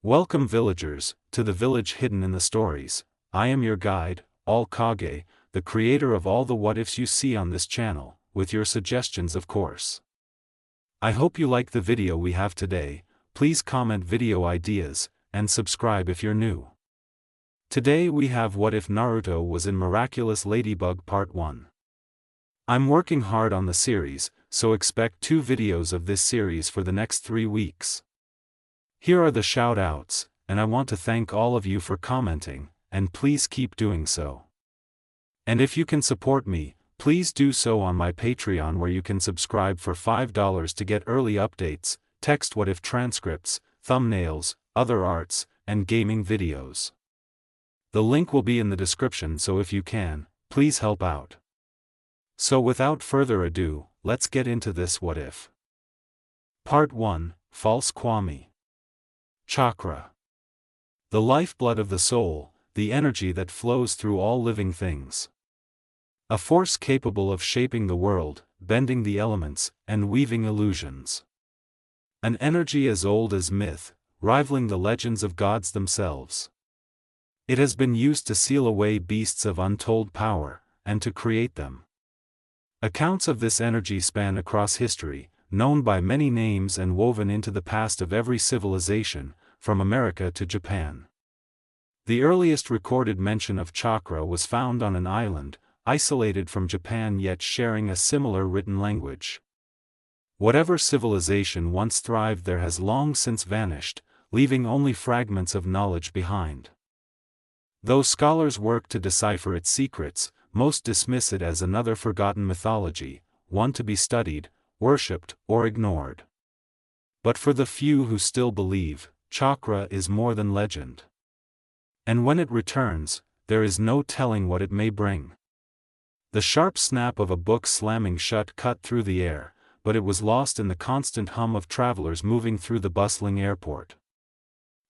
Welcome villagers, to the village hidden in the stories. I am your guide, KAGE, the creator of all the what-ifs you see on this channel, with your suggestions of course. I hope you like the video we have today. Please comment video ideas, and subscribe if you're new. Today we have What If Naruto Was in Miraculous Ladybug Part 1. I'm working hard on the series, so expect 2 videos of this series for the next 3 weeks. Here are the shout-outs, and I want to thank all of you for commenting, and please keep doing so. And if you can support me, please do so on my Patreon, where you can subscribe for $5 to get early updates, text what if transcripts, thumbnails, other arts, and gaming videos. The link will be in the description, so if you can, please help out. So without further ado, let's get into this what if. Part 1, False Kwami. Chakra. The lifeblood of the soul, the energy that flows through all living things. A force capable of shaping the world, bending the elements, and weaving illusions. An energy as old as myth, rivaling the legends of gods themselves. It has been used to seal away beasts of untold power, and to create them. Accounts of this energy span across history, known by many names and woven into the past of every civilization, from America to Japan. The earliest recorded mention of chakra was found on an island, isolated from Japan yet sharing a similar written language. Whatever civilization once thrived there has long since vanished, leaving only fragments of knowledge behind. Though scholars work to decipher its secrets, most dismiss it as another forgotten mythology, one to be studied, worshipped, or ignored. But for the few who still believe, chakra is more than legend. And when it returns, there is no telling what it may bring. The sharp snap of a book slamming shut cut through the air, but it was lost in the constant hum of travelers moving through the bustling airport.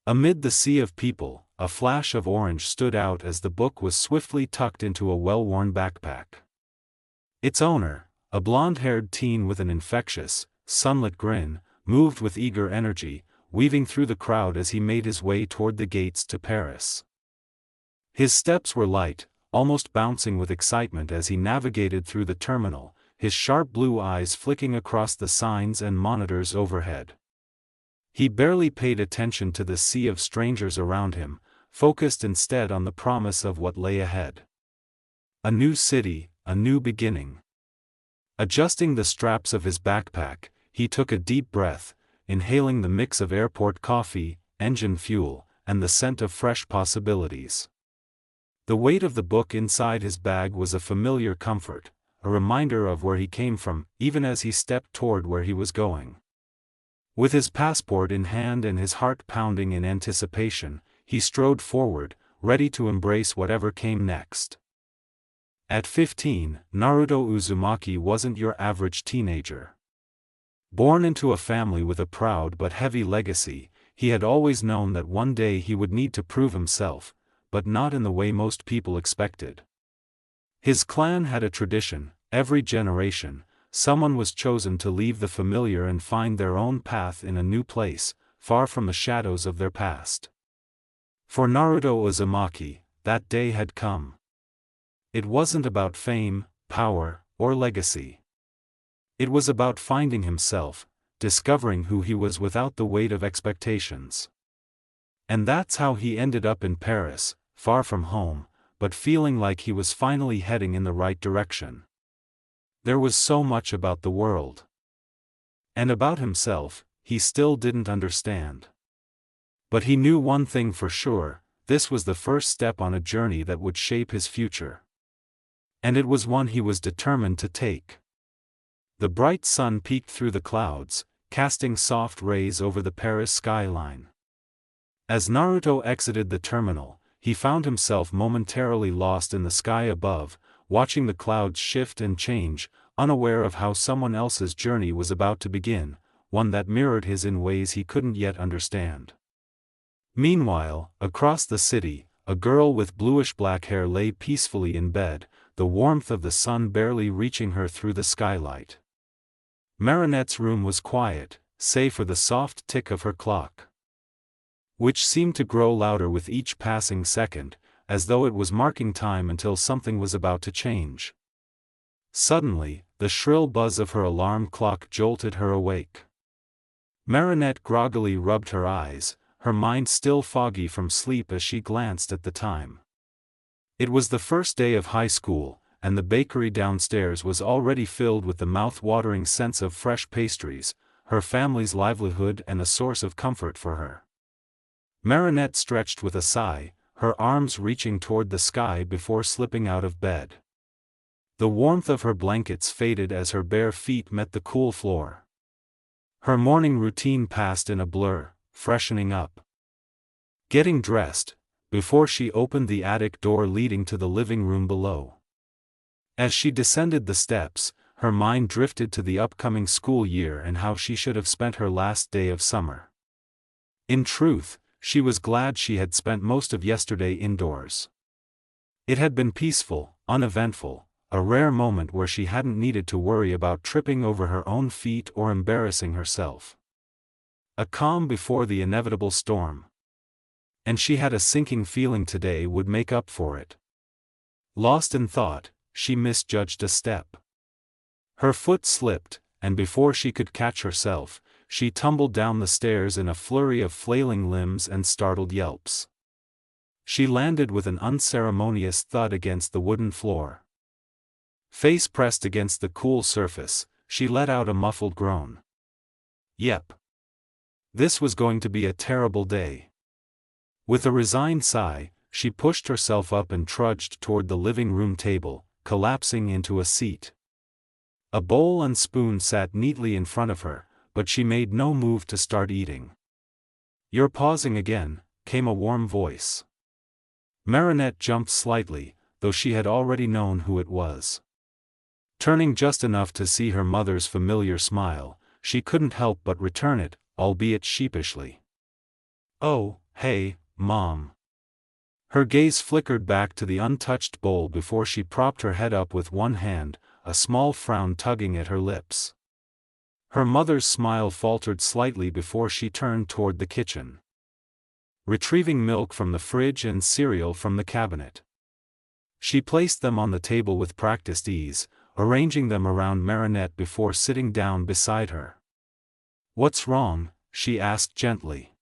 Amid the sea of people, a flash of orange stood out as the book was swiftly tucked into a well-worn backpack. Its owner, a blonde-haired teen with an infectious, sunlit grin, moved with eager energy, weaving through the crowd as he made his way toward the gates to Paris. His steps were light, almost bouncing with excitement as he navigated through the terminal, his sharp blue eyes flicking across the signs and monitors overhead. He barely paid attention to the sea of strangers around him, focused instead on the promise of what lay ahead. A new city, a new beginning. Adjusting the straps of his backpack, he took a deep breath, inhaling the mix of airport coffee, engine fuel, and the scent of fresh possibilities. The weight of the book inside his bag was a familiar comfort, a reminder of where he came from, even as he stepped toward where he was going. With his passport in hand and his heart pounding in anticipation, he strode forward, ready to embrace whatever came next. At 15, Naruto Uzumaki wasn't your average teenager. Born into a family with a proud but heavy legacy, he had always known that one day he would need to prove himself, but not in the way most people expected. His clan had a tradition: every generation, someone was chosen to leave the familiar and find their own path in a new place, far from the shadows of their past. For Naruto Uzumaki, that day had come. It wasn't about fame, power, or legacy. It was about finding himself, discovering who he was without the weight of expectations. And that's how he ended up in Paris, far from home, but feeling like he was finally heading in the right direction. There was so much about the world. And about himself, he still didn't understand. But he knew one thing for sure: this was the first step on a journey that would shape his future. And it was one he was determined to take. The bright sun peeked through the clouds, casting soft rays over the Paris skyline. As Naruto exited the terminal, he found himself momentarily lost in the sky above, watching the clouds shift and change, unaware of how someone else's journey was about to begin, one that mirrored his in ways he couldn't yet understand. Meanwhile, across the city, a girl with bluish-black hair lay peacefully in bed, the warmth of the sun barely reaching her through the skylight. Marinette's room was quiet, save for the soft tick of her clock. which seemed to grow louder with each passing second, as though it was marking time until something was about to change. Suddenly, the shrill buzz of her alarm clock jolted her awake. Marinette groggily rubbed her eyes, her mind still foggy from sleep as she glanced at the time. It was the first day of high school, and the bakery downstairs was already filled with the mouth-watering scents of fresh pastries, her family's livelihood and a source of comfort for her. Marinette stretched with a sigh, her arms reaching toward the sky before slipping out of bed. The warmth of her blankets faded as her bare feet met the cool floor. Her morning routine passed in a blur, freshening up, getting dressed, before she opened the attic door leading to the living room below. As she descended the steps, her mind drifted to the upcoming school year and how she should have spent her last day of summer. In truth, she was glad she had spent most of yesterday indoors. It had been peaceful, uneventful, a rare moment where she hadn't needed to worry about tripping over her own feet or embarrassing herself. A calm before the inevitable storm. And she had a sinking feeling today would make up for it. Lost in thought, she misjudged a step. Her foot slipped, and before she could catch herself, she tumbled down the stairs in a flurry of flailing limbs and startled yelps. She landed with an unceremonious thud against the wooden floor. Face pressed against the cool surface, she let out a muffled groan. Yep. This was going to be a terrible day. With a resigned sigh, she pushed herself up and trudged toward the living room table, collapsing into a seat. A bowl and spoon sat neatly in front of her, but she made no move to start eating. "You're pausing again," came a warm voice. Marinette jumped slightly, though she had already known who it was. Turning just enough to see her mother's familiar smile, she couldn't help but return it, albeit sheepishly. "Oh, hey, Mom." Her gaze flickered back to the untouched bowl before she propped her head up with one hand, a small frown tugging at her lips. Her mother's smile faltered slightly before she turned toward the kitchen, retrieving milk from the fridge and cereal from the cabinet. She placed them on the table with practiced ease, arranging them around Marinette before sitting down beside her. "What's wrong?" she asked gently.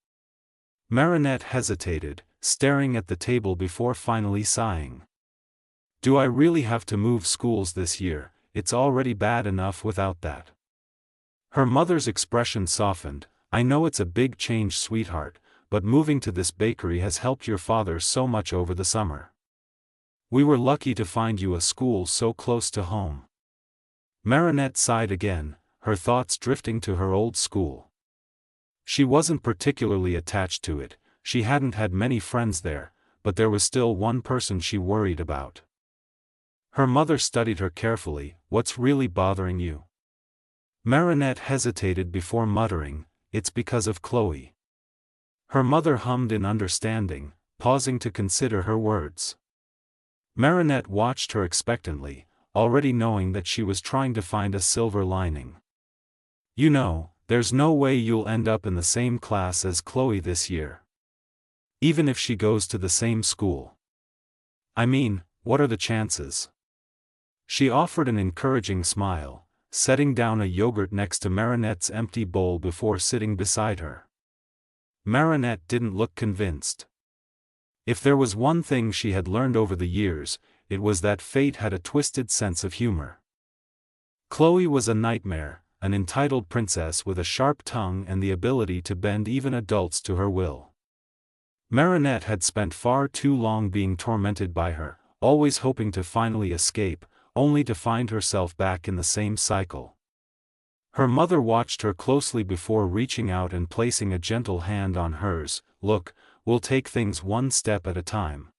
Marinette hesitated, staring at the table before finally sighing. "Do I really have to move schools this year? It's already bad enough without that." Her mother's expression softened. "I know it's a big change, sweetheart, but moving to this bakery has helped your father so much over the summer. We were lucky to find you a school so close to home." Marinette sighed again, her thoughts drifting to her old school. She wasn't particularly attached to it, she hadn't had many friends there, but there was still one person she worried about. Her mother studied her carefully. "What's really bothering you?" Marinette hesitated before muttering, "It's because of Chloe." Her mother hummed in understanding, pausing to consider her words. Marinette watched her expectantly, already knowing that she was trying to find a silver lining. "You know, there's no way you'll end up in the same class as Chloe this year. Even if she goes to the same school. I mean, what are the chances?" She offered an encouraging smile, setting down a yogurt next to Marinette's empty bowl before sitting beside her. Marinette didn't look convinced. If there was one thing she had learned over the years, it was that fate had a twisted sense of humor. Chloe was a nightmare, an entitled princess with a sharp tongue and the ability to bend even adults to her will. Marinette had spent far too long being tormented by her, always hoping to finally escape, only to find herself back in the same cycle. Her mother watched her closely before reaching out and placing a gentle hand on hers. "Look, we'll take things one step at a time.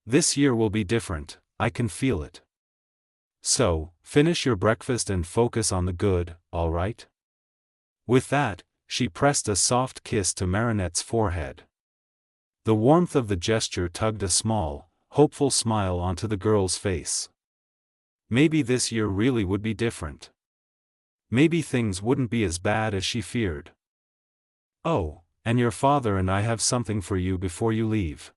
This year will be different, I can feel it. So, finish your breakfast and focus on the good, all right?" With that, she pressed a soft kiss to Marinette's forehead. The warmth of the gesture tugged a small, hopeful smile onto the girl's face. Maybe this year really would be different. Maybe things wouldn't be as bad as she feared. "Oh, and your father and I have something for you before you leave."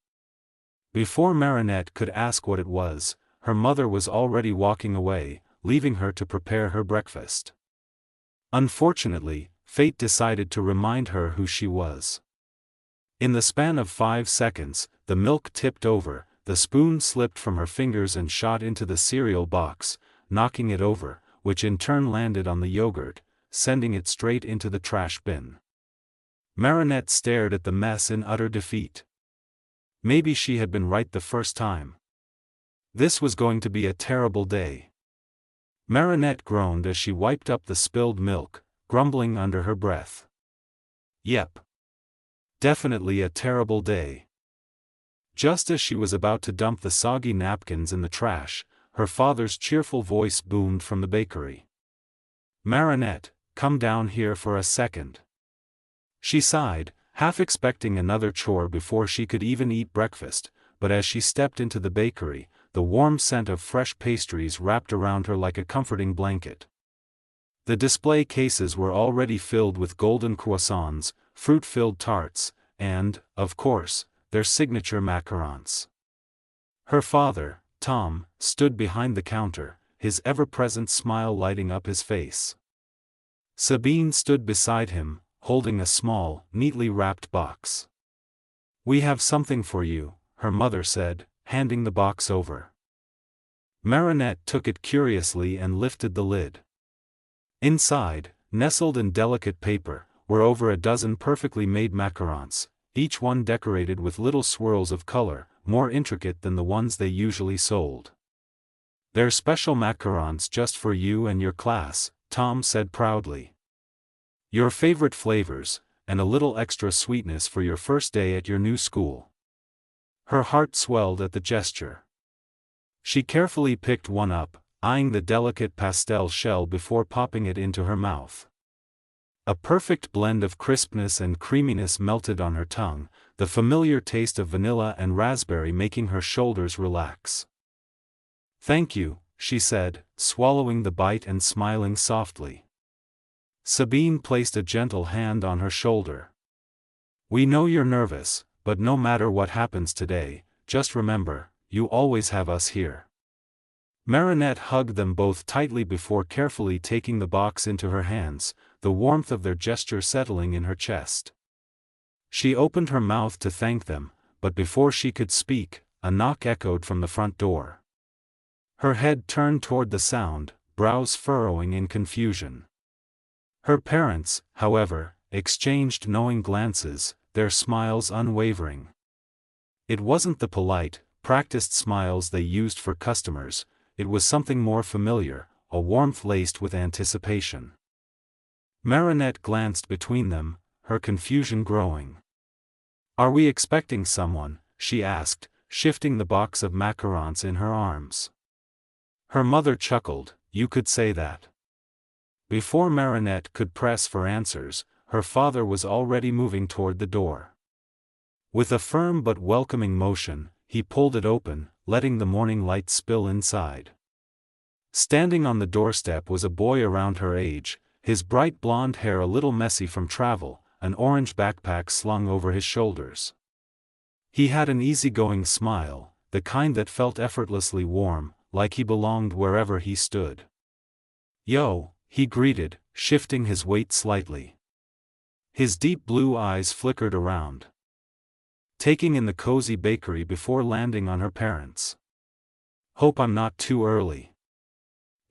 Before Marinette could ask what it was, her mother was already walking away, leaving her to prepare her breakfast. Unfortunately, fate decided to remind her who she was. In the span of 5 seconds, the milk tipped over, the spoon slipped from her fingers and shot into the cereal box, knocking it over, which in turn landed on the yogurt, sending it straight into the trash bin. Marinette stared at the mess in utter defeat. Maybe she had been right the first time. This was going to be a terrible day. Marinette groaned as she wiped up the spilled milk, grumbling under her breath. Yep. Definitely a terrible day. Just as she was about to dump the soggy napkins in the trash, her father's cheerful voice boomed from the bakery. "Marinette, come down here for a second." She sighed, half expecting another chore before she could even eat breakfast, but as she stepped into the bakery, the warm scent of fresh pastries wrapped around her like a comforting blanket. The display cases were already filled with golden croissants, fruit-filled tarts, and, of course, their signature macarons. Her father, Tom, stood behind the counter, his ever-present smile lighting up his face. Sabine stood beside him, holding a small, neatly wrapped box. "We have something for you," her mother said, handing the box over. Marinette took it curiously and lifted the lid. Inside, nestled in delicate paper, were over a dozen perfectly made macarons, each one decorated with little swirls of color, more intricate than the ones they usually sold. "They're special macarons just for you and your class," Tom said proudly. "Your favorite flavors, and a little extra sweetness for your first day at your new school." Her heart swelled at the gesture. She carefully picked one up, eyeing the delicate pastel shell before popping it into her mouth. A perfect blend of crispness and creaminess melted on her tongue, the familiar taste of vanilla and raspberry making her shoulders relax. "Thank you," she said, swallowing the bite and smiling softly. Sabine placed a gentle hand on her shoulder. "We know you're nervous, but no matter what happens today, just remember, you always have us here." Marinette hugged them both tightly before carefully taking the box into her hands, the warmth of their gesture settling in her chest. She opened her mouth to thank them, but before she could speak, a knock echoed from the front door. Her head turned toward the sound, brows furrowing in confusion. Her parents, however, exchanged knowing glances, their smiles unwavering. It wasn't the polite, practiced smiles they used for customers, it was something more familiar, a warmth laced with anticipation. Marinette glanced between them, her confusion growing. "Are we expecting someone?" she asked, shifting the box of macarons in her arms. Her mother chuckled, "You could say that." Before Marinette could press for answers, her father was already moving toward the door. With a firm but welcoming motion, he pulled it open, letting the morning light spill inside. Standing on the doorstep was a boy around her age, his bright blonde hair a little messy from travel, an orange backpack slung over his shoulders. He had an easygoing smile, the kind that felt effortlessly warm, like he belonged wherever he stood. "Yo," he greeted, shifting his weight slightly. His deep blue eyes flickered around, taking in the cozy bakery before landing on her parents. "Hope I'm not too early."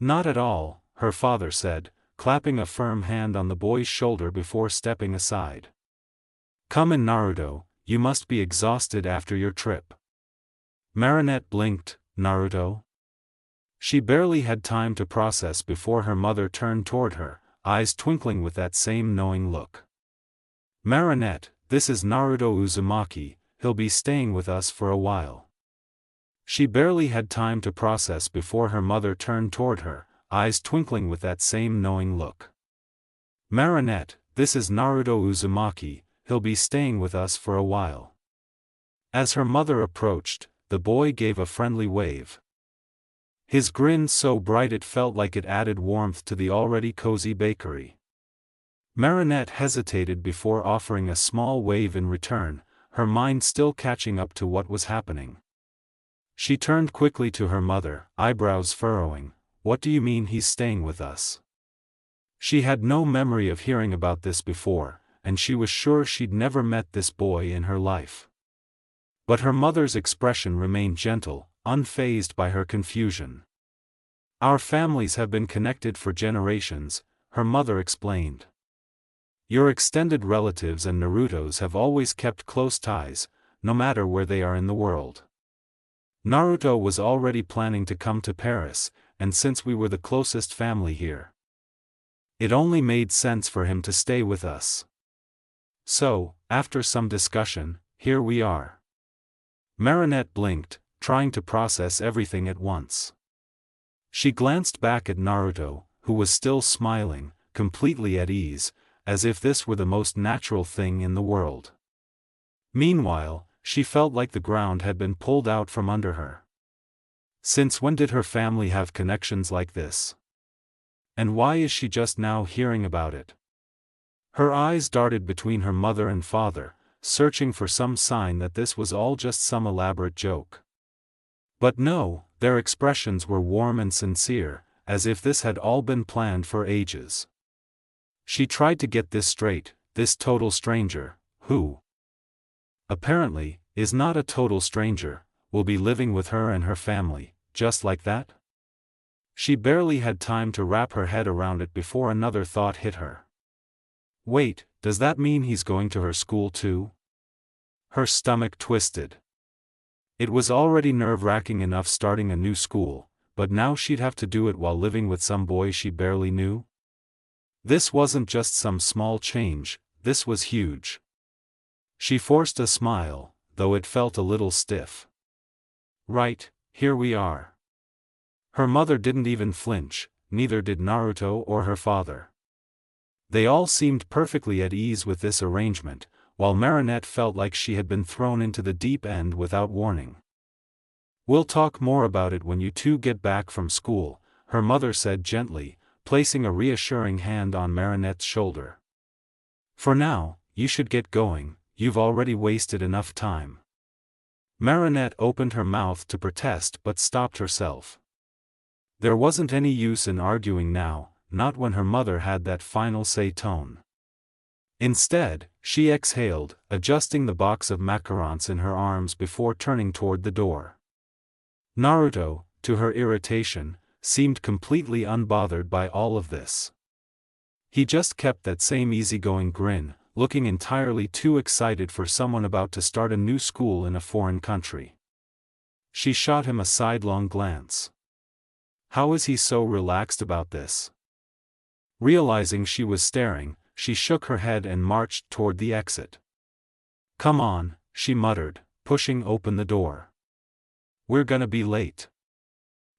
"Not at all," her father said, clapping a firm hand on the boy's shoulder before stepping aside. "Come in, Naruto, you must be exhausted after your trip." Marinette blinked. "Naruto?" She barely had time to process before her mother turned toward her, eyes twinkling with that same knowing look. "Marinette, this is Naruto Uzumaki, he'll be staying with us for a while." She barely had time to process before her mother turned toward her, eyes twinkling with that same knowing look. "Marinette, this is Naruto Uzumaki, he'll be staying with us for a while." As her mother approached, the boy gave a friendly wave. His grin so bright it felt like it added warmth to the already cozy bakery. Marinette hesitated before offering a small wave in return, her mind still catching up to what was happening. She turned quickly to her mother, eyebrows furrowing. "What do you mean he's staying with us?" She had no memory of hearing about this before, and she was sure she'd never met this boy in her life. But her mother's expression remained gentle, unfazed by her confusion. "Our families have been connected for generations," her mother explained. "Your extended relatives and Naruto's have always kept close ties, no matter where they are in the world. Naruto was already planning to come to Paris, and since we were the closest family here, it only made sense for him to stay with us. So, after some discussion, here we are." Marinette blinked, trying to process everything at once. She glanced back at Naruto, who was still smiling, completely at ease, as if this were the most natural thing in the world. Meanwhile, she felt like the ground had been pulled out from under her. Since when did her family have connections like this? And why is she just now hearing about it? Her eyes darted between her mother and father, searching for some sign that this was all just some elaborate joke. But no, their expressions were warm and sincere, as if this had all been planned for ages. She tried to get this straight: this total stranger, who apparently is not a total stranger, will be living with her and her family, just like that? She barely had time to wrap her head around it before another thought hit her. Wait, does that mean he's going to her school too? Her stomach twisted. It was already nerve-wracking enough starting a new school, but now she'd have to do it while living with some boy she barely knew? This wasn't just some small change, this was huge. She forced a smile, though it felt a little stiff. "Right, here we are." Her mother didn't even flinch, neither did Naruto or her father. They all seemed perfectly at ease with this arrangement, while Marinette felt like she had been thrown into the deep end without warning. "We'll talk more about it when you two get back from school," her mother said gently, placing a reassuring hand on Marinette's shoulder. "For now, you should get going, you've already wasted enough time." Marinette opened her mouth to protest but stopped herself. There wasn't any use in arguing now, not when her mother had that final say tone. Instead, she exhaled, adjusting the box of macarons in her arms before turning toward the door. Naruto, to her irritation, seemed completely unbothered by all of this. He just kept that same easygoing grin, looking entirely too excited for someone about to start a new school in a foreign country. She shot him a sidelong glance. How is he so relaxed about this? Realizing she was staring, she shook her head and marched toward the exit. "Come on," she muttered, pushing open the door. "We're gonna be late."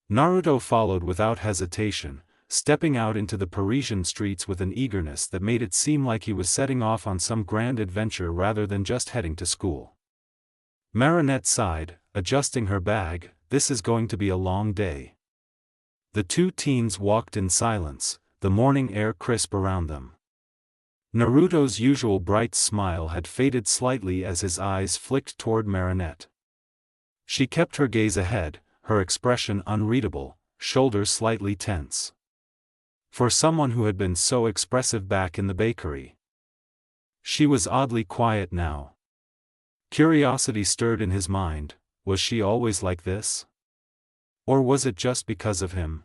Naruto followed without hesitation, stepping out into the Parisian streets with an eagerness that made it seem like he was setting off on some grand adventure rather than just heading to school. Marinette sighed, adjusting her bag. This is going to be a long day. The two teens walked in silence, the morning air crisp around them. Naruto's usual bright smile had faded slightly as his eyes flicked toward Marinette. She kept her gaze ahead, her expression unreadable, shoulders slightly tense. For someone who had been so expressive back in the bakery, she was oddly quiet now. Curiosity stirred in his mind. Was she always like this? Or was it just because of him?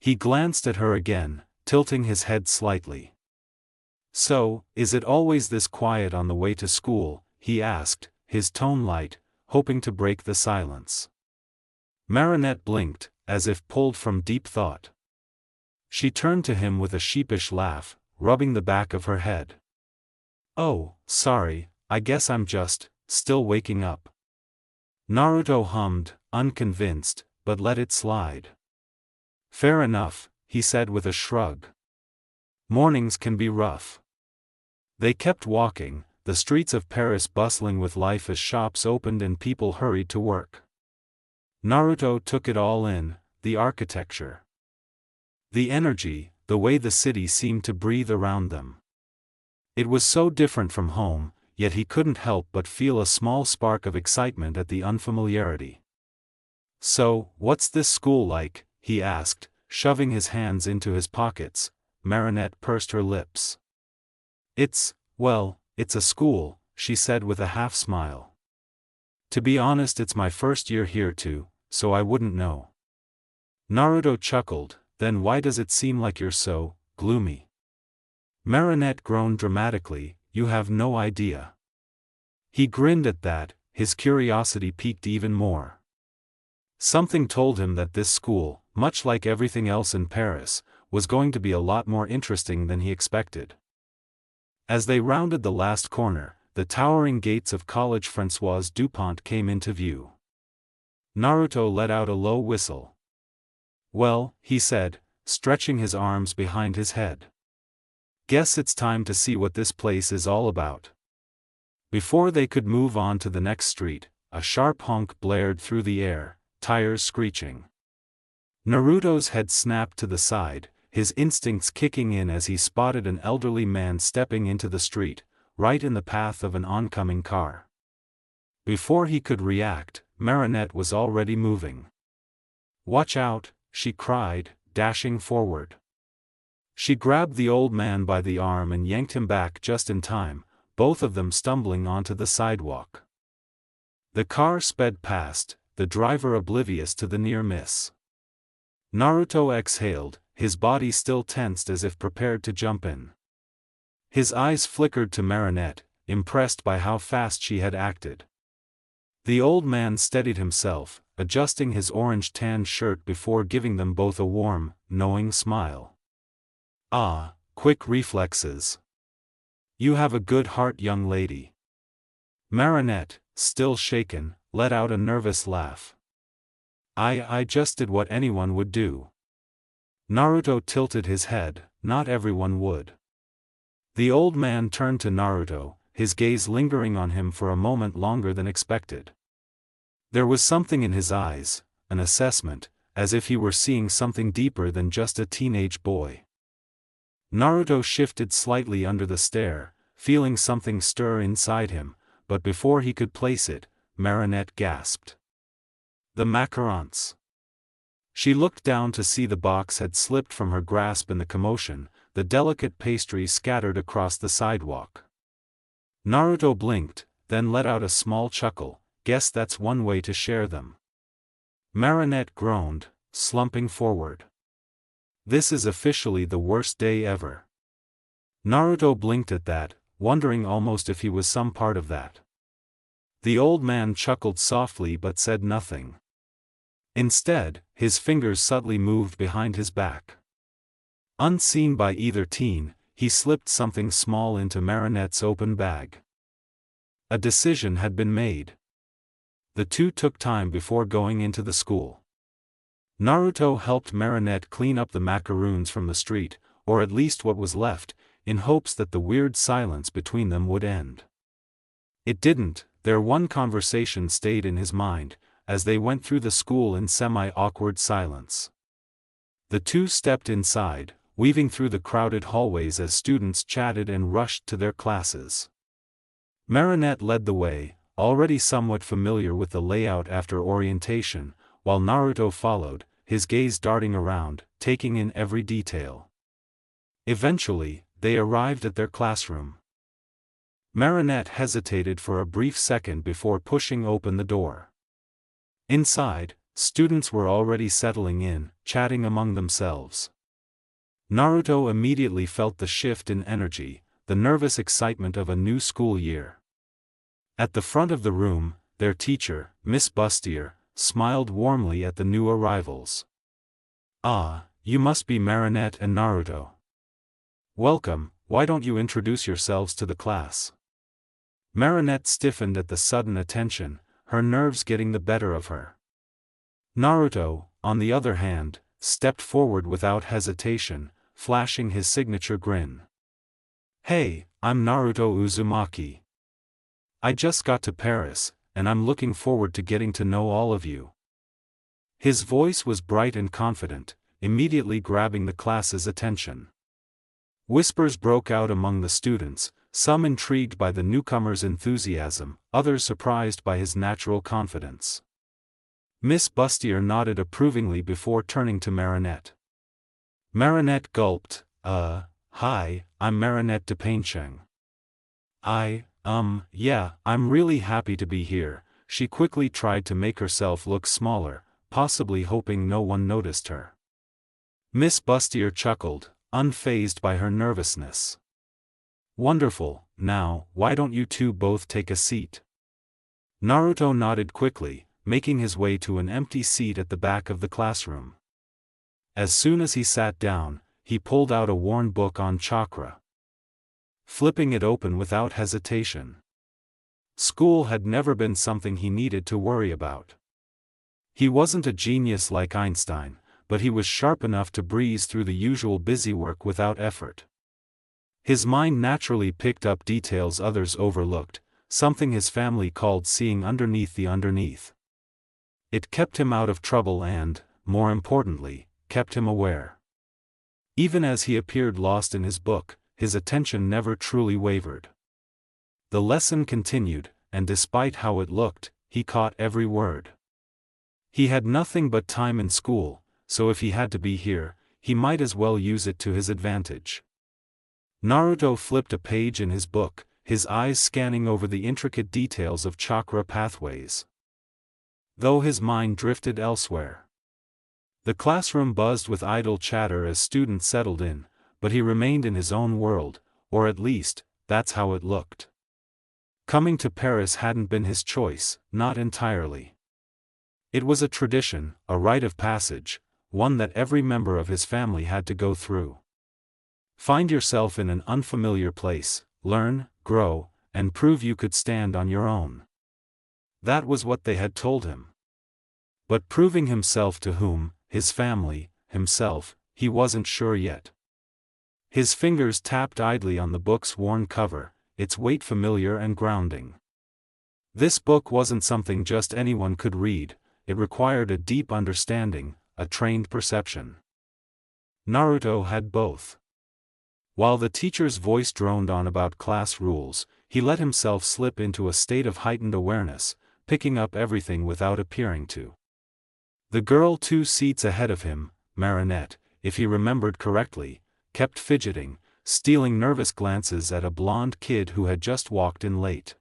He glanced at her again, tilting his head slightly. "So, is it always this quiet on the way to school?" he asked, his tone light, hoping to break the silence. Marinette blinked, as if pulled from deep thought. She turned to him with a sheepish laugh, rubbing the back of her head. "Oh, sorry, I guess I'm just still waking up." Naruto hummed, unconvinced, but let it slide. "Fair enough," he said with a shrug. "Mornings can be rough." They kept walking, the streets of Paris bustling with life as shops opened and people hurried to work. Naruto took it all in, the architecture, the energy, the way the city seemed to breathe around them. It was so different from home, yet he couldn't help but feel a small spark of excitement at the unfamiliarity. "So, what's this school like?" he asked, shoving his hands into his pockets. Marinette pursed her lips. Well, it's a school," she said with a half-smile. "To be honest, it's my first year here too, so I wouldn't know." Naruto chuckled. "Then why does it seem like you're so gloomy?" Marinette groaned dramatically. "You have no idea." He grinned at that, his curiosity piqued even more. Something told him that this school, much like everything else in Paris, was going to be a lot more interesting than he expected. As they rounded the last corner, the towering gates of College François Dupont came into view. Naruto let out a low whistle. "Well," he said, stretching his arms behind his head. "Guess it's time to see what this place is all about." Before they could move on to the next street, a sharp honk blared through the air, tires screeching. Naruto's head snapped to the side, his instincts kicking in as he spotted an elderly man stepping into the street, right in the path of an oncoming car. Before he could react, Marinette was already moving. "Watch out," she cried, dashing forward. She grabbed the old man by the arm and yanked him back just in time, both of them stumbling onto the sidewalk. The car sped past, the driver oblivious to the near miss. Naruto exhaled, his body still tensed as if prepared to jump in. His eyes flickered to Marinette, impressed by how fast she had acted. The old man steadied himself, adjusting his orange-tan shirt before giving them both a warm, knowing smile. "Ah, quick reflexes. You have a good heart, young lady." Marinette, still shaken, let out a nervous laugh. I just did what anyone would do." Naruto tilted his head. "Not everyone would." The old man turned to Naruto, his gaze lingering on him for a moment longer than expected. There was something in his eyes, an assessment, as if he were seeing something deeper than just a teenage boy. Naruto shifted slightly under the stare, feeling something stir inside him, but before he could place it, Marinette gasped. "The macaroons." She looked down to see the box had slipped from her grasp in the commotion, the delicate pastries scattered across the sidewalk. Naruto blinked, then let out a small chuckle. "Guess that's one way to share them." Marinette groaned, slumping forward. "This is officially the worst day ever." Naruto blinked at that, wondering almost if he was some part of that. The old man chuckled softly but said nothing. Instead, his fingers subtly moved behind his back. Unseen by either teen, he slipped something small into Marinette's open bag. A decision had been made. The two took time before going into the school. Naruto helped Marinette clean up the macaroons from the street, or at least what was left, in hopes that the weird silence between them would end. It didn't. Their one conversation stayed in his mind, as they went through the school in semi-awkward silence. The two stepped inside, weaving through the crowded hallways as students chatted and rushed to their classes. Marinette led the way, already somewhat familiar with the layout after orientation, while Naruto followed, his gaze darting around, taking in every detail. Eventually, they arrived at their classroom. Marinette hesitated for a brief second before pushing open the door. Inside, students were already settling in, chatting among themselves. Naruto immediately felt the shift in energy, the nervous excitement of a new school year. At the front of the room, their teacher, Miss Bustier, smiled warmly at the new arrivals. "Ah, you must be Marinette and Naruto. Welcome, why don't you introduce yourselves to the class?" Marinette stiffened at the sudden attention, her nerves getting the better of her. Naruto, on the other hand, stepped forward without hesitation, flashing his signature grin. "Hey, I'm Naruto Uzumaki. I just got to Paris, and I'm looking forward to getting to know all of you." His voice was bright and confident, immediately grabbing the class's attention. Whispers broke out among the students, some intrigued by the newcomer's enthusiasm, others surprised by his natural confidence. Miss Bustier nodded approvingly before turning to Marinette. Marinette gulped, hi, I'm Marinette de Paincheng. Yeah, I'm really happy to be here. She quickly tried to make herself look smaller, possibly hoping no one noticed her. Miss Bustier chuckled, unfazed by her nervousness. Wonderful, now, why don't you two both take a seat? Naruto nodded quickly, making his way to an empty seat at the back of the classroom. As soon as he sat down, he pulled out a worn book on chakra. Flipping it open without hesitation. School had never been something he needed to worry about. He wasn't a genius like Einstein, but he was sharp enough to breeze through the usual busywork without effort. His mind naturally picked up details others overlooked, something his family called seeing underneath the underneath. It kept him out of trouble and, more importantly, kept him aware. Even as he appeared lost in his book, his attention never truly wavered. The lesson continued, and despite how it looked, he caught every word. He had nothing but time in school, so if he had to be here, he might as well use it to his advantage. Naruto flipped a page in his book, his eyes scanning over the intricate details of chakra pathways. Though his mind drifted elsewhere. The classroom buzzed with idle chatter as students settled in, but he remained in his own world, or at least, that's how it looked. Coming to Paris hadn't been his choice, not entirely. It was a tradition, a rite of passage, one that every member of his family had to go through. Find yourself in an unfamiliar place, learn, grow, and prove you could stand on your own. That was what they had told him. But proving himself to whom, his family, himself, he wasn't sure yet. His fingers tapped idly on the book's worn cover, its weight familiar and grounding. This book wasn't something just anyone could read, it required a deep understanding, a trained perception. Naruto had both. While the teacher's voice droned on about class rules, he let himself slip into a state of heightened awareness, picking up everything without appearing to. The girl 2 seats ahead of him, Marinette, if he remembered correctly, kept fidgeting, stealing nervous glances at a blonde kid who had just walked in late.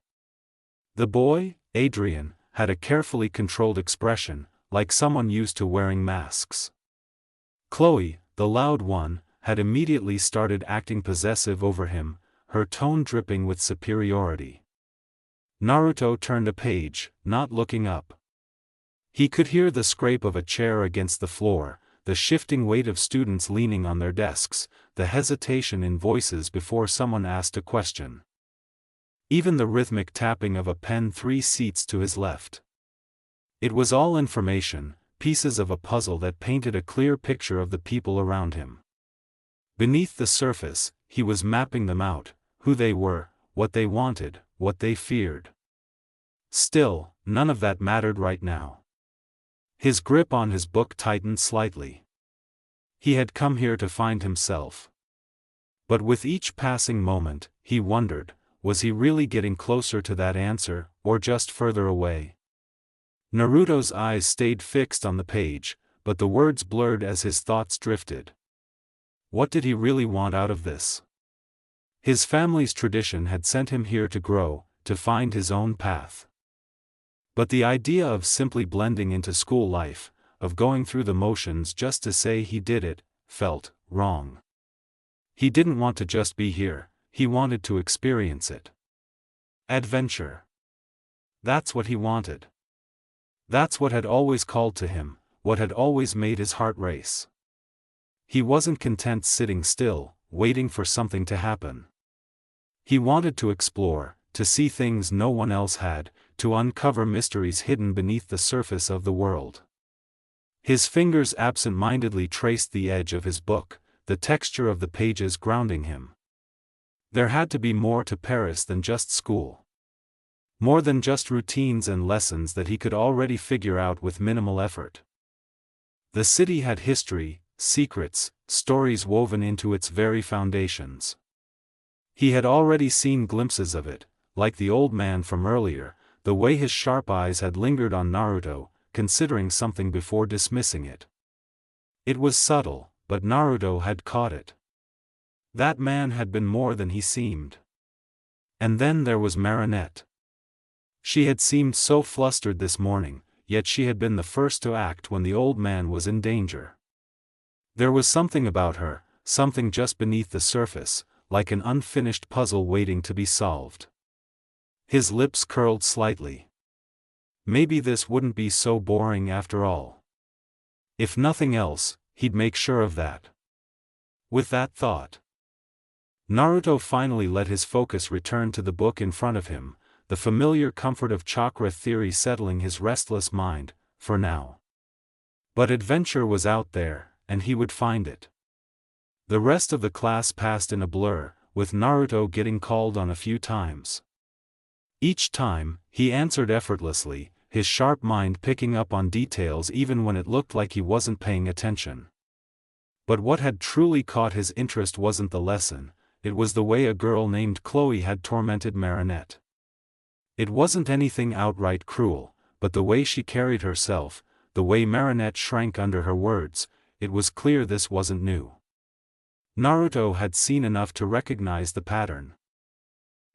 The boy, Adrien, had a carefully controlled expression, like someone used to wearing masks. Chloe, the loud one, had immediately started acting possessive over him, her tone dripping with superiority. Naruto turned a page, not looking up. He could hear the scrape of a chair against the floor, the shifting weight of students leaning on their desks, the hesitation in voices before someone asked a question. Even the rhythmic tapping of a pen 3 seats to his left. It was all information, pieces of a puzzle that painted a clear picture of the people around him. Beneath the surface, he was mapping them out, who they were, what they wanted, what they feared. Still, none of that mattered right now. His grip on his book tightened slightly. He had come here to find himself. But with each passing moment, he wondered, was he really getting closer to that answer, or just further away? Naruto's eyes stayed fixed on the page, but the words blurred as his thoughts drifted. What did he really want out of this? His family's tradition had sent him here to grow, to find his own path. But the idea of simply blending into school life, of going through the motions just to say he did it, felt wrong. He didn't want to just be here, he wanted to experience it. Adventure. That's what he wanted. That's what had always called to him, what had always made his heart race. He wasn't content sitting still, waiting for something to happen. He wanted to explore, to see things no one else had, to uncover mysteries hidden beneath the surface of the world. His fingers absent-mindedly traced the edge of his book, the texture of the pages grounding him. There had to be more to Paris than just school. More than just routines and lessons that he could already figure out with minimal effort. The city had history, secrets, stories woven into its very foundations. He had already seen glimpses of it, like the old man from earlier, the way his sharp eyes had lingered on Naruto, considering something before dismissing it. It was subtle, but Naruto had caught it. That man had been more than he seemed. And then there was Marinette. She had seemed so flustered this morning, yet she had been the first to act when the old man was in danger. There was something about her, something just beneath the surface, like an unfinished puzzle waiting to be solved. His lips curled slightly. Maybe this wouldn't be so boring after all. If nothing else, he'd make sure of that. With that thought, Naruto finally let his focus return to the book in front of him, the familiar comfort of chakra theory settling his restless mind, for now. But adventure was out there, and he would find it. The rest of the class passed in a blur, with Naruto getting called on a few times. Each time, he answered effortlessly, his sharp mind picking up on details even when it looked like he wasn't paying attention. But what had truly caught his interest wasn't the lesson, it was the way a girl named Chloe had tormented Marinette. It wasn't anything outright cruel, but the way she carried herself, the way Marinette shrank under her words, it was clear this wasn't new. Naruto had seen enough to recognize the pattern.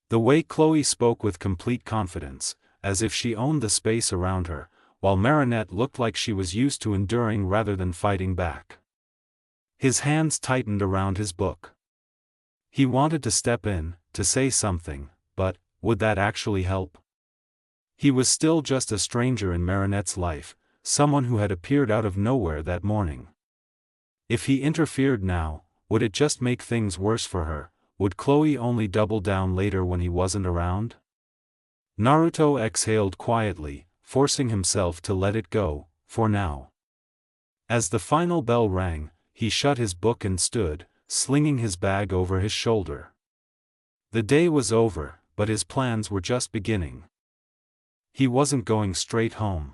The way Chloe spoke with complete confidence, as if she owned the space around her, while Marinette looked like she was used to enduring rather than fighting back. His hands tightened around his book. He wanted to step in, to say something, but would that actually help? He was still just a stranger in Marinette's life, someone who had appeared out of nowhere that morning. If he interfered now, would it just make things worse for her? Would Chloe only double down later when he wasn't around? Naruto exhaled quietly, forcing himself to let it go, for now. As the final bell rang, he shut his book and stood, slinging his bag over his shoulder. The day was over, but his plans were just beginning. He wasn't going straight home.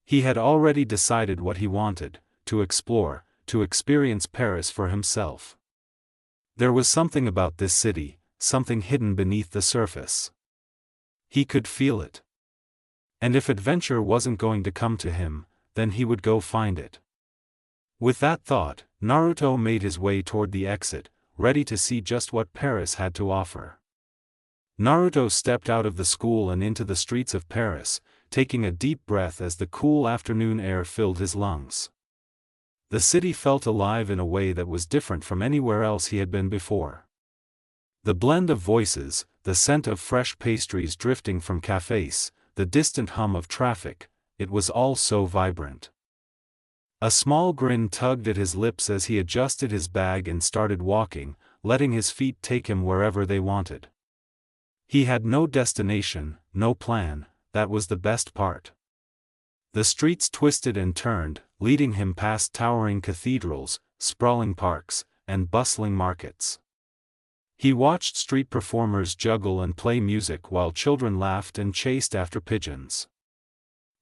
He had already decided what he wanted, to explore, to experience Paris for himself. There was something about this city, something hidden beneath the surface. He could feel it. And if adventure wasn't going to come to him, then he would go find it. With that thought, Naruto made his way toward the exit, ready to see just what Paris had to offer. Naruto stepped out of the school and into the streets of Paris, taking a deep breath as the cool afternoon air filled his lungs. The city felt alive in a way that was different from anywhere else he had been before. The blend of voices, the scent of fresh pastries drifting from cafes, the distant hum of traffic, it was all so vibrant. A small grin tugged at his lips as he adjusted his bag and started walking, letting his feet take him wherever they wanted. He had no destination, no plan, that was the best part. The streets twisted and turned, leading him past towering cathedrals, sprawling parks, and bustling markets. He watched street performers juggle and play music while children laughed and chased after pigeons.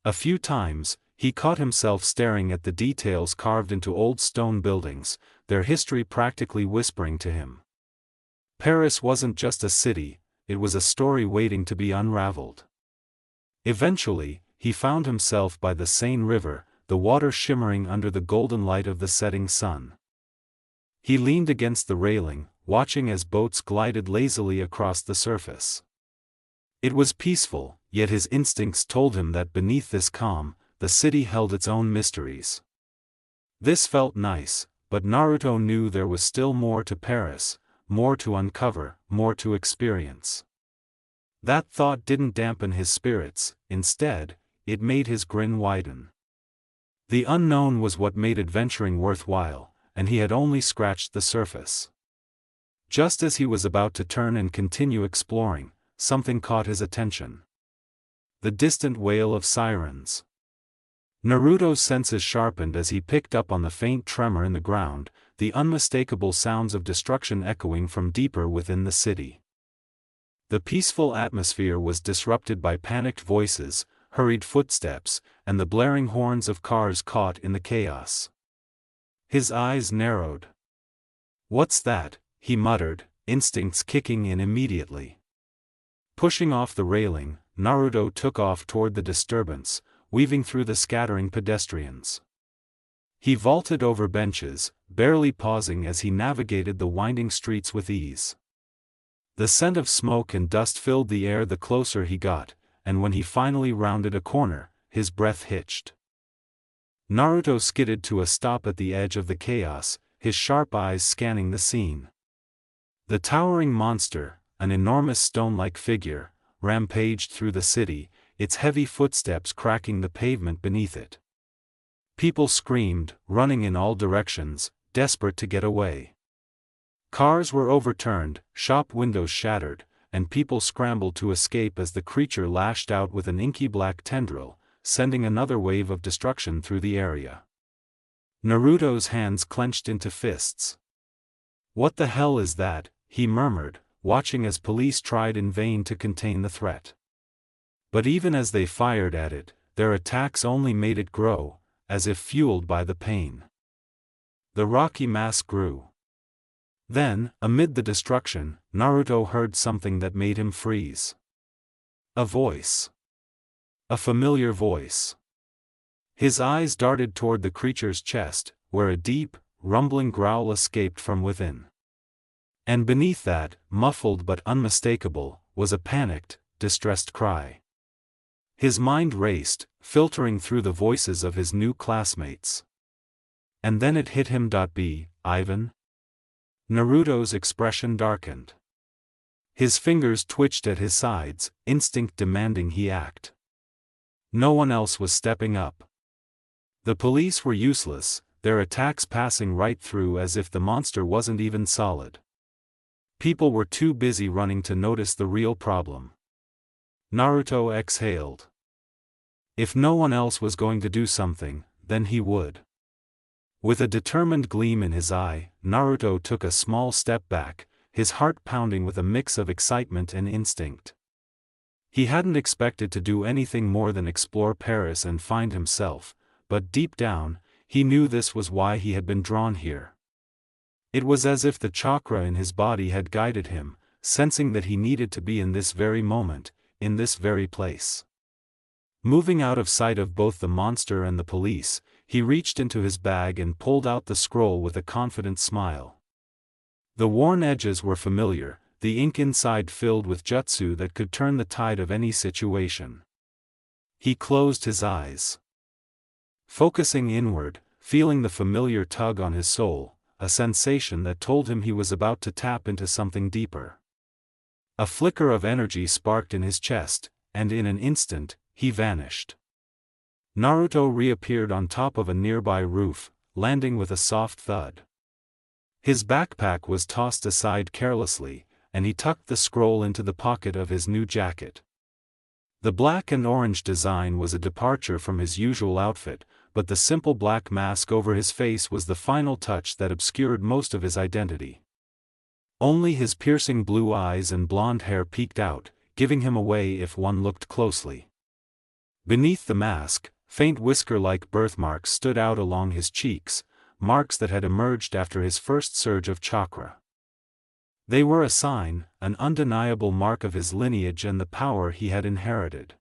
A few times, he caught himself staring at the details carved into old stone buildings, their history practically whispering to him. Paris wasn't just a city, it was a story waiting to be unraveled. Eventually, he found himself by the Seine River, the water shimmering under the golden light of the setting sun. He leaned against the railing, watching as boats glided lazily across the surface. It was peaceful, yet his instincts told him that beneath this calm, the city held its own mysteries. This felt nice, but Naruto knew there was still more to Paris, more to uncover, more to experience. That thought didn't dampen his spirits, instead, it made his grin widen. The unknown was what made adventuring worthwhile, and he had only scratched the surface. Just as he was about to turn and continue exploring, something caught his attention. The distant wail of sirens. Naruto's senses sharpened as he picked up on the faint tremor in the ground, the unmistakable sounds of destruction echoing from deeper within the city. The peaceful atmosphere was disrupted by panicked voices, hurried footsteps, and the blaring horns of cars caught in the chaos. His eyes narrowed. "What's that?" he muttered, instincts kicking in immediately. Pushing off the railing, Naruto took off toward the disturbance, weaving through the scattering pedestrians. He vaulted over benches, barely pausing as he navigated the winding streets with ease. The scent of smoke and dust filled the air the closer he got, and when he finally rounded a corner, his breath hitched. Naruto skidded to a stop at the edge of the chaos, his sharp eyes scanning the scene. The towering monster, an enormous stone-like figure, rampaged through the city, its heavy footsteps cracking the pavement beneath it. People screamed, running in all directions, desperate to get away. Cars were overturned, shop windows shattered, and people scrambled to escape as the creature lashed out with an inky black tendril, sending another wave of destruction through the area. Naruto's hands clenched into fists. "What the hell is that?" he murmured, watching as police tried in vain to contain the threat. But even as they fired at it, their attacks only made it grow, as if fueled by the pain. The rocky mass grew. Then, amid the destruction, Naruto heard something that made him freeze. A voice. A familiar voice. His eyes darted toward the creature's chest, where a deep, rumbling growl escaped from within. And beneath that, muffled but unmistakable, was a panicked, distressed cry. His mind raced, filtering through the voices of his new classmates. And then it hit him. "B, Ivan?" Naruto's expression darkened. His fingers twitched at his sides, instinct demanding he act. No one else was stepping up. The police were useless, their attacks passing right through as if the monster wasn't even solid. People were too busy running to notice the real problem. Naruto exhaled. If no one else was going to do something, then he would. With a determined gleam in his eye, Naruto took a small step back, his heart pounding with a mix of excitement and instinct. He hadn't expected to do anything more than explore Paris and find himself, but deep down, he knew this was why he had been drawn here. It was as if the chakra in his body had guided him, sensing that he needed to be in this very moment, in this very place. Moving out of sight of both the monster and the police, he reached into his bag and pulled out the scroll with a confident smile. The worn edges were familiar, the ink inside filled with jutsu that could turn the tide of any situation. He closed his eyes. Focusing inward, feeling the familiar tug on his soul, a sensation that told him he was about to tap into something deeper. A flicker of energy sparked in his chest, and in an instant, he vanished. Naruto reappeared on top of a nearby roof, landing with a soft thud. His backpack was tossed aside carelessly, and he tucked the scroll into the pocket of his new jacket. The black and orange design was a departure from his usual outfit, but the simple black mask over his face was the final touch that obscured most of his identity. Only his piercing blue eyes and blonde hair peeked out, giving him away if one looked closely. Beneath the mask, faint whisker-like birthmarks stood out along his cheeks, marks that had emerged after his first surge of chakra. They were a sign, an undeniable mark of his lineage and the power he had inherited.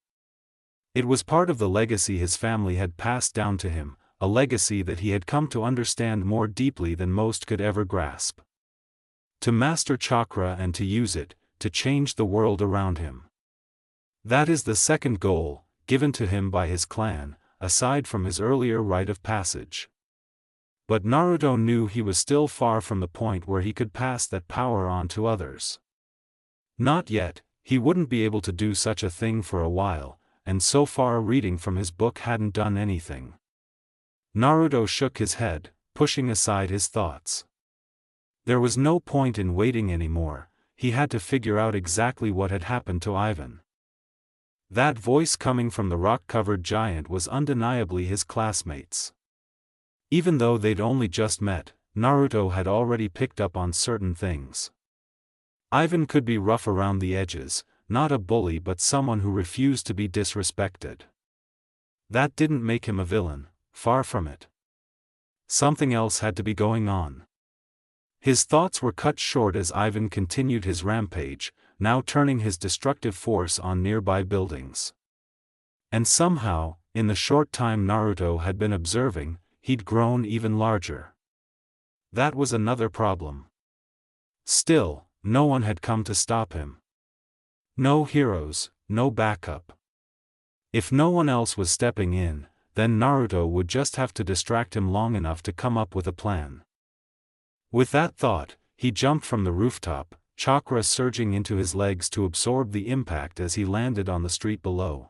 It was part of the legacy his family had passed down to him, a legacy that he had come to understand more deeply than most could ever grasp. To master chakra and to use it, to change the world around him. That is the second goal, given to him by his clan, aside from his earlier rite of passage. But Naruto knew he was still far from the point where he could pass that power on to others. Not yet, he wouldn't be able to do such a thing for a while, and so far reading from his book hadn't done anything. Naruto shook his head, pushing aside his thoughts. There was no point in waiting anymore, he had to figure out exactly what had happened to Ivan. That voice coming from the rock-covered giant was undeniably his classmate's. Even though they'd only just met, Naruto had already picked up on certain things. Ivan could be rough around the edges, not a bully but someone who refused to be disrespected. That didn't make him a villain, far from it. Something else had to be going on. His thoughts were cut short as Ivan continued his rampage, now turning his destructive force on nearby buildings. And somehow, in the short time Naruto had been observing, he'd grown even larger. That was another problem. Still, no one had come to stop him. No heroes, no backup. If no one else was stepping in, then Naruto would just have to distract him long enough to come up with a plan. With that thought, he jumped from the rooftop, chakra surging into his legs to absorb the impact as he landed on the street below.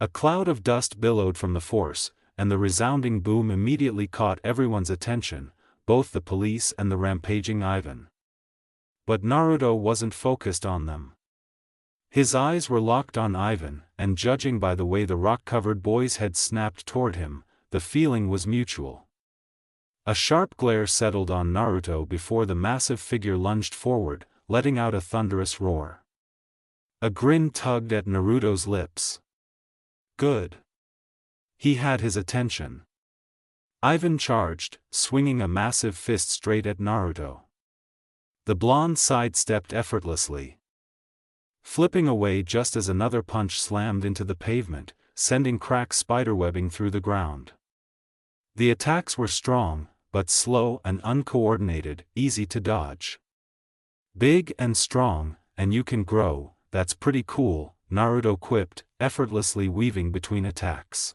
A cloud of dust billowed from the force, and the resounding boom immediately caught everyone's attention, both the police and the rampaging Ivan. But Naruto wasn't focused on them. His eyes were locked on Ivan, and judging by the way the rock-covered boy's head snapped toward him, the feeling was mutual. A sharp glare settled on Naruto before the massive figure lunged forward, letting out a thunderous roar. A grin tugged at Naruto's lips. Good. He had his attention. Ivan charged, swinging a massive fist straight at Naruto. The blonde sidestepped effortlessly, flipping away just as another punch slammed into the pavement, sending crack spiderwebbing through the ground. The attacks were strong, but slow and uncoordinated, easy to dodge. Big and strong, and you can grow, that's pretty cool, Naruto quipped, effortlessly weaving between attacks.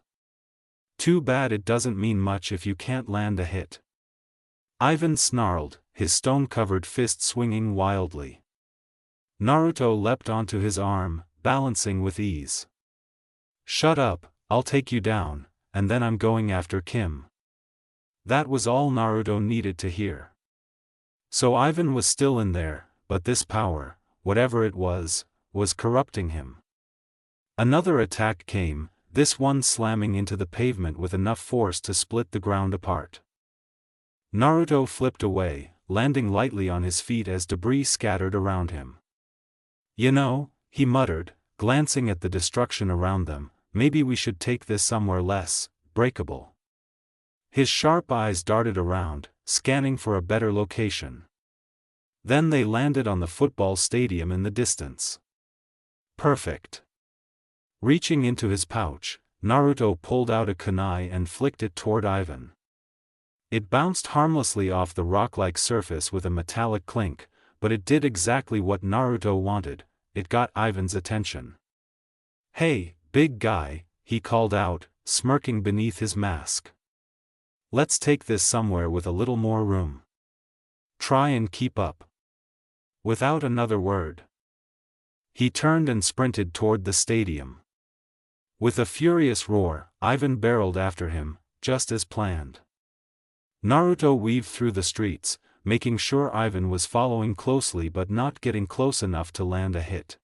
Too bad it doesn't mean much if you can't land a hit. Ivan snarled, his stone-covered fist swinging wildly. Naruto leapt onto his arm, balancing with ease. Shut up, I'll take you down, and then I'm going after Kim. That was all Naruto needed to hear. So Ivan was still in there, but this power, whatever it was corrupting him. Another attack came, this one slamming into the pavement with enough force to split the ground apart. Naruto flipped away, landing lightly on his feet as debris scattered around him. You know, he muttered, glancing at the destruction around them, maybe we should take this somewhere less breakable. His sharp eyes darted around, scanning for a better location. Then they landed on the football stadium in the distance. Perfect. Reaching into his pouch, Naruto pulled out a kunai and flicked it toward Ivan. It bounced harmlessly off the rock-like surface with a metallic clink, but it did exactly what Naruto wanted, it got Ivan's attention. Hey, big guy, he called out, smirking beneath his mask. Let's take this somewhere with a little more room. Try and keep up. Without another word, he turned and sprinted toward the stadium. With a furious roar, Ivan barreled after him, just as planned. Naruto weaved through the streets, making sure Ivan was following closely but not getting close enough to land a hit.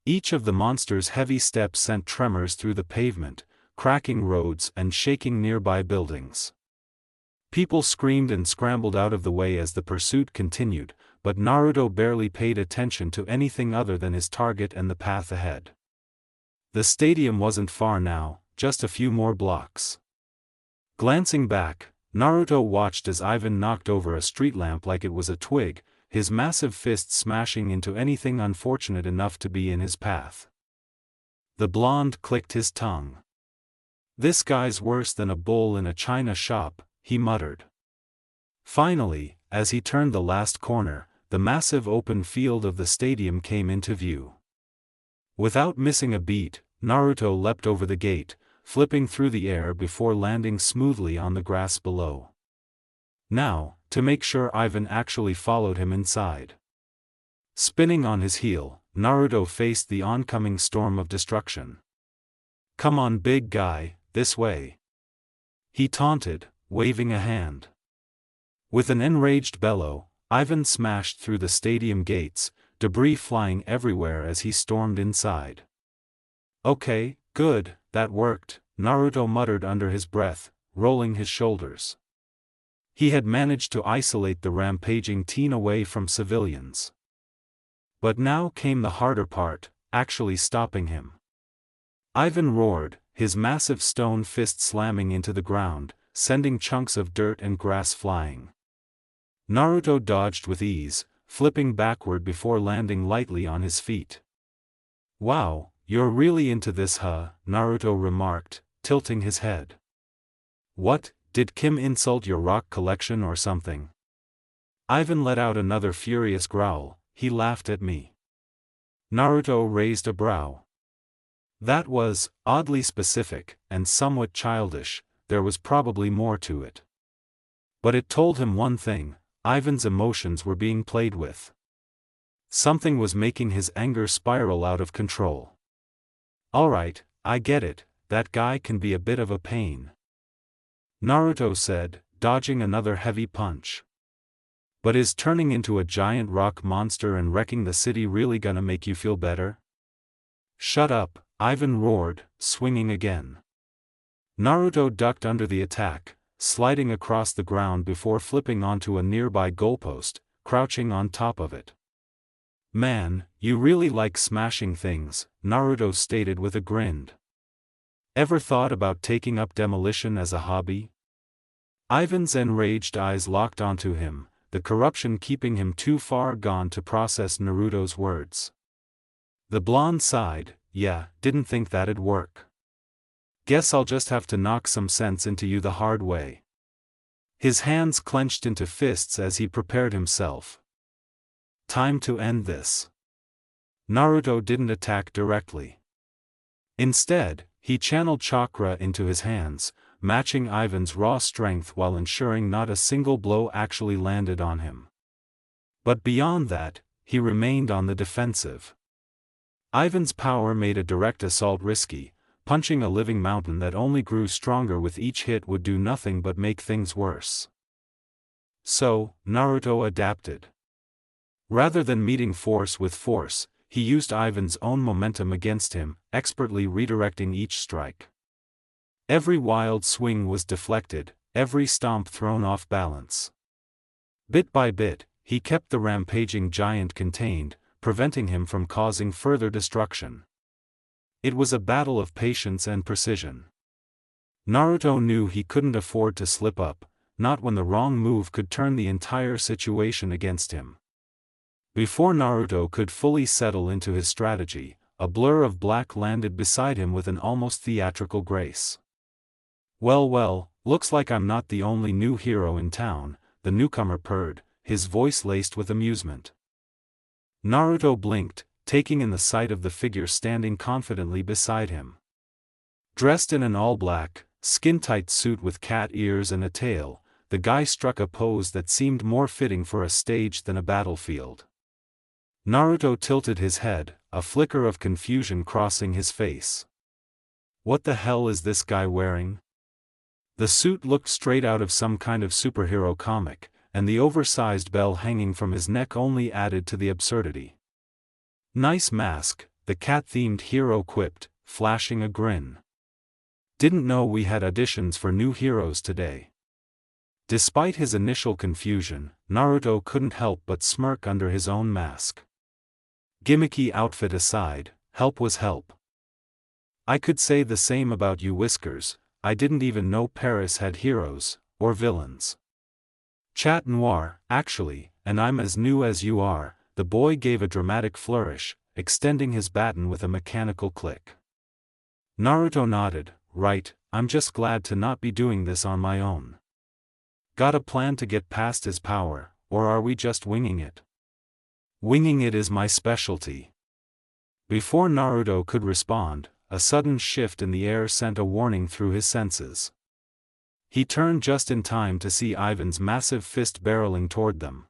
Each of the monster's heavy steps sent tremors through the pavement, cracking roads and shaking nearby buildings. People screamed and scrambled out of the way as the pursuit continued, but Naruto barely paid attention to anything other than his target and the path ahead. The stadium wasn't far now, just a few more blocks. Glancing back, Naruto watched as Ivan knocked over a street lamp like it was a twig, his massive fist smashing into anything unfortunate enough to be in his path. The blonde clicked his tongue. This guy's worse than a bull in a china shop, he muttered. Finally, as he turned the last corner, the massive open field of the stadium came into view. Without missing a beat, Naruto leapt over the gate, flipping through the air before landing smoothly on the grass below. Now, to make sure Ivan actually followed him inside. Spinning on his heel, Naruto faced the oncoming storm of destruction. Come on big guy, this way. He taunted, waving a hand. With an enraged bellow, Ivan smashed through the stadium gates, debris flying everywhere as he stormed inside. Okay, good, that worked, Naruto muttered under his breath, rolling his shoulders. He had managed to isolate the rampaging teen away from civilians. But now came the harder part, actually stopping him. Ivan roared, his massive stone fist slamming into the ground, sending chunks of dirt and grass flying. Naruto dodged with ease, flipping backward before landing lightly on his feet. "Wow, you're really into this, huh?" Naruto remarked, tilting his head. "What, did Kim insult your rock collection or something?" Ivan let out another furious growl. "He laughed at me." Naruto raised a brow. That was, oddly specific, and somewhat childish. There was probably more to it. But it told him one thing: Ivan's emotions were being played with. Something was making his anger spiral out of control. "Alright, I get it, that guy can be a bit of a pain," Naruto said, dodging another heavy punch. "But is turning into a giant rock monster and wrecking the city really gonna make you feel better?" "Shut up," Ivan roared, swinging again. Naruto ducked under the attack, sliding across the ground before flipping onto a nearby goalpost, crouching on top of it. "Man, you really like smashing things," Naruto stated with a grin. "Ever thought about taking up demolition as a hobby?" Ivan's enraged eyes locked onto him, the corruption keeping him too far gone to process Naruto's words. The blonde sighed. "Yeah, didn't think that'd work. Guess I'll just have to knock some sense into you the hard way." His hands clenched into fists as he prepared himself. Time to end this. Naruto didn't attack directly. Instead, he channeled chakra into his hands, matching Ivan's raw strength while ensuring not a single blow actually landed on him. But beyond that, he remained on the defensive. Ivan's power made a direct assault risky. Punching a living mountain that only grew stronger with each hit would do nothing but make things worse. So, Naruto adapted. Rather than meeting force with force, he used Ivan's own momentum against him, expertly redirecting each strike. Every wild swing was deflected, every stomp thrown off balance. Bit by bit, he kept the rampaging giant contained, preventing him from causing further destruction. It was a battle of patience and precision. Naruto knew he couldn't afford to slip up, not when the wrong move could turn the entire situation against him. Before Naruto could fully settle into his strategy, a blur of black landed beside him with an almost theatrical grace. Well, looks like I'm not the only new hero in town," the newcomer purred, his voice laced with amusement. Naruto blinked, taking in the sight of the figure standing confidently beside him. Dressed in an all-black, skin-tight suit with cat ears and a tail, the guy struck a pose that seemed more fitting for a stage than a battlefield. Naruto tilted his head, a flicker of confusion crossing his face. What the hell is this guy wearing? The suit looked straight out of some kind of superhero comic, and the oversized bell hanging from his neck only added to the absurdity. "Nice mask," the cat-themed hero quipped, flashing a grin. "Didn't know we had auditions for new heroes today." Despite his initial confusion, Naruto couldn't help but smirk under his own mask. Gimmicky outfit aside, help was help. "I could say the same about you, Whiskers. I didn't even know Paris had heroes, or villains." "Chat Noir, actually, and I'm as new as you are," the boy gave a dramatic flourish, extending his baton with a mechanical click. Naruto nodded. "Right, I'm just glad to not be doing this on my own." "Got a plan to get past his power, or are we just winging it?" "Winging it is my specialty." Before Naruto could respond, a sudden shift in the air sent a warning through his senses. He turned just in time to see Ivan's massive fist barreling toward them.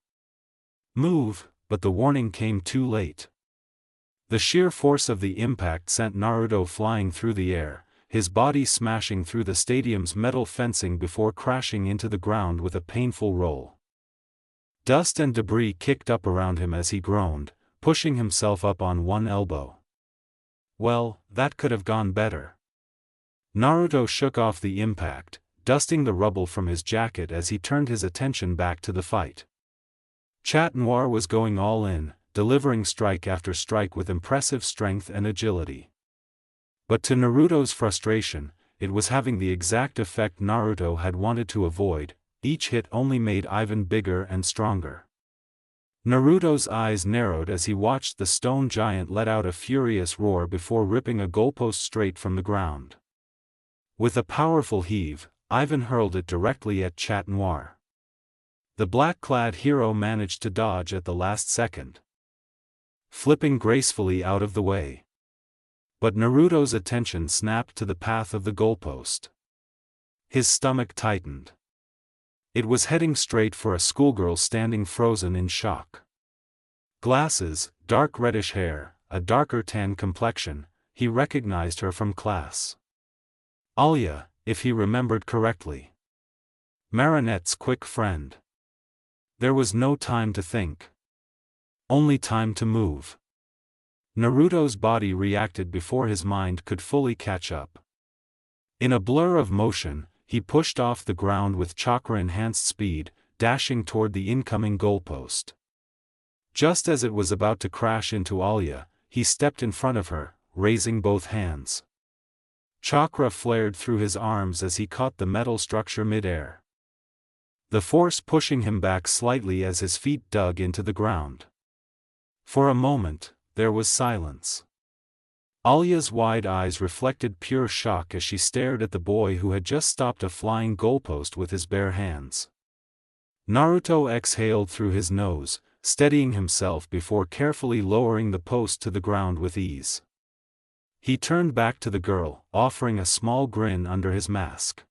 "Move," but the warning came too late. The sheer force of the impact sent Naruto flying through the air, his body smashing through the stadium's metal fencing before crashing into the ground with a painful roll. Dust and debris kicked up around him as he groaned, pushing himself up on one elbow. Well, that could have gone better. Naruto shook off the impact, dusting the rubble from his jacket as he turned his attention back to the fight. Chat Noir was going all in, delivering strike after strike with impressive strength and agility. But to Naruto's frustration, it was having the exact effect Naruto had wanted to avoid. each hit only made Ivan bigger and stronger. Naruto's eyes narrowed as he watched the stone giant let out a furious roar before ripping a goalpost straight from the ground. With a powerful heave, Ivan hurled it directly at Noir. The black-clad hero managed to dodge at the last second, flipping gracefully out of the way. But Naruto's attention snapped to the path of the goalpost. His stomach tightened. It was heading straight for a schoolgirl standing frozen in shock. Glasses, dark reddish hair, a darker tan complexion, he recognized her from class. Alya, if he remembered correctly. Marinette's quick friend. There was no time to think. Only time to move. Naruto's body reacted before his mind could fully catch up. In a blur of motion, he pushed off the ground with chakra-enhanced speed, dashing toward the incoming goalpost. Just as it was about to crash into Alya, he stepped in front of her, raising both hands. Chakra flared through his arms as he caught the metal structure mid-air, the force pushing him back slightly as his feet dug into the ground. For a moment, there was silence. Alya's wide eyes reflected pure shock as she stared at the boy who had just stopped a flying goalpost with his bare hands. Naruto exhaled through his nose, steadying himself before carefully lowering the post to the ground with ease. He turned back to the girl, offering a small grin under his mask.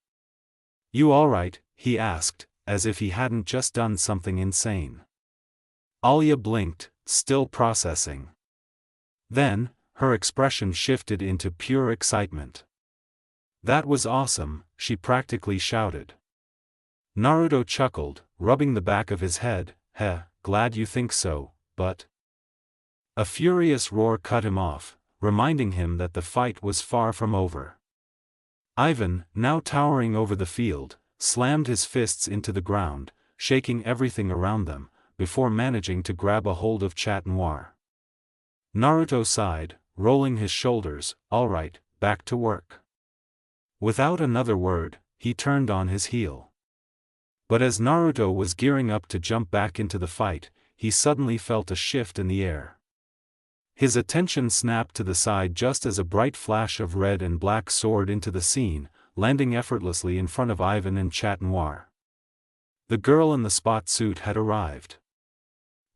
"You alright?" he asked, as if he hadn't just done something insane. Alya blinked, still processing. Then, her expression shifted into pure excitement. "That was awesome," she practically shouted. Naruto chuckled, rubbing the back of his head. "Heh, glad you think so, but..." A furious roar cut him off, reminding him that the fight was far from over. Ivan, now towering over the field, slammed his fists into the ground, shaking everything around them, before managing to grab a hold of Noir. Naruto sighed, rolling his shoulders. "Alright, back to work." Without another word, he turned on his heel. But as Naruto was gearing up to jump back into the fight, he suddenly felt a shift in the air. His attention snapped to the side just as a bright flash of red and black soared into the scene, landing effortlessly in front of Ivan and Noir. The girl in the spot suit had arrived.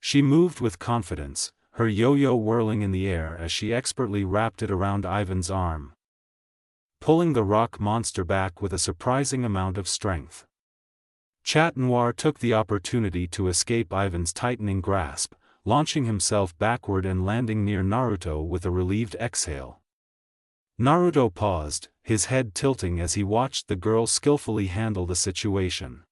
She moved with confidence, her yo-yo whirling in the air as she expertly wrapped it around Ivan's arm, pulling the rock monster back with a surprising amount of strength. Noir took the opportunity to escape Ivan's tightening grasp, launching himself backward and landing near Naruto with a relieved exhale. Naruto paused, his head tilting as he watched the girl skillfully handle the situation.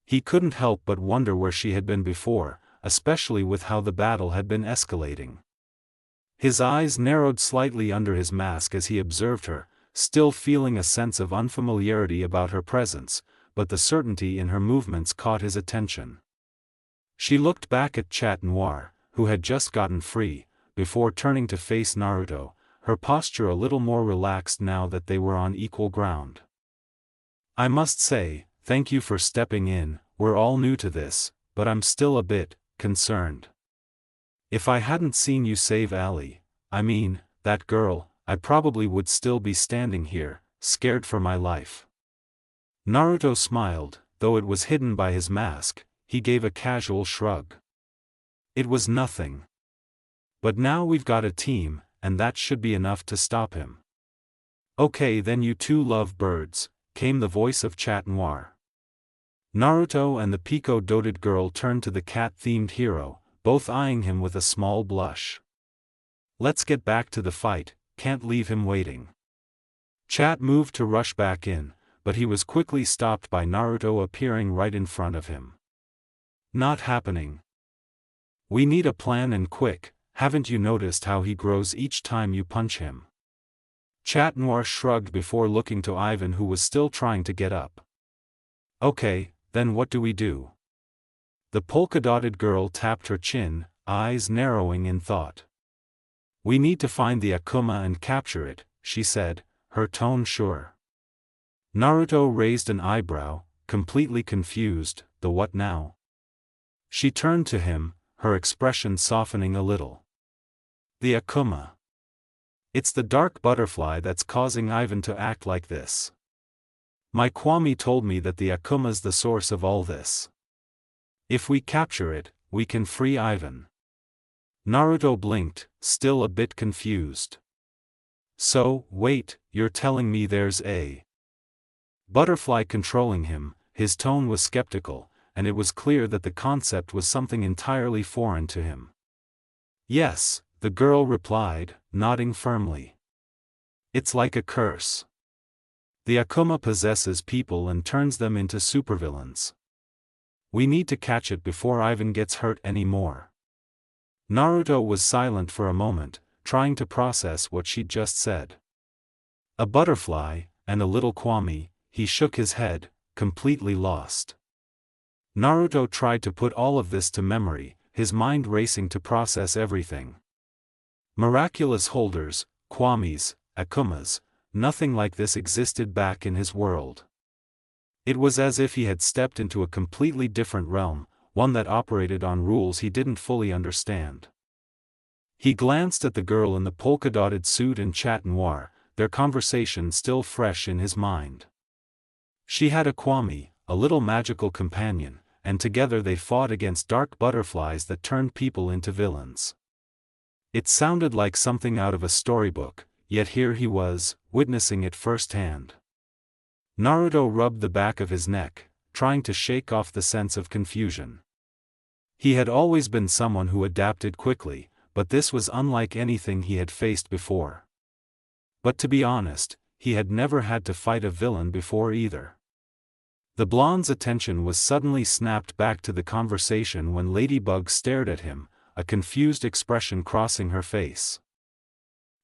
He couldn't help but wonder where she had been before, especially with how the battle had been escalating. His eyes narrowed slightly under his mask as he observed her, still feeling a sense of unfamiliarity about her presence, but the certainty in her movements caught his attention. She looked back at Noir, who had just gotten free, before turning to face Naruto, her posture a little more relaxed now that they were on equal ground. "I must say, thank you for stepping in. We're all new to this, but I'm still a bit concerned. If I hadn't seen you save that girl, I probably would still be standing here, scared for my life." Naruto smiled, though it was hidden by his mask. He gave a casual shrug. "It was nothing. But now we've got a team, and that should be enough to stop him." "Okay, then you two love birds," came the voice of Noir. Naruto and the Pico-doted girl turned to the cat-themed hero, both eyeing him with a small blush. "Let's get back to the fight, can't leave him waiting." Chat moved to rush back in, but he was quickly stopped by Naruto appearing right in front of him. "Not happening. We need a plan and quick. Haven't you noticed how he grows each time you punch him?" Noir shrugged before looking to Ivan, who was still trying to get up. "Okay, then what do we do?" The polka-dotted girl tapped her chin, eyes narrowing in thought. "We need to find the Akuma and capture it," she said, her tone sure. Naruto raised an eyebrow. completely confused. The what now? She turned to him, her expression softening a little. The Akuma. It's the dark butterfly that's causing Ivan to act like this. My kwami told me that the Akuma's the source of all this. If we capture it, we can free Ivan. Naruto blinked, still a bit confused. So, wait, you're telling me there's a butterfly controlling him? His tone was skeptical, and it was clear that the concept was something entirely foreign to him. Yes, the girl replied, nodding firmly. It's like a curse. The Akuma possesses people and turns them into supervillains. We need to catch it before Ivan gets hurt anymore. Naruto was silent for a moment, trying to process what she'd just said. A butterfly, and a little kwami. He shook his head, completely lost. Naruto tried to put all of this to memory, his mind racing to process everything. Miraculous holders, kwamis, akumas, nothing like this existed back in his world. It was as if he had stepped into a completely different realm, one that operated on rules he didn't fully understand. He glanced at the girl in the polka-dotted suit and chat noir, their conversation still fresh in his mind. She had a kwami, a little magical companion, and together they fought against dark butterflies that turned people into villains. It sounded like something out of a storybook, yet here he was, witnessing it firsthand. Naruto rubbed the back of his neck, trying to shake off the sense of confusion. He had always been someone who adapted quickly, but this was unlike anything he had faced before. But to be honest, he had never had to fight a villain before either. The blonde's attention was suddenly snapped back to the conversation when Ladybug stared at him, a confused expression crossing her face.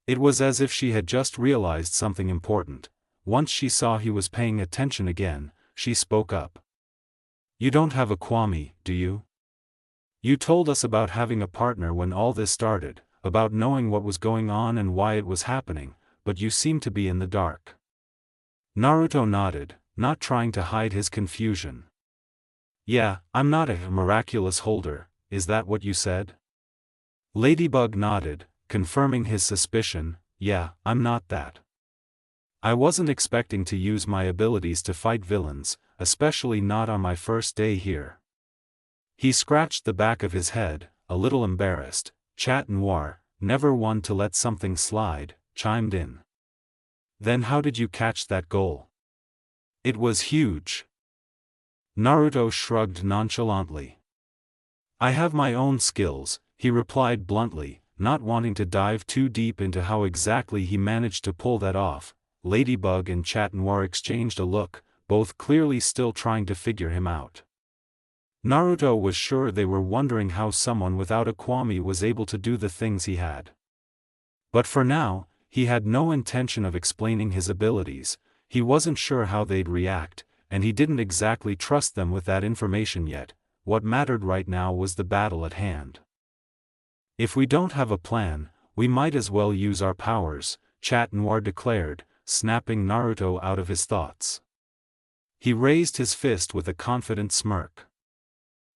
It was as if she had just realized something important. Once she saw he was paying attention again, she spoke up. You don't have a kwami, do you? You told us about having a partner when all this started, about knowing what was going on and why it was happening, but you seem to be in the dark. Naruto nodded, not trying to hide his confusion. Yeah, I'm not a miraculous holder, is that what you said? Ladybug nodded, confirming his suspicion. Yeah, I'm not that. I wasn't expecting to use my abilities to fight villains, especially not on my first day here. He scratched the back of his head, a little embarrassed. Chat Noir, never one to let something slide, chimed in. Then how did you catch that goal? It was huge. Naruto shrugged nonchalantly. I have my own skills, he replied bluntly, not wanting to dive too deep into how exactly he managed to pull that off. Ladybug and Chat Noir exchanged a look, both clearly still trying to figure him out. Naruto was sure they were wondering how someone without a kwami was able to do the things he had. But for now, he had no intention of explaining his abilities. He wasn't sure how they'd react, and he didn't exactly trust them with that information yet. What mattered right now was the battle at hand. If we don't have a plan, we might as well use our powers, Chat Noir declared, snapping Naruto out of his thoughts. He raised his fist with a confident smirk.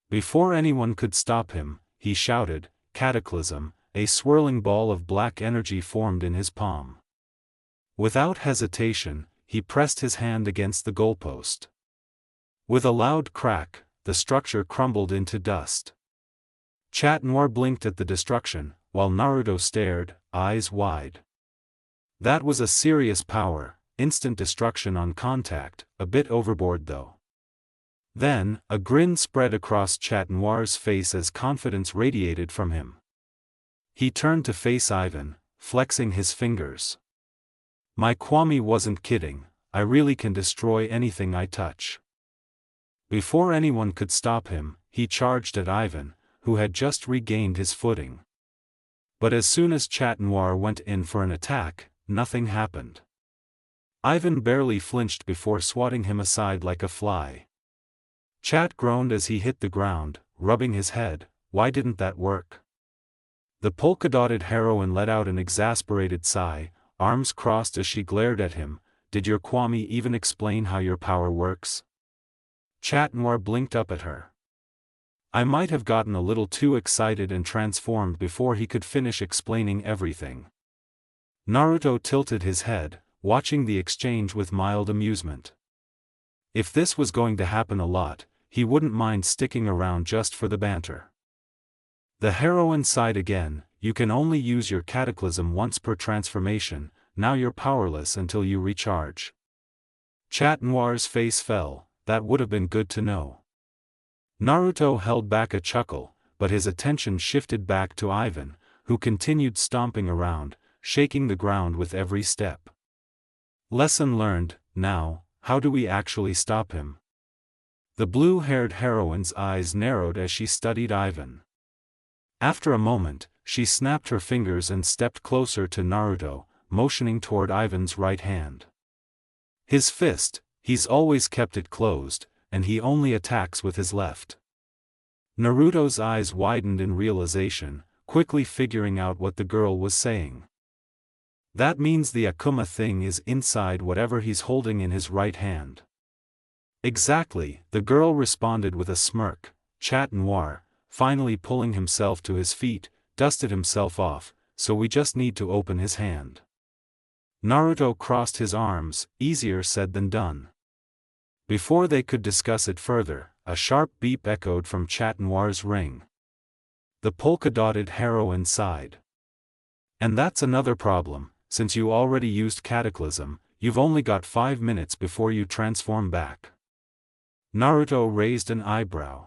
Before anyone could stop him, he shouted, Cataclysm. A swirling ball of black energy formed in his palm. Without hesitation, he pressed his hand against the goalpost. With a loud crack, the structure crumbled into dust. Chat Noir blinked at the destruction, while Naruto stared, eyes wide. That was a serious power, instant destruction on contact, a bit overboard though. Then, a grin spread across Chat Noir's face as confidence radiated from him. He turned to face Ivan, flexing his fingers. My kwami wasn't kidding, I really can destroy anything I touch. Before anyone could stop him, he charged at Ivan, who had just regained his footing. But as soon as Chat Noir went in for an attack, nothing happened. Ivan barely flinched before swatting him aside like a fly. Chat groaned as he hit the ground, rubbing his head. Why didn't that work? The polka-dotted heroine let out an exasperated sigh, arms crossed as she glared at him. Did your kwami even explain how your power works? Noir blinked up at her. I might have gotten a little too excited and transformed before he could finish explaining everything. Naruto tilted his head, watching the exchange with mild amusement. If this was going to happen a lot, he wouldn't mind sticking around just for the banter. The heroine sighed again. You can only use your cataclysm once per transformation, now you're powerless until you recharge. Noir's face fell. That would have been good to know. Naruto held back a chuckle, but his attention shifted back to Ivan, who continued stomping around, shaking the ground with every step. Lesson learned. Now, how do we actually stop him? The blue-haired heroine's eyes narrowed as she studied Ivan. After a moment, she snapped her fingers and stepped closer to Naruto, motioning toward Ivan's right hand. His fist, he's always kept it closed, and he only attacks with his left. Naruto's eyes widened in realization, quickly figuring out what the girl was saying. That means the Akuma thing is inside whatever he's holding in his right hand. Exactly, the girl responded with a smirk. Noir, finally pulling himself to his feet, dusted himself off, so we just need to open his hand. Naruto crossed his arms, easier said than done. Before they could discuss it further, a sharp beep echoed from Noir's ring. The polka-dotted heroine sighed. And that's another problem, since you already used Cataclysm, you've only got 5 minutes before you transform back. Naruto raised an eyebrow.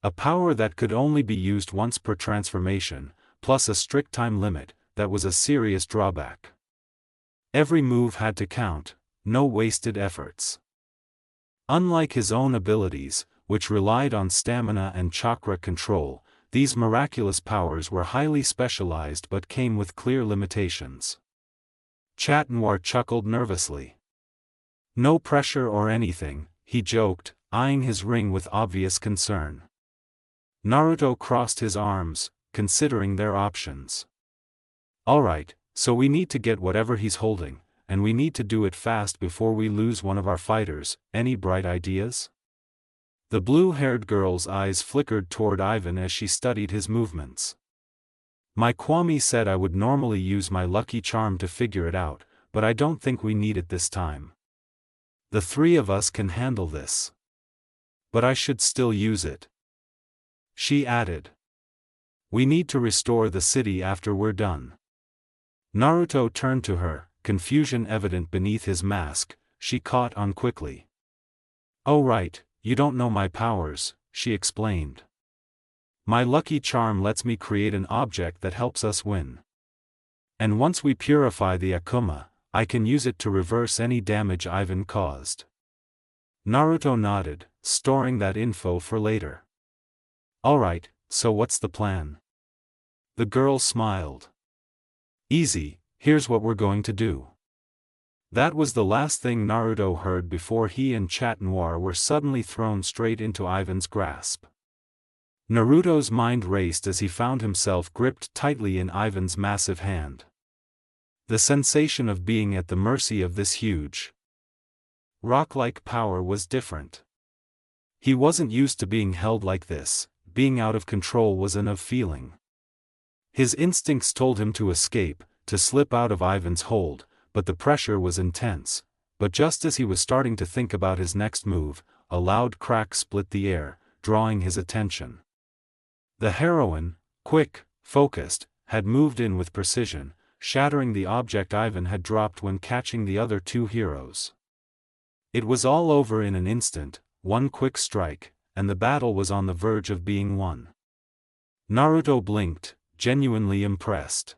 A power that could only be used once per transformation, plus a strict time limit, that was a serious drawback. Every move had to count, no wasted efforts. Unlike his own abilities, which relied on stamina and chakra control, these miraculous powers were highly specialized but came with clear limitations. Noir chuckled nervously. No pressure or anything, he joked, eyeing his ring with obvious concern. Naruto crossed his arms, considering their options. Alright, so we need to get whatever he's holding, and we need to do it fast before we lose one of our fighters. Any bright ideas? The blue-haired girl's eyes flickered toward Ivan as she studied his movements. My kwami said I would normally use my lucky charm to figure it out, but I don't think we need it this time. The three of us can handle this. But I should still use it. She added. We need to restore the city after we're done. Naruto turned to her, confusion evident beneath his mask. She caught on quickly. Oh right, you don't know my powers, she explained. My lucky charm lets me create an object that helps us win. And once we purify the Akuma, I can use it to reverse any damage Ivan caused. Naruto nodded, storing that info for later. Alright, so what's the plan? The girl smiled. Easy, here's what we're going to do. That was the last thing Naruto heard before he and Noir were suddenly thrown straight into Ivan's grasp. Naruto's mind raced as he found himself gripped tightly in Ivan's massive hand. The sensation of being at the mercy of this huge, rock-like power was different. He wasn't used to being held like this. Being out of control was an feeling. His instincts told him to escape, to slip out of Ivan's hold, but the pressure was intense. But just as he was starting to think about his next move, a loud crack split the air, drawing his attention. The heroine, quick, focused, had moved in with precision, shattering the object Ivan had dropped when catching the other two heroes. It was all over in an instant, one quick strike, and the battle was on the verge of being won. Naruto blinked, genuinely impressed.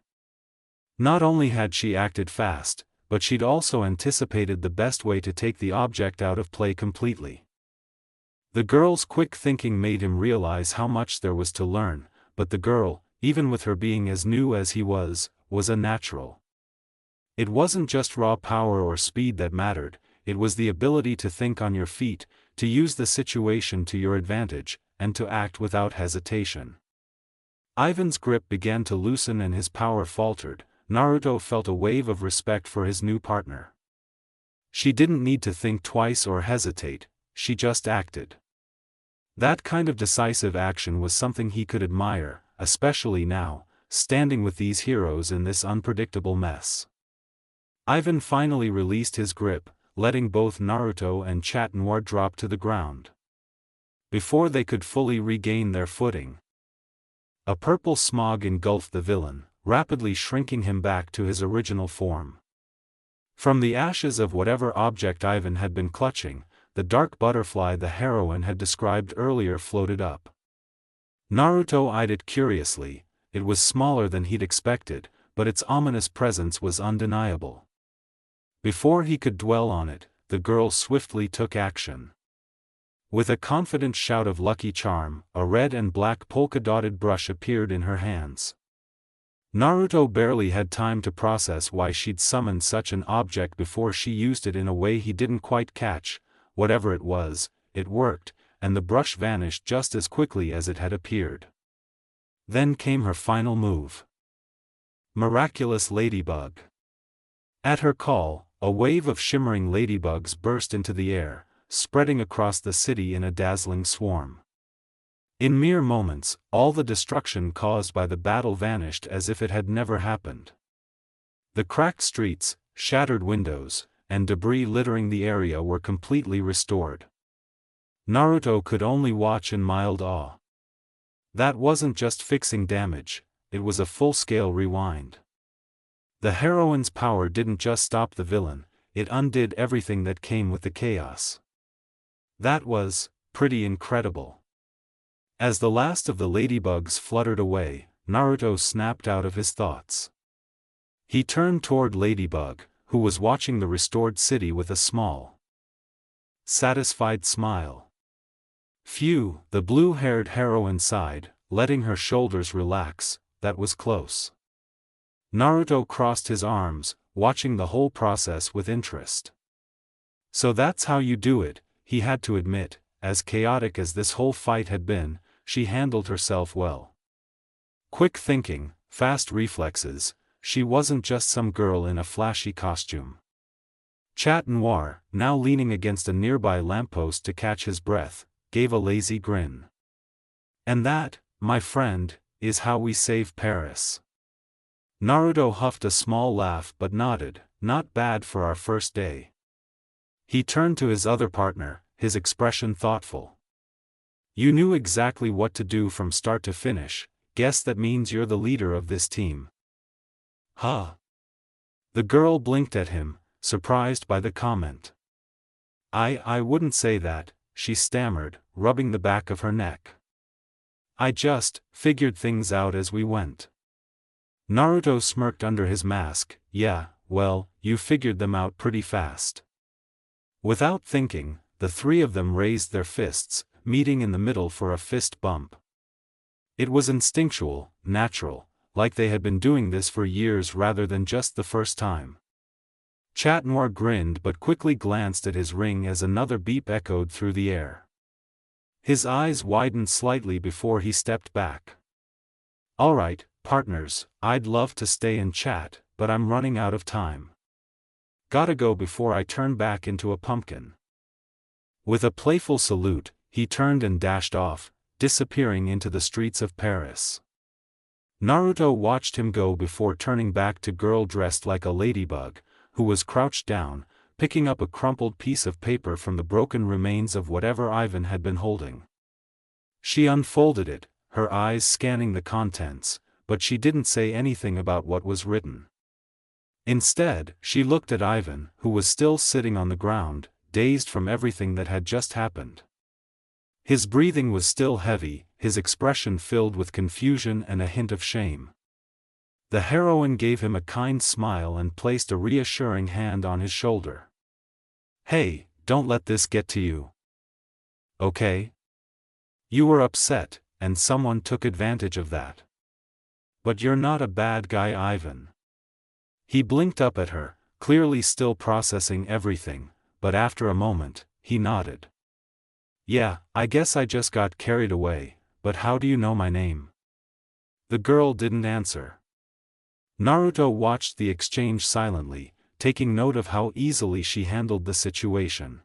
Not only had she acted fast, but she'd also anticipated the best way to take the object out of play completely. The girl's quick thinking made him realize how much there was to learn, but the girl, even with her being as new as he was a natural. It wasn't just raw power or speed that mattered, it was the ability to think on your feet, to use the situation to your advantage, and to act without hesitation. Ivan's grip began to loosen and his power faltered. Naruto felt a wave of respect for his new partner. She didn't need to think twice or hesitate, she just acted. That kind of decisive action was something he could admire, especially now, standing with these heroes in this unpredictable mess. Ivan finally released his grip, letting both Naruto and Noir drop to the ground. Before they could fully regain their footing, a purple smog engulfed the villain, rapidly shrinking him back to his original form. From the ashes of whatever object Ivan had been clutching, the dark butterfly the heroine had described earlier floated up. Naruto eyed it curiously. It was smaller than he'd expected, but its ominous presence was undeniable. Before he could dwell on it, the girl swiftly took action. With a confident shout of lucky charm, a red and black polka-dotted brush appeared in her hands. Naruto barely had time to process why she'd summoned such an object before she used it in a way he didn't quite catch. Whatever it was, it worked, and the brush vanished just as quickly as it had appeared. Then came her final move. Miraculous Ladybug. At her call, a wave of shimmering ladybugs burst into the air, spreading across the city in a dazzling swarm. In mere moments, all the destruction caused by the battle vanished as if it had never happened. The cracked streets, shattered windows, and debris littering the area were completely restored. Naruto could only watch in mild awe. That wasn't just fixing damage, it was a full-scale rewind. The heroine's power didn't just stop the villain, it undid everything that came with the chaos. That was pretty incredible. As the last of the ladybugs fluttered away, Naruto snapped out of his thoughts. He turned toward Ladybug, who was watching the restored city with a small, satisfied smile. Phew, the blue-haired heroine sighed, letting her shoulders relax. That was close. Naruto crossed his arms, watching the whole process with interest. So that's how you do it, he had to admit. As chaotic as this whole fight had been, she handled herself well. Quick thinking, fast reflexes, she wasn't just some girl in a flashy costume. Noir, now leaning against a nearby lamppost to catch his breath, gave a lazy grin. And that, my friend, is how we save Paris. Naruto huffed a small laugh but nodded, not bad for our first day. He turned to his other partner, his expression thoughtful. You knew exactly what to do from start to finish, guess that means you're the leader of this team. Huh? The girl blinked at him, surprised by the comment. I wouldn't say that, she stammered, rubbing the back of her neck. I just figured things out as we went. Naruto smirked under his mask. Yeah, well, you figured them out pretty fast. Without thinking, the three of them raised their fists, meeting in the middle for a fist bump. It was instinctual, natural, like they had been doing this for years rather than just the first time. Noir grinned but quickly glanced at his ring as another beep echoed through the air. His eyes widened slightly before he stepped back. Alright, partners, I'd love to stay and chat, but I'm running out of time. Gotta go before I turn back into a pumpkin. With a playful salute, he turned and dashed off, disappearing into the streets of Paris. Naruto watched him go before turning back to girl dressed like a ladybug, who was crouched down, picking up a crumpled piece of paper from the broken remains of whatever Ivan had been holding. She unfolded it, her eyes scanning the contents, but she didn't say anything about what was written. Instead, she looked at Ivan, who was still sitting on the ground, dazed from everything that had just happened. His breathing was still heavy, his expression filled with confusion and a hint of shame. The heroine gave him a kind smile and placed a reassuring hand on his shoulder. Hey, don't let this get to you. Okay? You were upset, and someone took advantage of that. But you're not a bad guy, Ivan. He blinked up at her, clearly still processing everything, but after a moment, he nodded. Yeah, I guess I just got carried away, but how do you know my name? The girl didn't answer. Naruto watched the exchange silently, taking note of how easily she handled the situation.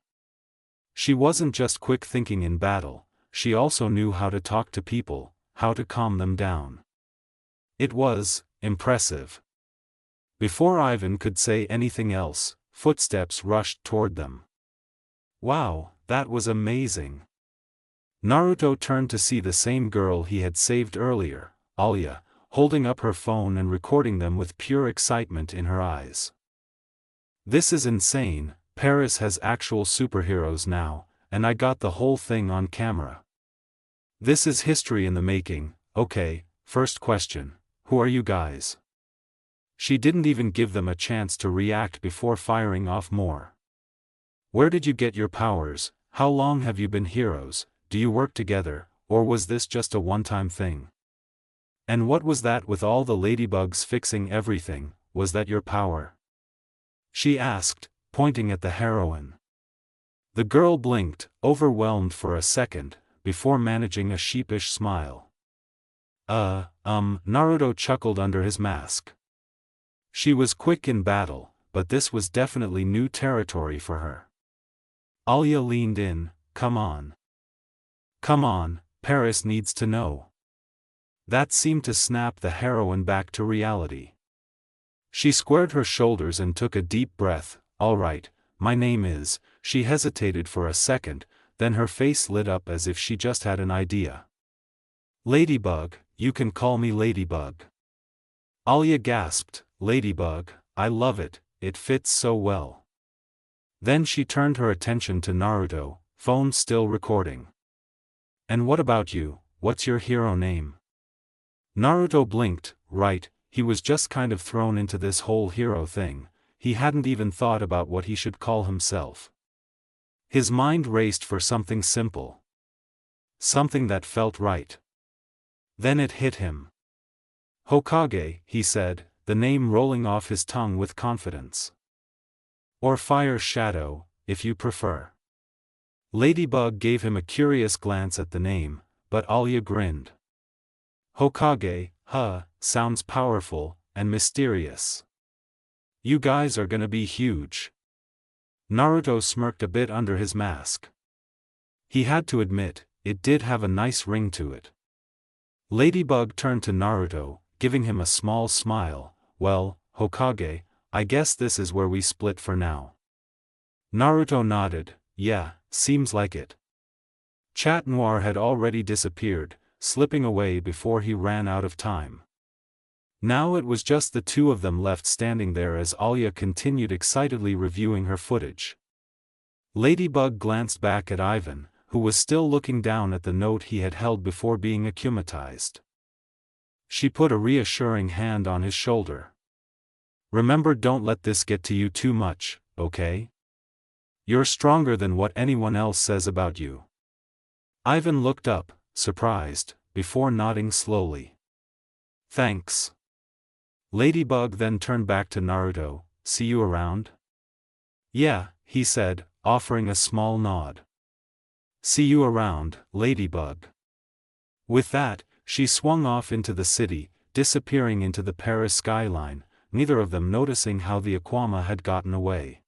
She wasn't just quick thinking in battle, she also knew how to talk to people, how to calm them down. It was impressive. Before Ivan could say anything else, footsteps rushed toward them. Wow, that was amazing. Naruto turned to see the same girl he had saved earlier, Alya, holding up her phone and recording them with pure excitement in her eyes. This is insane. Paris has actual superheroes now, and I got the whole thing on camera. This is history in the making. Okay, first question, who are you guys? She didn't even give them a chance to react before firing off more. Where did you get your powers? How long have you been heroes? Do you work together, or was this just a one-time thing? And what was that with all the ladybugs fixing everything? Was that your power? She asked, pointing at the heroine. The girl blinked, overwhelmed for a second, before managing a sheepish smile. Naruto chuckled under his mask. She was quick in battle, but this was definitely new territory for her. Alya leaned in, come on. Come on, Paris needs to know. That seemed to snap the heroine back to reality. She squared her shoulders and took a deep breath. All right, my name is. She hesitated for a second, then her face lit up as if she just had an idea. Ladybug, you can call me Ladybug. Alya gasped, Ladybug, I love it, it fits so well. Then she turned her attention to Naruto, phone still recording. And what about you, what's your hero name? Naruto blinked. Right, he was just kind of thrown into this whole hero thing, he hadn't even thought about what he should call himself. His mind raced for something simple. Something that felt right. Then it hit him. Hokage, he said, the name rolling off his tongue with confidence. Or Fire Shadow, if you prefer. Ladybug gave him a curious glance at the name, but Alya grinned. Hokage, sounds powerful, and mysterious. You guys are gonna be huge. Naruto smirked a bit under his mask. He had to admit, it did have a nice ring to it. Ladybug turned to Naruto, giving him a small smile. Well, Hokage, I guess this is where we split for now. Naruto nodded. Yeah, seems like it. Noir had already disappeared, slipping away before he ran out of time. Now it was just the two of them left standing there as Alya continued excitedly reviewing her footage. Ladybug glanced back at Ivan, who was still looking down at the note he had held before being akumatized. She put a reassuring hand on his shoulder. Remember, don't let this get to you too much, okay? You're stronger than what anyone else says about you. Ivan looked up, surprised, before nodding slowly. Thanks. Ladybug then turned back to Naruto. See you around? Yeah, he said, offering a small nod. See you around, Ladybug. With that, she swung off into the city, disappearing into the Paris skyline, neither of them noticing how the Akuma had gotten away.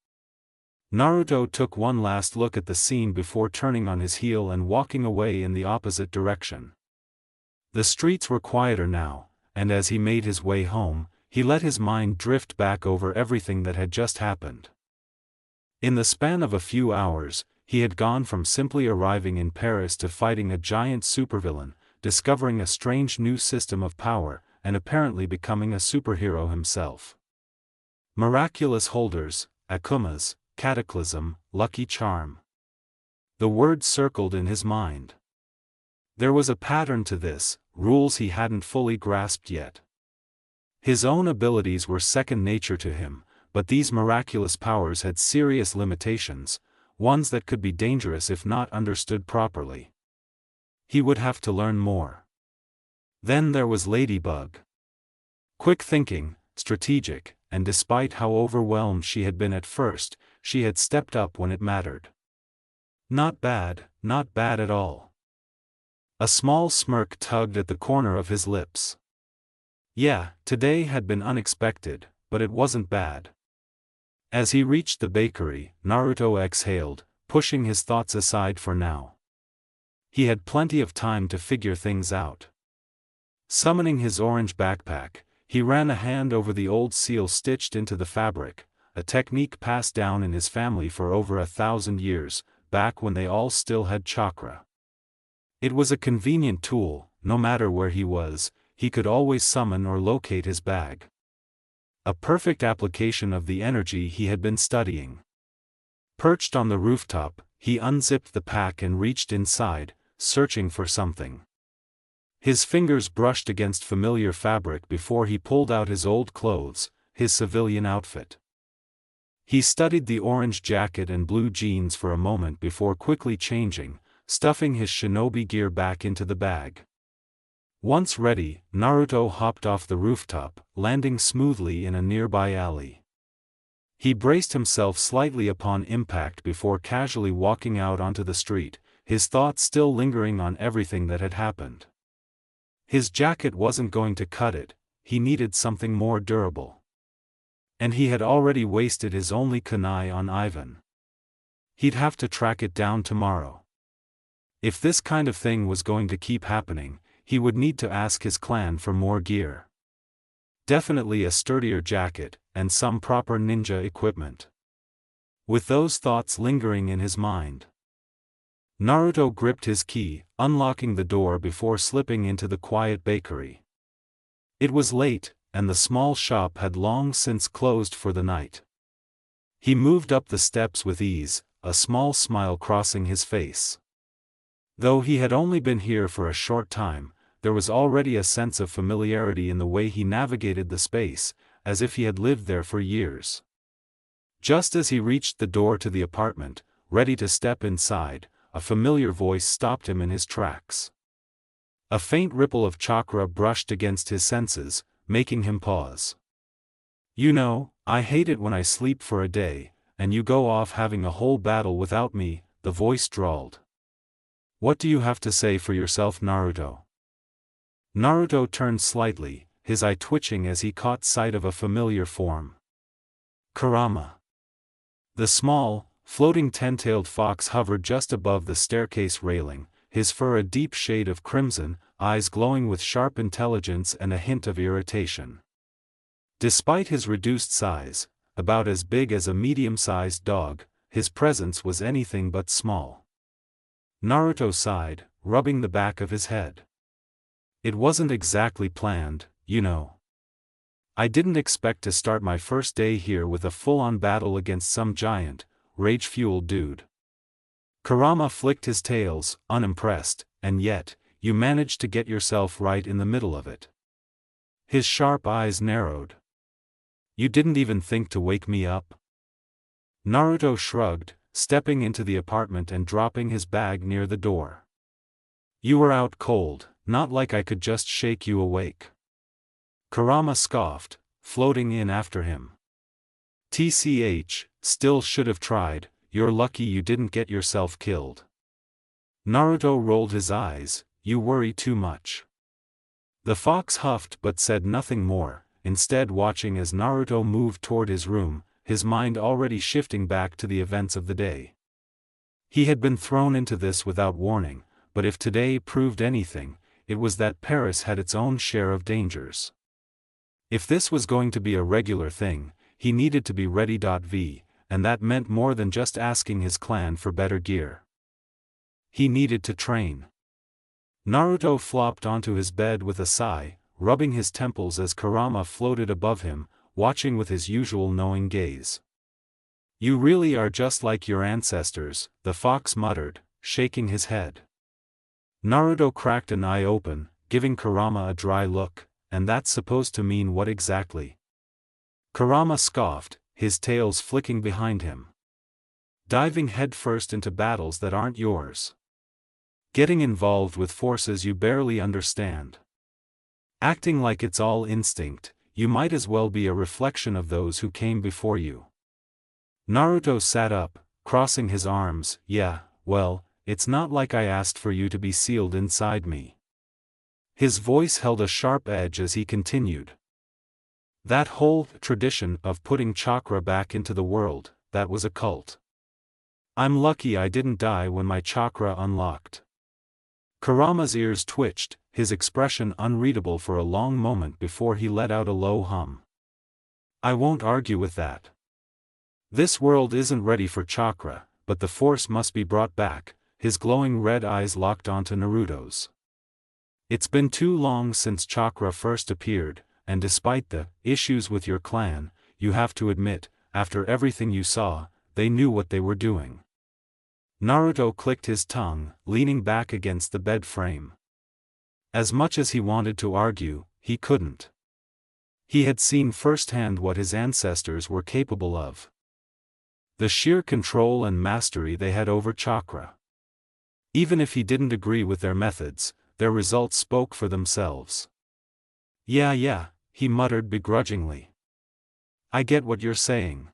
Naruto took one last look at the scene before turning on his heel and walking away in the opposite direction. The streets were quieter now, and as he made his way home, he let his mind drift back over everything that had just happened. In the span of a few hours, he had gone from simply arriving in Paris to fighting a giant supervillain, discovering a strange new system of power, and apparently becoming a superhero himself. Miraculous holders, Akumas, cataclysm, lucky charm. The words circled in his mind. There was a pattern to this, rules he hadn't fully grasped yet. His own abilities were second nature to him, but these miraculous powers had serious limitations, ones that could be dangerous if not understood properly. He would have to learn more. Then there was Ladybug. Quick thinking, strategic, and despite how overwhelmed she had been at first, she had stepped up when it mattered. Not bad at all. A small smirk tugged at the corner of his lips. Yeah, today had been unexpected, but it wasn't bad. As he reached the bakery, Naruto exhaled, pushing his thoughts aside for now. He had plenty of time to figure things out. Summoning his orange backpack, he ran a hand over the old seal stitched into the fabric, a technique passed down in his family for over 1,000 years, back when they all still had chakra. It was a convenient tool. No matter where he was, he could always summon or locate his bag. A perfect application of the energy he had been studying. Perched on the rooftop, he unzipped the pack and reached inside, searching for something. His fingers brushed against familiar fabric before he pulled out his old clothes, his civilian outfit. He studied the orange jacket and blue jeans for a moment before quickly changing, stuffing his shinobi gear back into the bag. Once ready, Naruto hopped off the rooftop, landing smoothly in a nearby alley. He braced himself slightly upon impact before casually walking out onto the street, his thoughts still lingering on everything that had happened. His jacket wasn't going to cut it, he needed something more durable. And he had already wasted his only kunai on Ivan. He'd have to track it down tomorrow. If this kind of thing was going to keep happening, he would need to ask his clan for more gear. Definitely a sturdier jacket, and some proper ninja equipment. With those thoughts lingering in his mind, Naruto gripped his key, unlocking the door before slipping into the quiet bakery. It was late, and the small shop had long since closed for the night. He moved up the steps with ease, a small smile crossing his face. Though he had only been here for a short time, there was already a sense of familiarity in the way he navigated the space, as if he had lived there for years. Just as he reached the door to the apartment, ready to step inside, a familiar voice stopped him in his tracks. A faint ripple of chakra brushed against his senses, making him pause. "You know, I hate it when I sleep for a day, and you go off having a whole battle without me," the voice drawled. "What do you have to say for yourself, Naruto?" Naruto turned slightly, his eye twitching as he caught sight of a familiar form. Kurama. The small, floating ten-tailed fox hovered just above the staircase railing, his fur a deep shade of crimson, eyes glowing with sharp intelligence and a hint of irritation. Despite his reduced size, about as big as a medium-sized dog, his presence was anything but small. Naruto sighed, rubbing the back of his head. "It wasn't exactly planned, you know. I didn't expect to start my first day here with a full-on battle against some giant, rage-fueled dude." Kurama flicked his tails, unimpressed, "And yet, you managed to get yourself right in the middle of it." His sharp eyes narrowed. "You didn't even think to wake me up?" Naruto shrugged, stepping into the apartment and dropping his bag near the door. "You were out cold, not like I could just shake you awake." Kurama scoffed, floating in after him. "TCH, still should have tried, you're lucky you didn't get yourself killed." Naruto rolled his eyes, "You worry too much." The fox huffed but said nothing more, instead watching as Naruto moved toward his room, his mind already shifting back to the events of the day. He had been thrown into this without warning, but if today proved anything, it was that Paris had its own share of dangers. If this was going to be a regular thing, he needed to be ready. And that meant more than just asking his clan for better gear. He needed to train. Naruto flopped onto his bed with a sigh, rubbing his temples as Kurama floated above him, watching with his usual knowing gaze. "You really are just like your ancestors," the fox muttered, shaking his head. Naruto cracked an eye open, giving Kurama a dry look, "And that's supposed to mean what exactly?" Kurama scoffed, his tails flicking behind him. "Diving headfirst into battles that aren't yours. Getting involved with forces you barely understand. Acting like it's all instinct, you might as well be a reflection of those who came before you." Naruto sat up, crossing his arms. "Yeah, well, it's not like I asked for you to be sealed inside me." His voice held a sharp edge as he continued. "That whole tradition of putting chakra back into the world, that was a cult. I'm lucky I didn't die when my chakra unlocked. Kurama's ears twitched, his expression unreadable for a long moment before he let out a low hum. I won't argue with that. This world isn't ready for chakra, but the force must be brought back. His glowing red eyes locked onto Naruto's. It's been too long since chakra first appeared, and despite the issues with your clan, you have to admit, after everything you saw, they knew what they were doing. Naruto clicked his tongue, leaning back against the bed frame. As much as he wanted to argue, he couldn't. He had seen firsthand what his ancestors were capable of. The sheer control and mastery they had over chakra. Even if he didn't agree with their methods, their results spoke for themselves. Yeah, he muttered begrudgingly. I get what you're saying.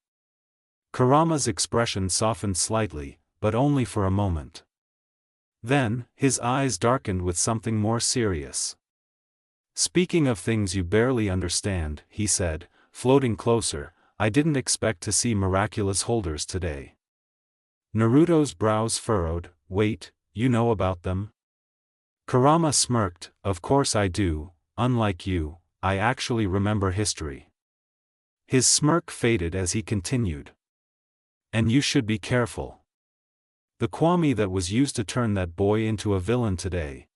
Kurama's expression softened slightly, but only for a moment. Then, his eyes darkened with something more serious. Speaking of things you barely understand, he said, floating closer, I didn't expect to see miraculous holders today. Naruto's brows furrowed. Wait, you know about them? Kurama smirked. Of course I do, unlike you, I actually remember history. His smirk faded as he continued. And you should be careful. The kwami that was used to turn that boy into a villain today.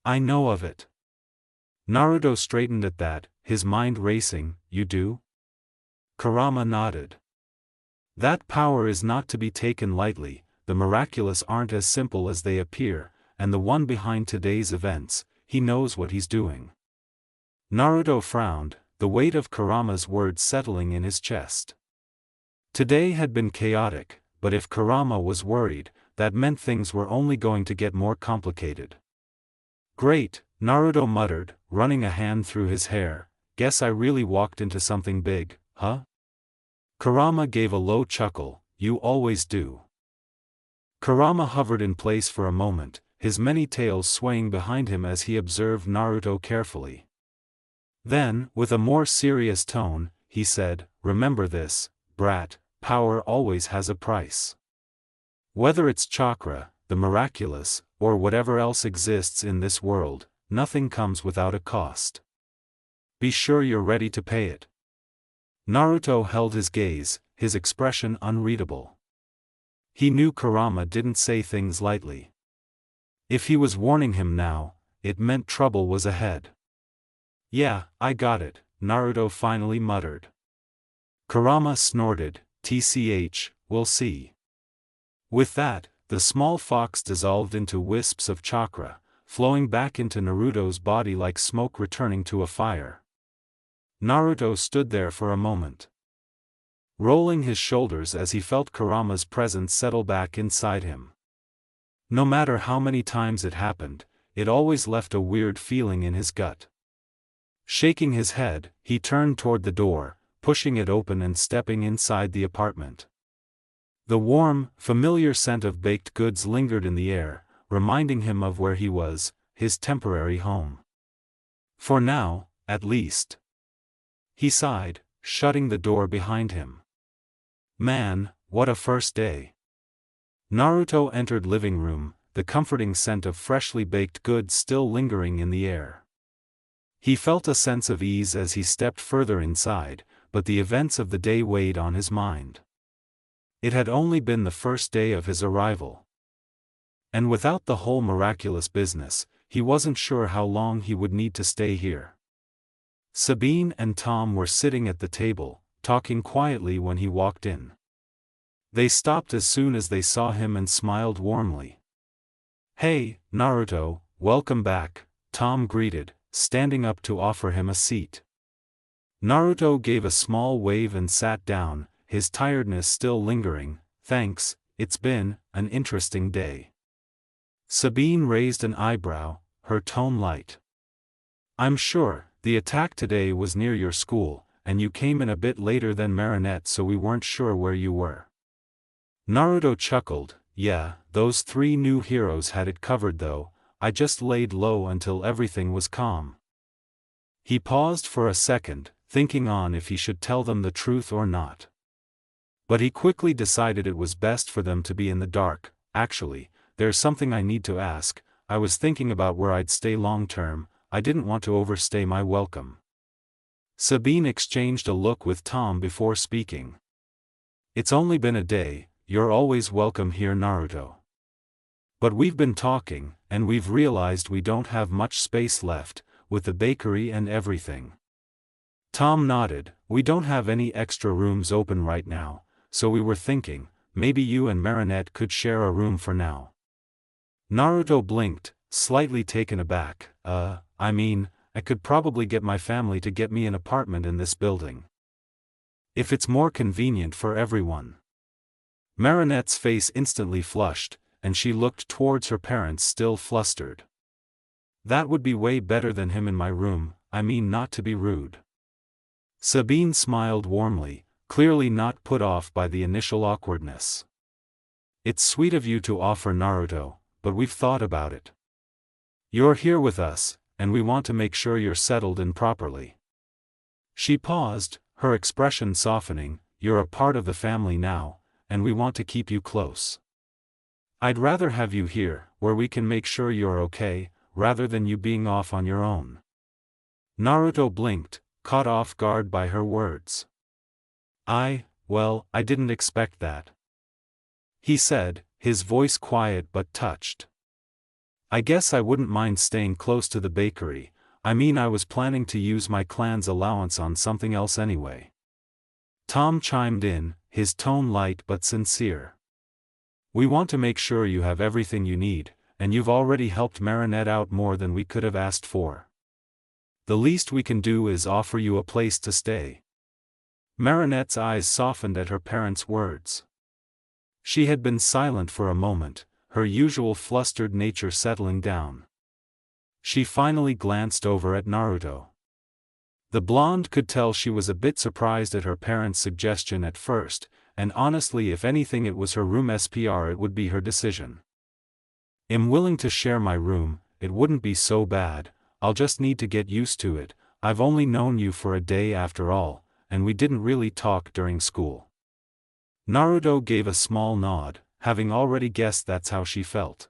I know of it. Naruto straightened at that, his mind racing. You do? Kurama nodded. That power is not to be taken lightly. The miraculous aren't as simple as they appear, and the one behind today's events, he knows what he's doing. Naruto frowned, the weight of Kurama's words settling in his chest. Today had been chaotic, but if Kurama was worried, that meant things were only going to get more complicated. Great, Naruto muttered, running a hand through his hair. Guess I really walked into something big, huh? Kurama gave a low chuckle. You always do. Kurama hovered in place for a moment, his many tails swaying behind him as he observed Naruto carefully. Then, with a more serious tone, he said, remember this, brat, power always has a price. Whether it's chakra, the miraculous, or whatever else exists in this world, nothing comes without a cost. Be sure you're ready to pay it. Naruto held his gaze, his expression unreadable. He knew Kurama didn't say things lightly. If he was warning him now, it meant trouble was ahead. Yeah, I got it, Naruto finally muttered. Kurama snorted, TCH, we'll see. With that, the small fox dissolved into wisps of chakra, flowing back into Naruto's body like smoke returning to a fire. Naruto stood there for a moment, rolling his shoulders as he felt Kurama's presence settle back inside him. No matter how many times it happened, it always left a weird feeling in his gut. Shaking his head, he turned toward the door, pushing it open and stepping inside the apartment. The warm, familiar scent of baked goods lingered in the air, reminding him of where he was, his temporary home. For now, at least. He sighed, shutting the door behind him. Man, what a first day. Naruto entered living room, the comforting scent of freshly baked goods still lingering in the air. He felt a sense of ease as he stepped further inside, but the events of the day weighed on his mind. It had only been the first day of his arrival. And without the whole miraculous business, he wasn't sure how long he would need to stay here. Sabine and Tom were sitting at the table, talking quietly when he walked in. They stopped as soon as they saw him and smiled warmly. Hey, Naruto, welcome back, Tom greeted, standing up to offer him a seat. Naruto gave a small wave and sat down, his tiredness still lingering. Thanks, it's been an interesting day. Sabine raised an eyebrow, her tone light. I'm sure, the attack today was near your school, and you came in a bit later than Marinette, so we weren't sure where you were. Naruto chuckled. Yeah, those 3 new heroes had it covered though, I just laid low until everything was calm. He paused for a second, thinking on if he should tell them the truth or not. But he quickly decided it was best for them to be in the dark. Actually, there's something I need to ask. I was thinking about where I'd stay long term. I didn't want to overstay my welcome. Sabine exchanged a look with Tom before speaking. It's only been a day. You're always welcome here, Naruto. But we've been talking, and we've realized we don't have much space left, with the bakery and everything. Tom nodded. We don't have any extra rooms open right now, so we were thinking, maybe you and Marinette could share a room for now. Naruto blinked, slightly taken aback. I could probably get my family to get me an apartment in this building. If it's more convenient for everyone. Marinette's face instantly flushed, and she looked towards her parents still flustered. That would be way better than him in my room, not to be rude. Sabine smiled warmly, clearly not put off by the initial awkwardness. It's sweet of you to offer, Naruto, but we've thought about it. You're here with us, and we want to make sure you're settled in properly. She paused, her expression softening. You're a part of the family now, and we want to keep you close. I'd rather have you here, where we can make sure you're okay, rather than you being off on your own. Naruto blinked, caught off guard by her words. I didn't expect that. He said, his voice quiet but touched. I guess I wouldn't mind staying close to the bakery. I was planning to use my clan's allowance on something else anyway. Tom chimed in, his tone light but sincere. We want to make sure you have everything you need, and you've already helped Marinette out more than we could have asked for. The least we can do is offer you a place to stay. Marinette's eyes softened at her parents' words. She had been silent for a moment, her usual flustered nature settling down. She finally glanced over at Naruto. The blonde could tell she was a bit surprised at her parents' suggestion at first, and honestly, if anything, it was her room SPR, it would be her decision. I'm willing to share my room, it wouldn't be so bad, I'll just need to get used to it. I've only known you for a day after all, and we didn't really talk during school. Naruto gave a small nod, having already guessed that's how she felt.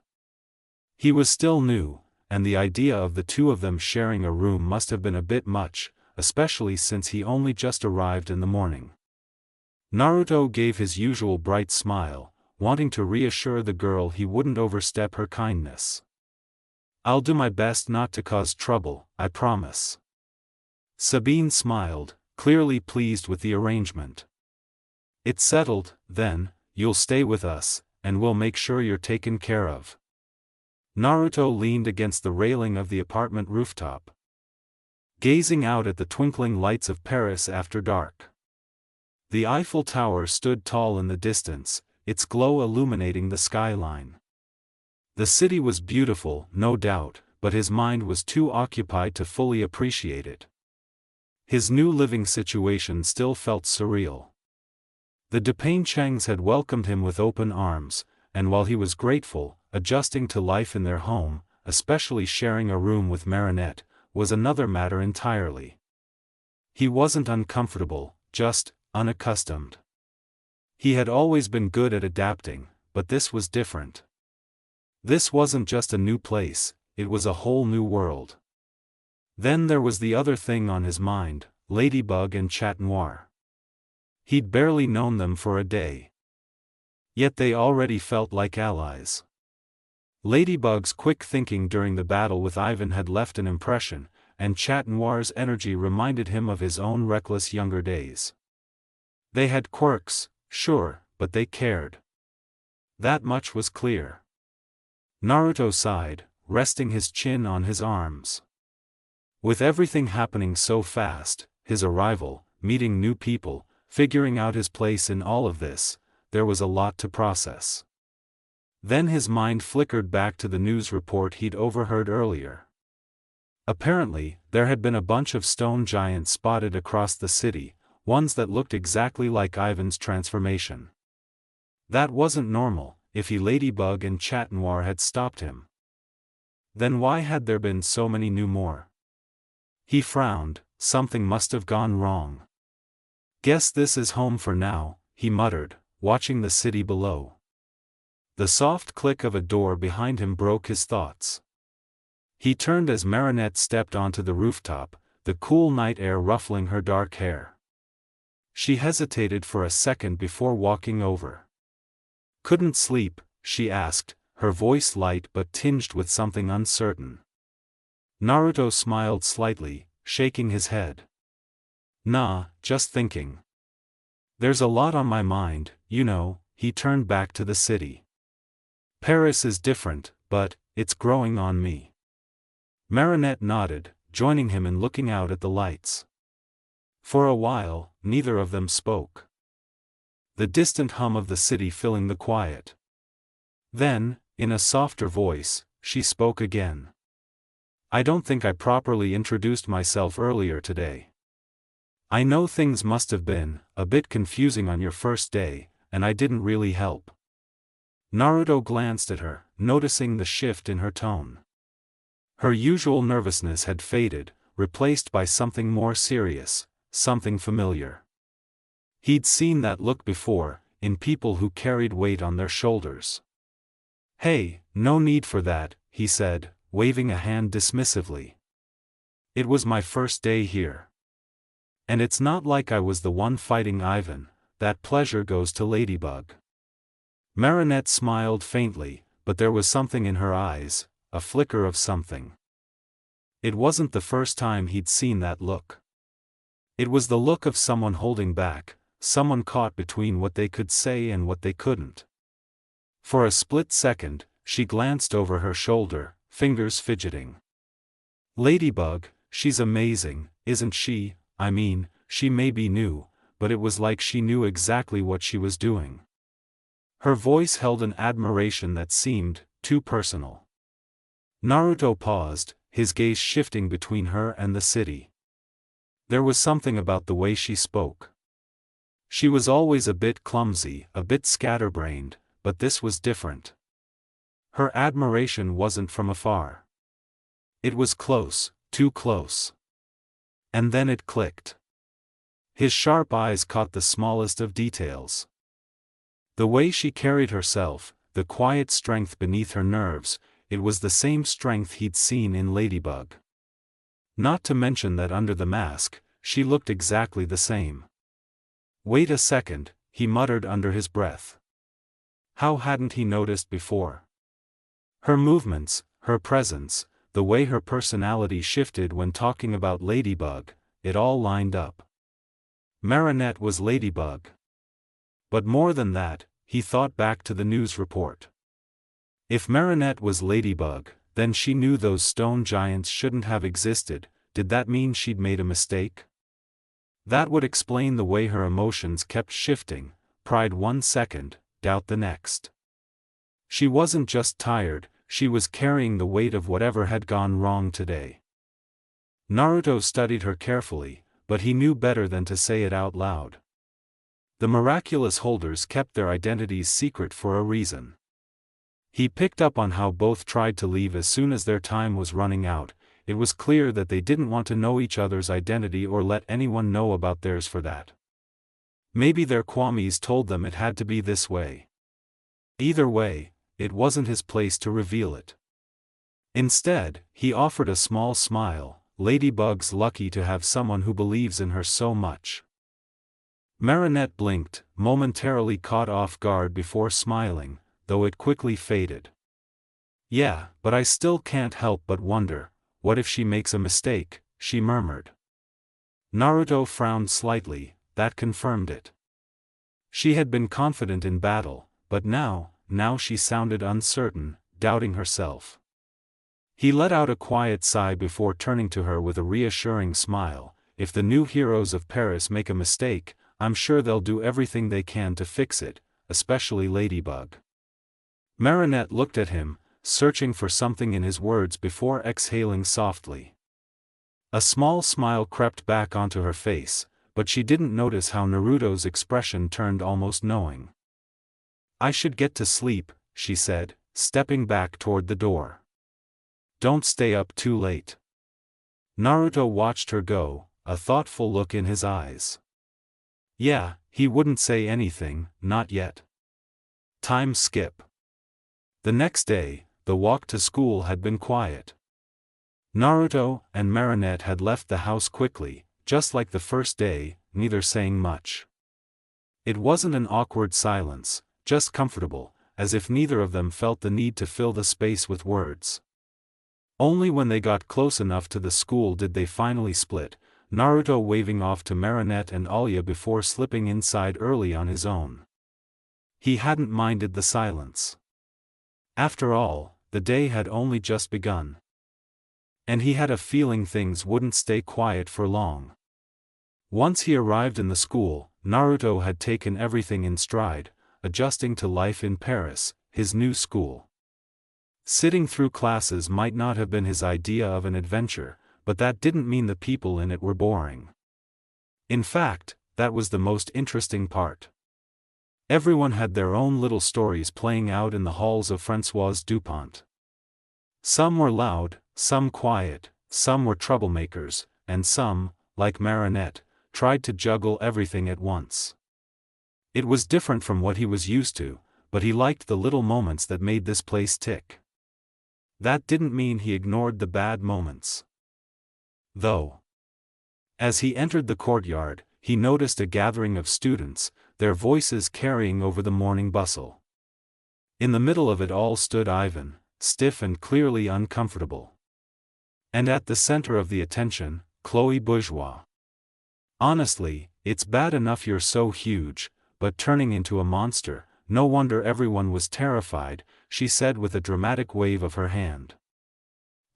He was still new, and the idea of the two of them sharing a room must have been a bit much, especially since he only just arrived in the morning. Naruto gave his usual bright smile, wanting to reassure the girl he wouldn't overstep her kindness. I'll do my best not to cause trouble, I promise. Sabine smiled, clearly pleased with the arrangement. It's settled, then. You'll stay with us, and we'll make sure you're taken care of. Naruto leaned against the railing of the apartment rooftop, gazing out at the twinkling lights of Paris after dark. The Eiffel Tower stood tall in the distance, its glow illuminating the skyline. The city was beautiful, no doubt, but his mind was too occupied to fully appreciate it. His new living situation still felt surreal. The Depanchangs had welcomed him with open arms, and while he was grateful, adjusting to life in their home, especially sharing a room with Marinette, was another matter entirely. He wasn't uncomfortable, just unaccustomed. He had always been good at adapting, but this was different. This wasn't just a new place, it was a whole new world. Then there was the other thing on his mind, Ladybug and Noir. He'd barely known them for a day. Yet they already felt like allies. Ladybug's quick thinking during the battle with Ivan had left an impression, and Noir's energy reminded him of his own reckless younger days. They had quirks, sure, but they cared. That much was clear. Naruto sighed, resting his chin on his arms. With everything happening so fast, his arrival, meeting new people, figuring out his place in all of this, there was a lot to process. Then his mind flickered back to the news report he'd overheard earlier. Apparently, there had been a bunch of stone giants spotted across the city, ones that looked exactly like Ivan's transformation. That wasn't normal, if Ladybug and Noir had stopped him. Then why had there been so many more? He frowned, something must have gone wrong. Guess this is home for now, he muttered, watching the city below. The soft click of a door behind him broke his thoughts. He turned as Marinette stepped onto the rooftop, the cool night air ruffling her dark hair. She hesitated for a second before walking over. "Couldn't sleep?" she asked, her voice light but tinged with something uncertain. Naruto smiled slightly, shaking his head. "Nah, just thinking. There's a lot on my mind, you know." He turned back to the city. "Paris is different, but it's growing on me." Marinette nodded, joining him in looking out at the lights. For a while, neither of them spoke. The distant hum of the city filling the quiet. Then, in a softer voice, she spoke again. "I don't think I properly introduced myself earlier today. I know things must have been a bit confusing on your first day, and I didn't really help." Naruto glanced at her, noticing the shift in her tone. Her usual nervousness had faded, replaced by something more serious, something familiar. He'd seen that look before, in people who carried weight on their shoulders. "Hey, no need for that," he said, waving a hand dismissively. "It was my first day here. And it's not like I was the one fighting Ivan. That pleasure goes to Ladybug." Marinette smiled faintly, but there was something in her eyes, a flicker of something. It wasn't the first time he'd seen that look. It was the look of someone holding back, someone caught between what they could say and what they couldn't. For a split second, she glanced over her shoulder, fingers fidgeting. "Ladybug, she's amazing, isn't she? I mean, she may be new, but it was like she knew exactly what she was doing." Her voice held an admiration that seemed too personal. Naruto paused, his gaze shifting between her and the city. There was something about the way she spoke. She was always a bit clumsy, a bit scatterbrained, but this was different. Her admiration wasn't from afar. It was close, too close. And then it clicked. His sharp eyes caught the smallest of details. The way she carried herself, the quiet strength beneath her nerves, it was the same strength he'd seen in Ladybug. Not to mention that under the mask, she looked exactly the same. "Wait a second," he muttered under his breath. How hadn't he noticed before? Her movements, her presence, the way her personality shifted when talking about Ladybug, it all lined up. Marinette was Ladybug. But more than that, he thought back to the news report. If Marinette was Ladybug, then she knew those stone giants shouldn't have existed. Did that mean she'd made a mistake? That would explain the way her emotions kept shifting, pride one second, doubt the next. She wasn't just tired, she was carrying the weight of whatever had gone wrong today. Naruto studied her carefully, but he knew better than to say it out loud. The Miraculous holders kept their identities secret for a reason. He picked up on how both tried to leave as soon as their time was running out. It was clear that they didn't want to know each other's identity or let anyone know about theirs for that. Maybe their kwamis told them it had to be this way. Either way, it wasn't his place to reveal it. Instead, he offered a small smile. Ladybug's lucky to have someone who believes in her so much. Marinette blinked, momentarily caught off guard before smiling, though it quickly faded. "Yeah, but I still can't help but wonder, what if she makes a mistake?" she murmured. Naruto frowned slightly, that confirmed it. She had been confident in battle, but now she sounded uncertain, doubting herself. He let out a quiet sigh before turning to her with a reassuring smile. "If the new heroes of Paris make a mistake, I'm sure they'll do everything they can to fix it, especially Ladybug." Marinette looked at him, searching for something in his words before exhaling softly. A small smile crept back onto her face, but she didn't notice how Naruto's expression turned almost knowing. "I should get to sleep," she said, stepping back toward the door. "Don't stay up too late." Naruto watched her go, a thoughtful look in his eyes. Yeah, he wouldn't say anything, not yet. Time skip. The next day, the walk to school had been quiet. Naruto and Marinette had left the house quickly, just like the first day, neither saying much. It wasn't an awkward silence, just comfortable, as if neither of them felt the need to fill the space with words. Only when they got close enough to the school did they finally split, Naruto waving off to Marinette and Alya before slipping inside early on his own. He hadn't minded the silence. After all, the day had only just begun. And he had a feeling things wouldn't stay quiet for long. Once he arrived in the school, Naruto had taken everything in stride, adjusting to life in Paris, his new school. Sitting through classes might not have been his idea of an adventure, but that didn't mean the people in it were boring. In fact, that was the most interesting part. Everyone had their own little stories playing out in the halls of François Dupont. Some were loud, some quiet, some were troublemakers, and some, like Marinette, tried to juggle everything at once. It was different from what he was used to, but he liked the little moments that made this place tick. That didn't mean he ignored the bad moments, though. As he entered the courtyard, he noticed a gathering of students, their voices carrying over the morning bustle. In the middle of it all stood Ivan, stiff and clearly uncomfortable. And at the center of the attention, Chloe Bourgeois. Honestly, it's bad enough you're so huge, but turning into a monster, no wonder everyone was terrified, she said with a dramatic wave of her hand.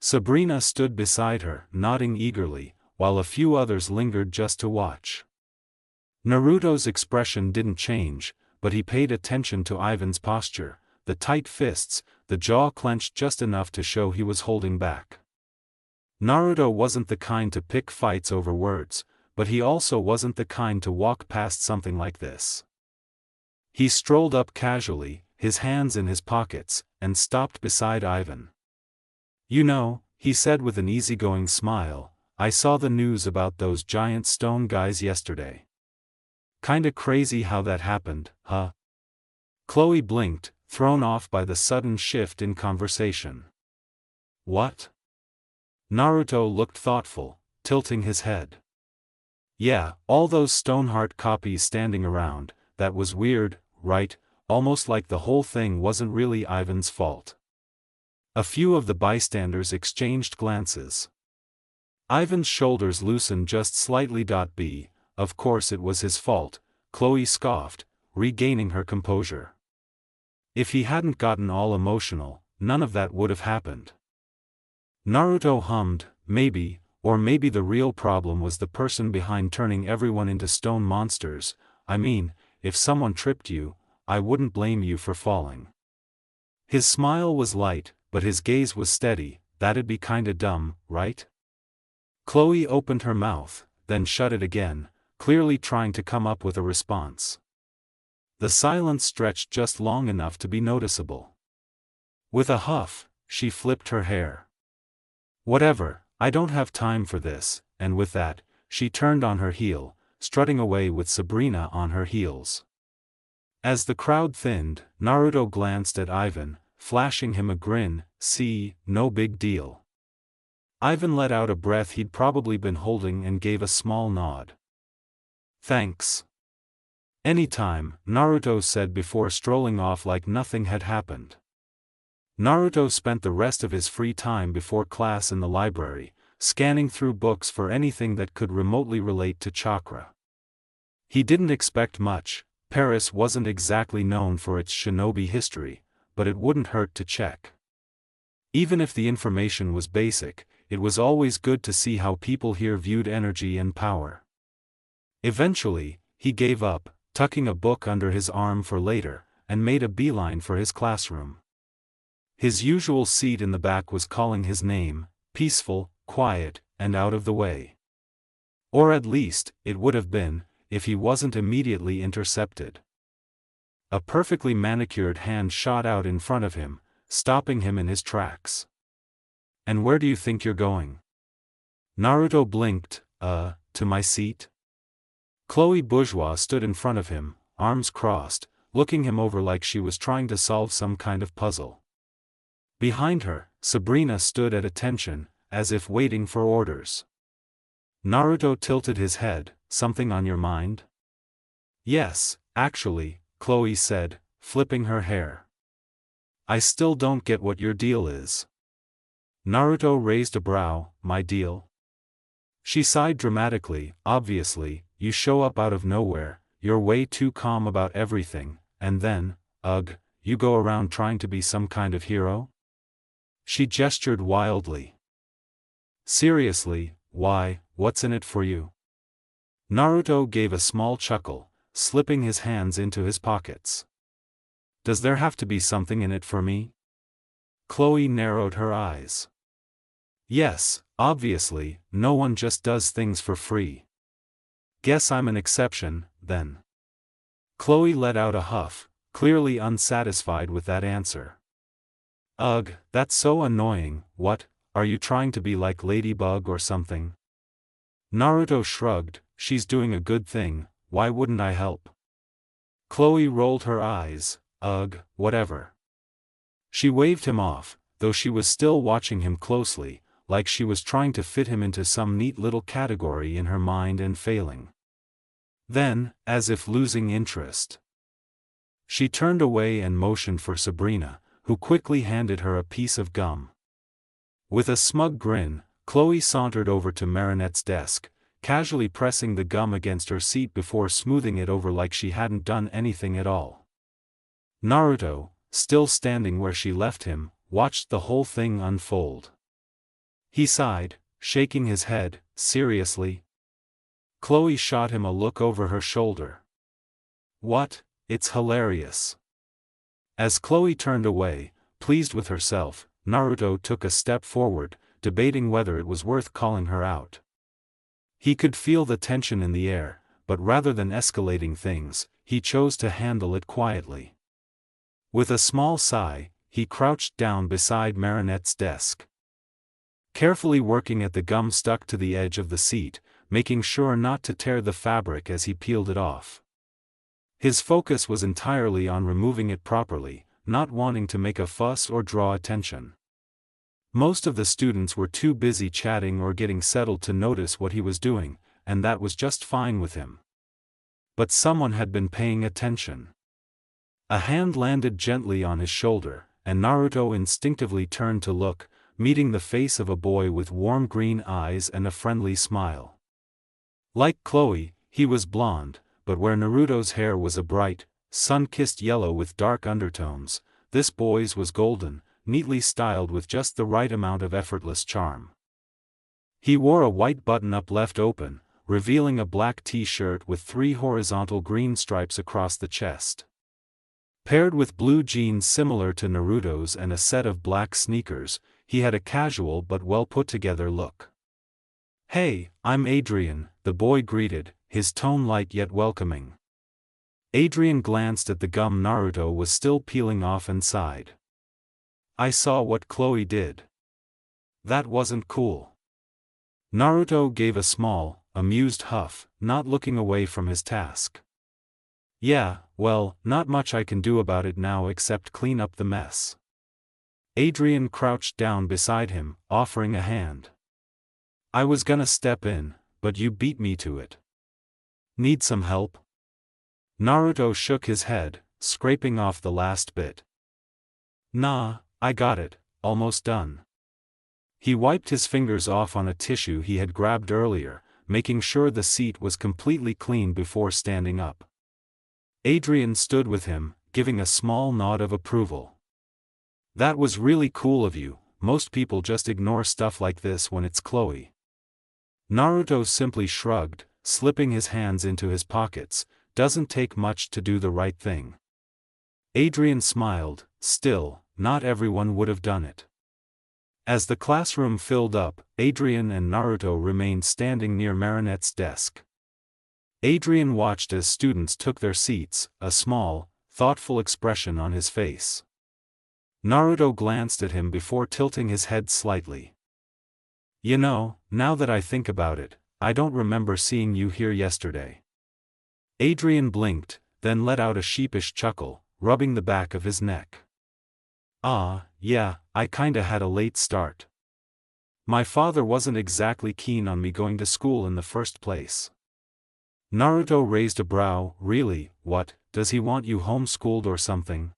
Sabrina stood beside her, nodding eagerly, while a few others lingered just to watch. Naruto's expression didn't change, but he paid attention to Ivan's posture, the tight fists, the jaw clenched just enough to show he was holding back. Naruto wasn't the kind to pick fights over words, but he also wasn't the kind to walk past something like this. He strolled up casually, his hands in his pockets, and stopped beside Ivan. You know, he said with an easygoing smile, I saw the news about those giant stone guys yesterday. Kinda crazy how that happened, huh? Chloe blinked, thrown off by the sudden shift in conversation. What? Naruto looked thoughtful, tilting his head. Yeah, all those Stoneheart copies standing around, that was weird, right? Almost like the whole thing wasn't really Ivan's fault. A few of the bystanders exchanged glances. Ivan's shoulders loosened just slightly. B, of course it was his fault, Chloe scoffed, regaining her composure. If he hadn't gotten all emotional, none of that would have happened. Naruto hummed, maybe, or maybe the real problem was the person behind turning everyone into stone monsters. I mean, if someone tripped you, I wouldn't blame you for falling. His smile was light, but his gaze was steady. That'd be kinda dumb, right? Chloe opened her mouth, then shut it again, clearly trying to come up with a response. The silence stretched just long enough to be noticeable. With a huff, she flipped her hair. Whatever, I don't have time for this, and with that, she turned on her heel, strutting away with Sabrina on her heels. As the crowd thinned, Naruto glanced at Ivan, flashing him a grin. See, no big deal. Ivan let out a breath he'd probably been holding and gave a small nod. Thanks. Anytime, Naruto said before strolling off like nothing had happened. Naruto spent the rest of his free time before class in the library, scanning through books for anything that could remotely relate to Chakra. He didn't expect much. Paris wasn't exactly known for its shinobi history, but it wouldn't hurt to check. Even if the information was basic, it was always good to see how people here viewed energy and power. Eventually, he gave up, tucking a book under his arm for later, and made a beeline for his classroom. His usual seat in the back was calling his name, peaceful, quiet, and out of the way. Or at least, it would have been, if he wasn't immediately intercepted. A perfectly manicured hand shot out in front of him, stopping him in his tracks. And where do you think you're going? Naruto blinked. To my seat? Chloe Bourgeois stood in front of him, arms crossed, looking him over like she was trying to solve some kind of puzzle. Behind her, Sabrina stood at attention, as if waiting for orders. Naruto tilted his head. Something on your mind? Yes, actually, Chloe said, flipping her hair. I still don't get what your deal is. Naruto raised a brow. My deal? She sighed dramatically. Obviously, you show up out of nowhere, you're way too calm about everything, and then, ugh, you go around trying to be some kind of hero? She gestured wildly. Seriously, why, what's in it for you? Naruto gave a small chuckle, slipping his hands into his pockets. Does there have to be something in it for me? Chloe narrowed her eyes. Yes, obviously, no one just does things for free. Guess I'm an exception, then. Chloe let out a huff, clearly unsatisfied with that answer. Ugh, that's so annoying. What, are you trying to be like Ladybug or something? Naruto shrugged. She's doing a good thing, why wouldn't I help? Chloe rolled her eyes. Ugh, whatever. She waved him off, though she was still watching him closely, like she was trying to fit him into some neat little category in her mind and failing. Then, as if losing interest, she turned away and motioned for Sabrina, who quickly handed her a piece of gum. With a smug grin, Chloe sauntered over to Marinette's desk, casually pressing the gum against her seat before smoothing it over like she hadn't done anything at all. Naruto, still standing where she left him, watched the whole thing unfold. He sighed, shaking his head. Seriously? Chloe shot him a look over her shoulder. What? It's hilarious. As Chloe turned away, pleased with herself, Naruto took a step forward, debating whether it was worth calling her out. He could feel the tension in the air, but rather than escalating things, he chose to handle it quietly. With a small sigh, he crouched down beside Marinette's desk, carefully working at the gum stuck to the edge of the seat, making sure not to tear the fabric as he peeled it off. His focus was entirely on removing it properly, not wanting to make a fuss or draw attention. Most of the students were too busy chatting or getting settled to notice what he was doing, and that was just fine with him. But someone had been paying attention. A hand landed gently on his shoulder, and Naruto instinctively turned to look, meeting the face of a boy with warm green eyes and a friendly smile. Like Chloe, he was blonde, but where Naruto's hair was a bright, sun-kissed yellow with dark undertones, this boy's was golden, neatly styled with just the right amount of effortless charm. He wore a white button-up left open, revealing a black t-shirt with 3 horizontal green stripes across the chest. Paired with blue jeans similar to Naruto's and a set of black sneakers, he had a casual but well-put-together look. Hey, I'm Adrien, the boy greeted, his tone light yet welcoming. Adrien glanced at the gum Naruto was still peeling off and sighed. I saw what Chloe did. That wasn't cool. Naruto gave a small, amused huff, not looking away from his task. Yeah, well, not much I can do about it now except clean up the mess. Adrien crouched down beside him, offering a hand. I was gonna step in, but you beat me to it. Need some help? Naruto shook his head, scraping off the last bit. Nah, I got it, almost done. He wiped his fingers off on a tissue he had grabbed earlier, making sure the seat was completely clean before standing up. Adrien stood with him, giving a small nod of approval. That was really cool of you, most people just ignore stuff like this when it's Chloe. Naruto simply shrugged, slipping his hands into his pockets. Doesn't take much to do the right thing. Adrien smiled. Still, not everyone would have done it. As the classroom filled up, Adrien and Naruto remained standing near Marinette's desk. Adrien watched as students took their seats, a small, thoughtful expression on his face. Naruto glanced at him before tilting his head slightly. You know, now that I think about it, I don't remember seeing you here yesterday. Adrien blinked, then let out a sheepish chuckle, rubbing the back of his neck. Ah, yeah, I kinda had a late start. My father wasn't exactly keen on me going to school in the first place. Naruto raised a brow. Really, what, does he want you homeschooled or something?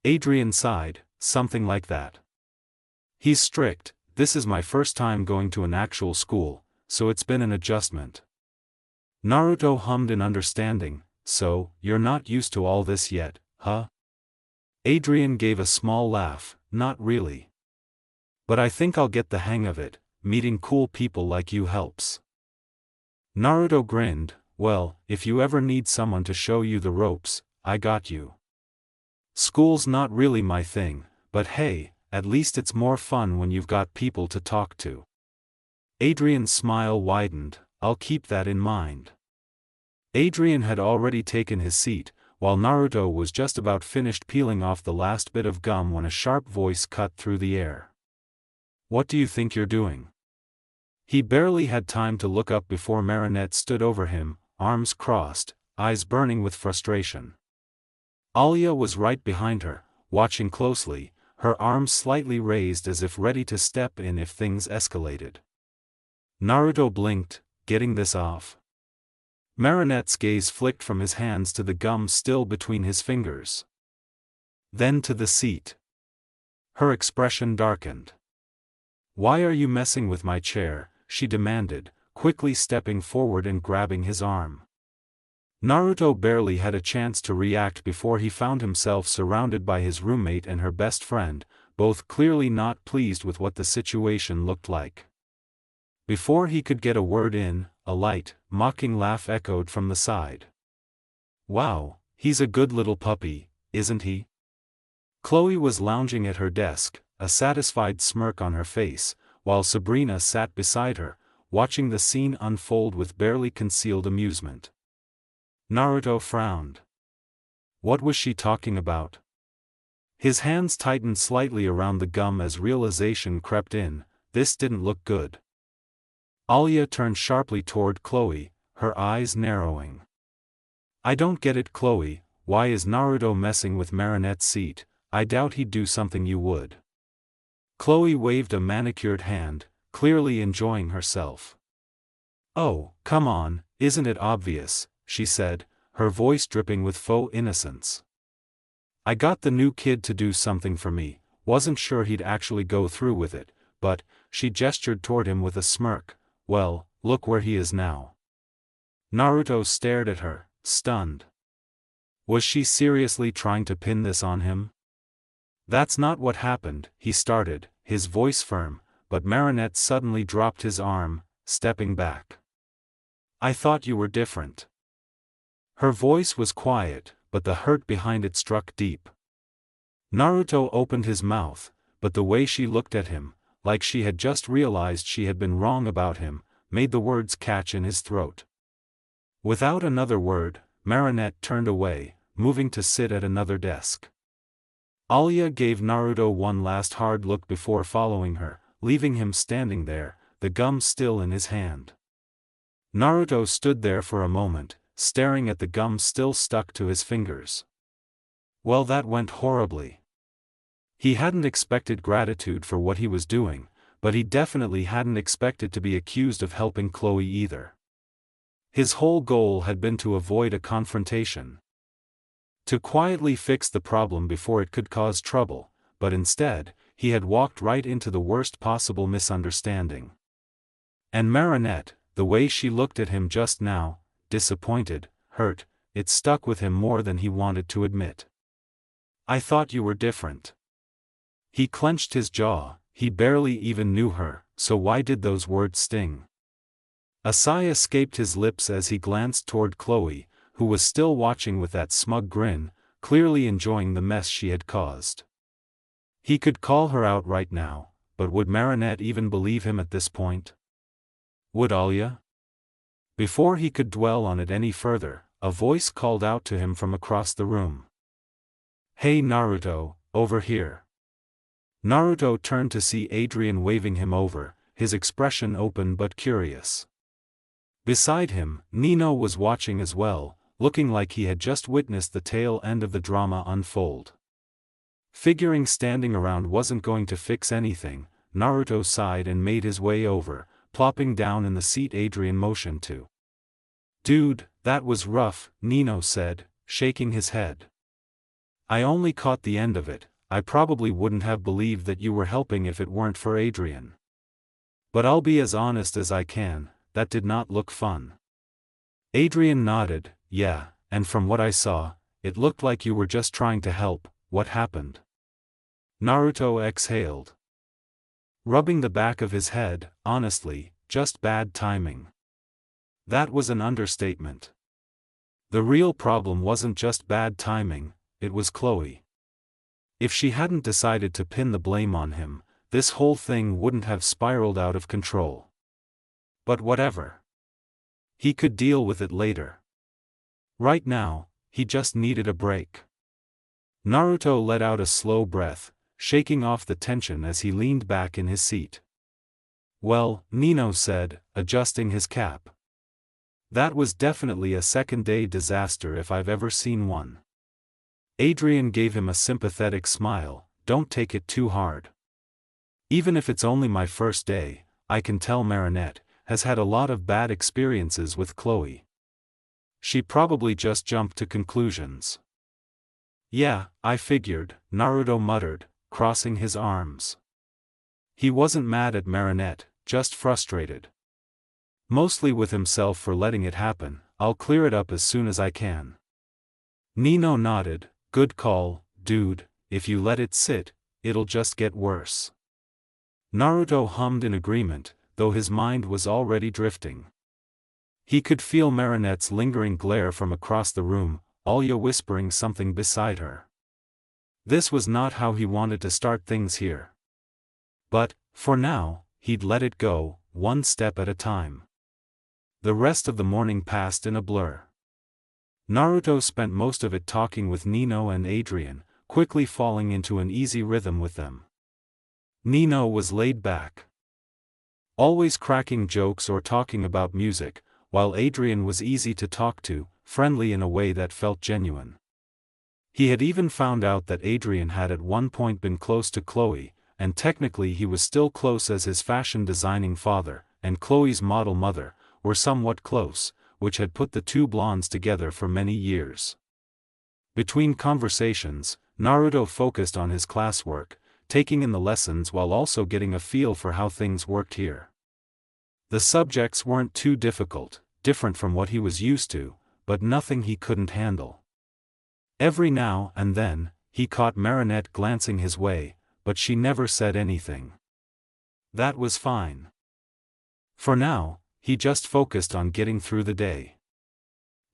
Adrien sighed, something like that. He's strict. This is my first time going to an actual school, so it's been an adjustment. Naruto hummed in understanding. So, you're not used to all this yet, huh? Adrien gave a small laugh. Not really. But I think I'll get the hang of it. Meeting cool people like you helps. Naruto grinned. Well, if you ever need someone to show you the ropes, I got you. School's not really my thing, but hey, at least it's more fun when you've got people to talk to. Adrien's smile widened. I'll keep that in mind. Adrien had already taken his seat, while Naruto was just about finished peeling off the last bit of gum when a sharp voice cut through the air. What do you think you're doing? He barely had time to look up before Marinette stood over him, arms crossed, eyes burning with frustration. Alya was right behind her, watching closely, her arms slightly raised as if ready to step in if things escalated. Naruto blinked, getting this off. Marinette's gaze flicked from his hands to the gum still between his fingers. Then to the seat. Her expression darkened. Why are you messing with my chair? She demanded, quickly stepping forward and grabbing his arm. Naruto barely had a chance to react before he found himself surrounded by his roommate and her best friend, both clearly not pleased with what the situation looked like. Before he could get a word in, a light, mocking laugh echoed from the side. Wow, he's a good little puppy, isn't he? Chloe was lounging at her desk, a satisfied smirk on her face, while Sabrina sat beside her, watching the scene unfold with barely concealed amusement. Naruto frowned. What was she talking about? His hands tightened slightly around the gum as realization crept in. This didn't look good. Alya turned sharply toward Chloe, her eyes narrowing. I don't get it, Chloe, why is Naruto messing with Marinette's seat? I doubt he'd do something you would. Chloe waved a manicured hand, clearly enjoying herself. Oh, come on, isn't it obvious, she said, her voice dripping with faux innocence. I got the new kid to do something for me, wasn't sure he'd actually go through with it, but, she gestured toward him with a smirk, well, look where he is now. Naruto stared at her, stunned. Was she seriously trying to pin this on him? That's not what happened, he started, his voice firm, but Marinette suddenly dropped his arm, stepping back. I thought you were different. Her voice was quiet, but the hurt behind it struck deep. Naruto opened his mouth, but the way she looked at him, like she had just realized she had been wrong about him, made the words catch in his throat. Without another word, Marinette turned away, moving to sit at another desk. Alya gave Naruto one last hard look before following her, leaving him standing there, the gum still in his hand. Naruto stood there for a moment, staring at the gum still stuck to his fingers. Well, that went horribly. He hadn't expected gratitude for what he was doing, but he definitely hadn't expected to be accused of helping Chloe either. His whole goal had been to avoid a confrontation. To quietly fix the problem before it could cause trouble, but instead, he had walked right into the worst possible misunderstanding. And Marinette, the way she looked at him just now, disappointed, hurt, it stuck with him more than he wanted to admit. I thought you were different. He clenched his jaw, he barely even knew her, so why did those words sting? A sigh escaped his lips as he glanced toward Chloe, who was still watching with that smug grin, clearly enjoying the mess she had caused. He could call her out right now, but would Marinette even believe him at this point? Would Alya? Before he could dwell on it any further, a voice called out to him from across the room. Hey Naruto, over here. Naruto turned to see Adrien waving him over, his expression open but curious. Beside him, Nino was watching as well, looking like he had just witnessed the tail end of the drama unfold. Figuring standing around wasn't going to fix anything, Naruto sighed and made his way over, plopping down in the seat Adrien motioned to. "Dude, that was rough," Nino said, shaking his head. "I only caught the end of it. I probably wouldn't have believed that you were helping if it weren't for Adrien. But I'll be as honest as I can, that did not look fun." Adrien nodded. "Yeah, and from what I saw, it looked like you were just trying to help. What happened?" Naruto exhaled, rubbing the back of his head. "Honestly, just bad timing." That was an understatement. The real problem wasn't just bad timing, it was Chloe. If she hadn't decided to pin the blame on him, this whole thing wouldn't have spiraled out of control. But whatever. He could deal with it later. Right now, he just needed a break. Naruto let out a slow breath, shaking off the tension as he leaned back in his seat. "Well," Nino said, adjusting his cap. "That was definitely a second-day disaster if I've ever seen one." Adrien gave him a sympathetic smile. "Don't take it too hard. Even if it's only my first day, I can tell Marinette has had a lot of bad experiences with Chloe. She probably just jumped to conclusions." "Yeah, I figured," Naruto muttered, crossing his arms. He wasn't mad at Marinette, just frustrated. Mostly with himself for letting it happen. "I'll clear it up as soon as I can." Nino nodded. "Good call, dude, if you let it sit, it'll just get worse." Naruto hummed in agreement, though his mind was already drifting. He could feel Marinette's lingering glare from across the room, Alya whispering something beside her. This was not how he wanted to start things here. But, for now, he'd let it go, one step at a time. The rest of the morning passed in a blur. Naruto spent most of it talking with Nino and Adrien, quickly falling into an easy rhythm with them. Nino was laid back, always cracking jokes or talking about music, while Adrien was easy to talk to, friendly in a way that felt genuine. He had even found out that Adrien had at one point been close to Chloe, and technically he was still close as his fashion-designing father, and Chloe's model mother, were somewhat close, which had put the two blondes together for many years. Between conversations, Naruto focused on his classwork, taking in the lessons while also getting a feel for how things worked here. The subjects weren't too difficult, different from what he was used to, but nothing he couldn't handle. Every now and then, he caught Marinette glancing his way, but she never said anything. That was fine. For now, he just focused on getting through the day.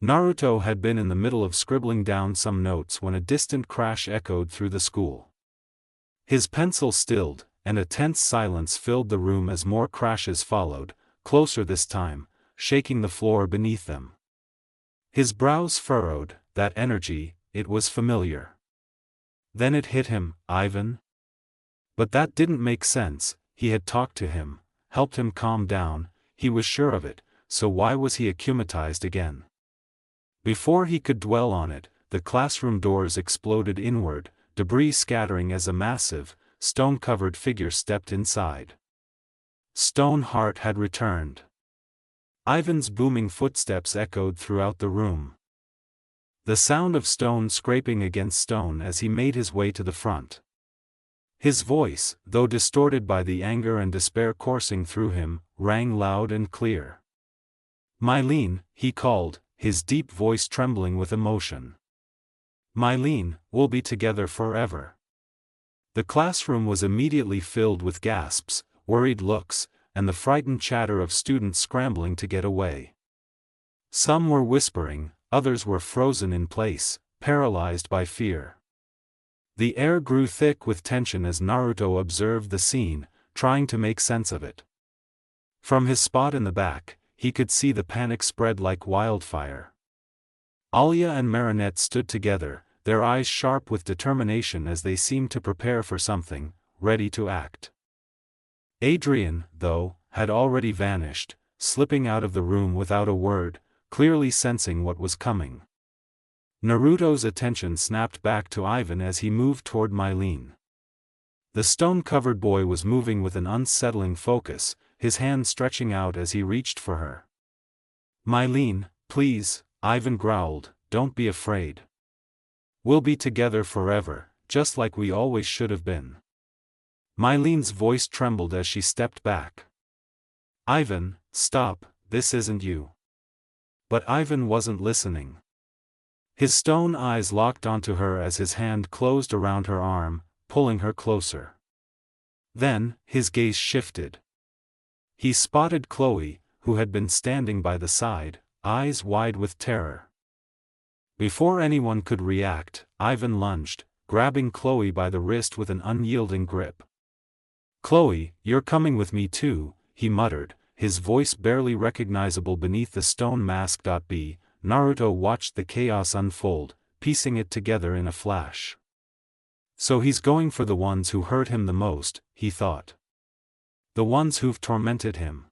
Naruto had been in the middle of scribbling down some notes when a distant crash echoed through the school. His pencil stilled, and a tense silence filled the room as more crashes followed, closer this time, shaking the floor beneath them. His brows furrowed. That energy, it was familiar. Then it hit him, Ivan? But that didn't make sense. He had talked to him, helped him calm down, he was sure of it, so why was he akumatized again? Before he could dwell on it, the classroom doors exploded inward, debris scattering as a massive, stone-covered figure stepped inside. Stoneheart had returned. Ivan's booming footsteps echoed throughout the room. The sound of stone scraping against stone as he made his way to the front. His voice, though distorted by the anger and despair coursing through him, rang loud and clear. "Mylene," he called, his deep voice trembling with emotion. "Mylene, we'll be together forever." The classroom was immediately filled with gasps, worried looks, and the frightened chatter of students scrambling to get away. Some were whispering, others were frozen in place, paralyzed by fear. The air grew thick with tension as Naruto observed the scene, trying to make sense of it. From his spot in the back, he could see the panic spread like wildfire. Alya and Marinette stood together, their eyes sharp with determination as they seemed to prepare for something, ready to act. Adrien, though, had already vanished, slipping out of the room without a word, clearly sensing what was coming. Naruto's attention snapped back to Ivan as he moved toward Mylene. The stone-covered boy was moving with an unsettling focus, his hand stretching out as he reached for her. "Mylene, please," Ivan growled, "don't be afraid. We'll be together forever, just like we always should have been." Mylene's voice trembled as she stepped back. "Ivan, stop, this isn't you." But Ivan wasn't listening. His stone eyes locked onto her as his hand closed around her arm, pulling her closer. Then, his gaze shifted. He spotted Chloe, who had been standing by the side, eyes wide with terror. Before anyone could react, Ivan lunged, grabbing Chloe by the wrist with an unyielding grip. "Chloe, you're coming with me too," he muttered, his voice barely recognizable beneath the stone mask. B. Naruto watched the chaos unfold, piecing it together in a flash. So he's going for the ones who hurt him the most, he thought. The ones who've tormented him.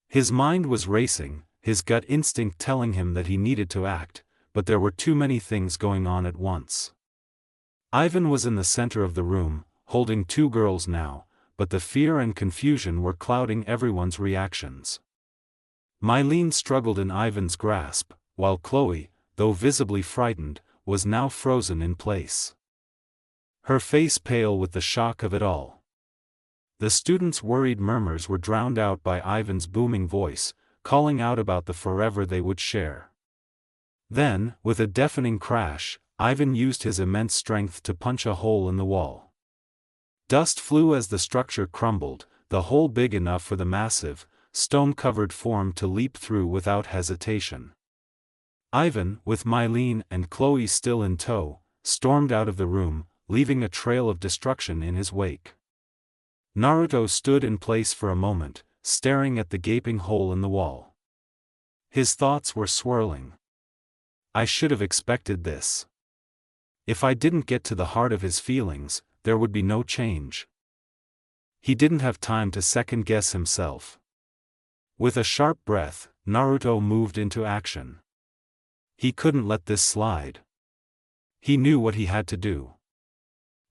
His mind was racing, his gut instinct telling him that he needed to act, but there were too many things going on at once. Ivan was in the center of the room, holding two girls now, but the fear and confusion were clouding everyone's reactions. Mylene struggled in Ivan's grasp, while Chloe, though visibly frightened, was now frozen in place. Her face pale with the shock of it all. The students' worried murmurs were drowned out by Ivan's booming voice, calling out about the forever they would share. Then, with a deafening crash, Ivan used his immense strength to punch a hole in the wall. Dust flew as the structure crumbled, the hole big enough for the massive, stone-covered form to leap through without hesitation. Ivan, with Mylene and Chloe still in tow, stormed out of the room, leaving a trail of destruction in his wake. Naruto stood in place for a moment, staring at the gaping hole in the wall. His thoughts were swirling. I should have expected this. If I didn't get to the heart of his feelings, there would be no change. He didn't have time to second-guess himself. With a sharp breath, Naruto moved into action. He couldn't let this slide. He knew what he had to do.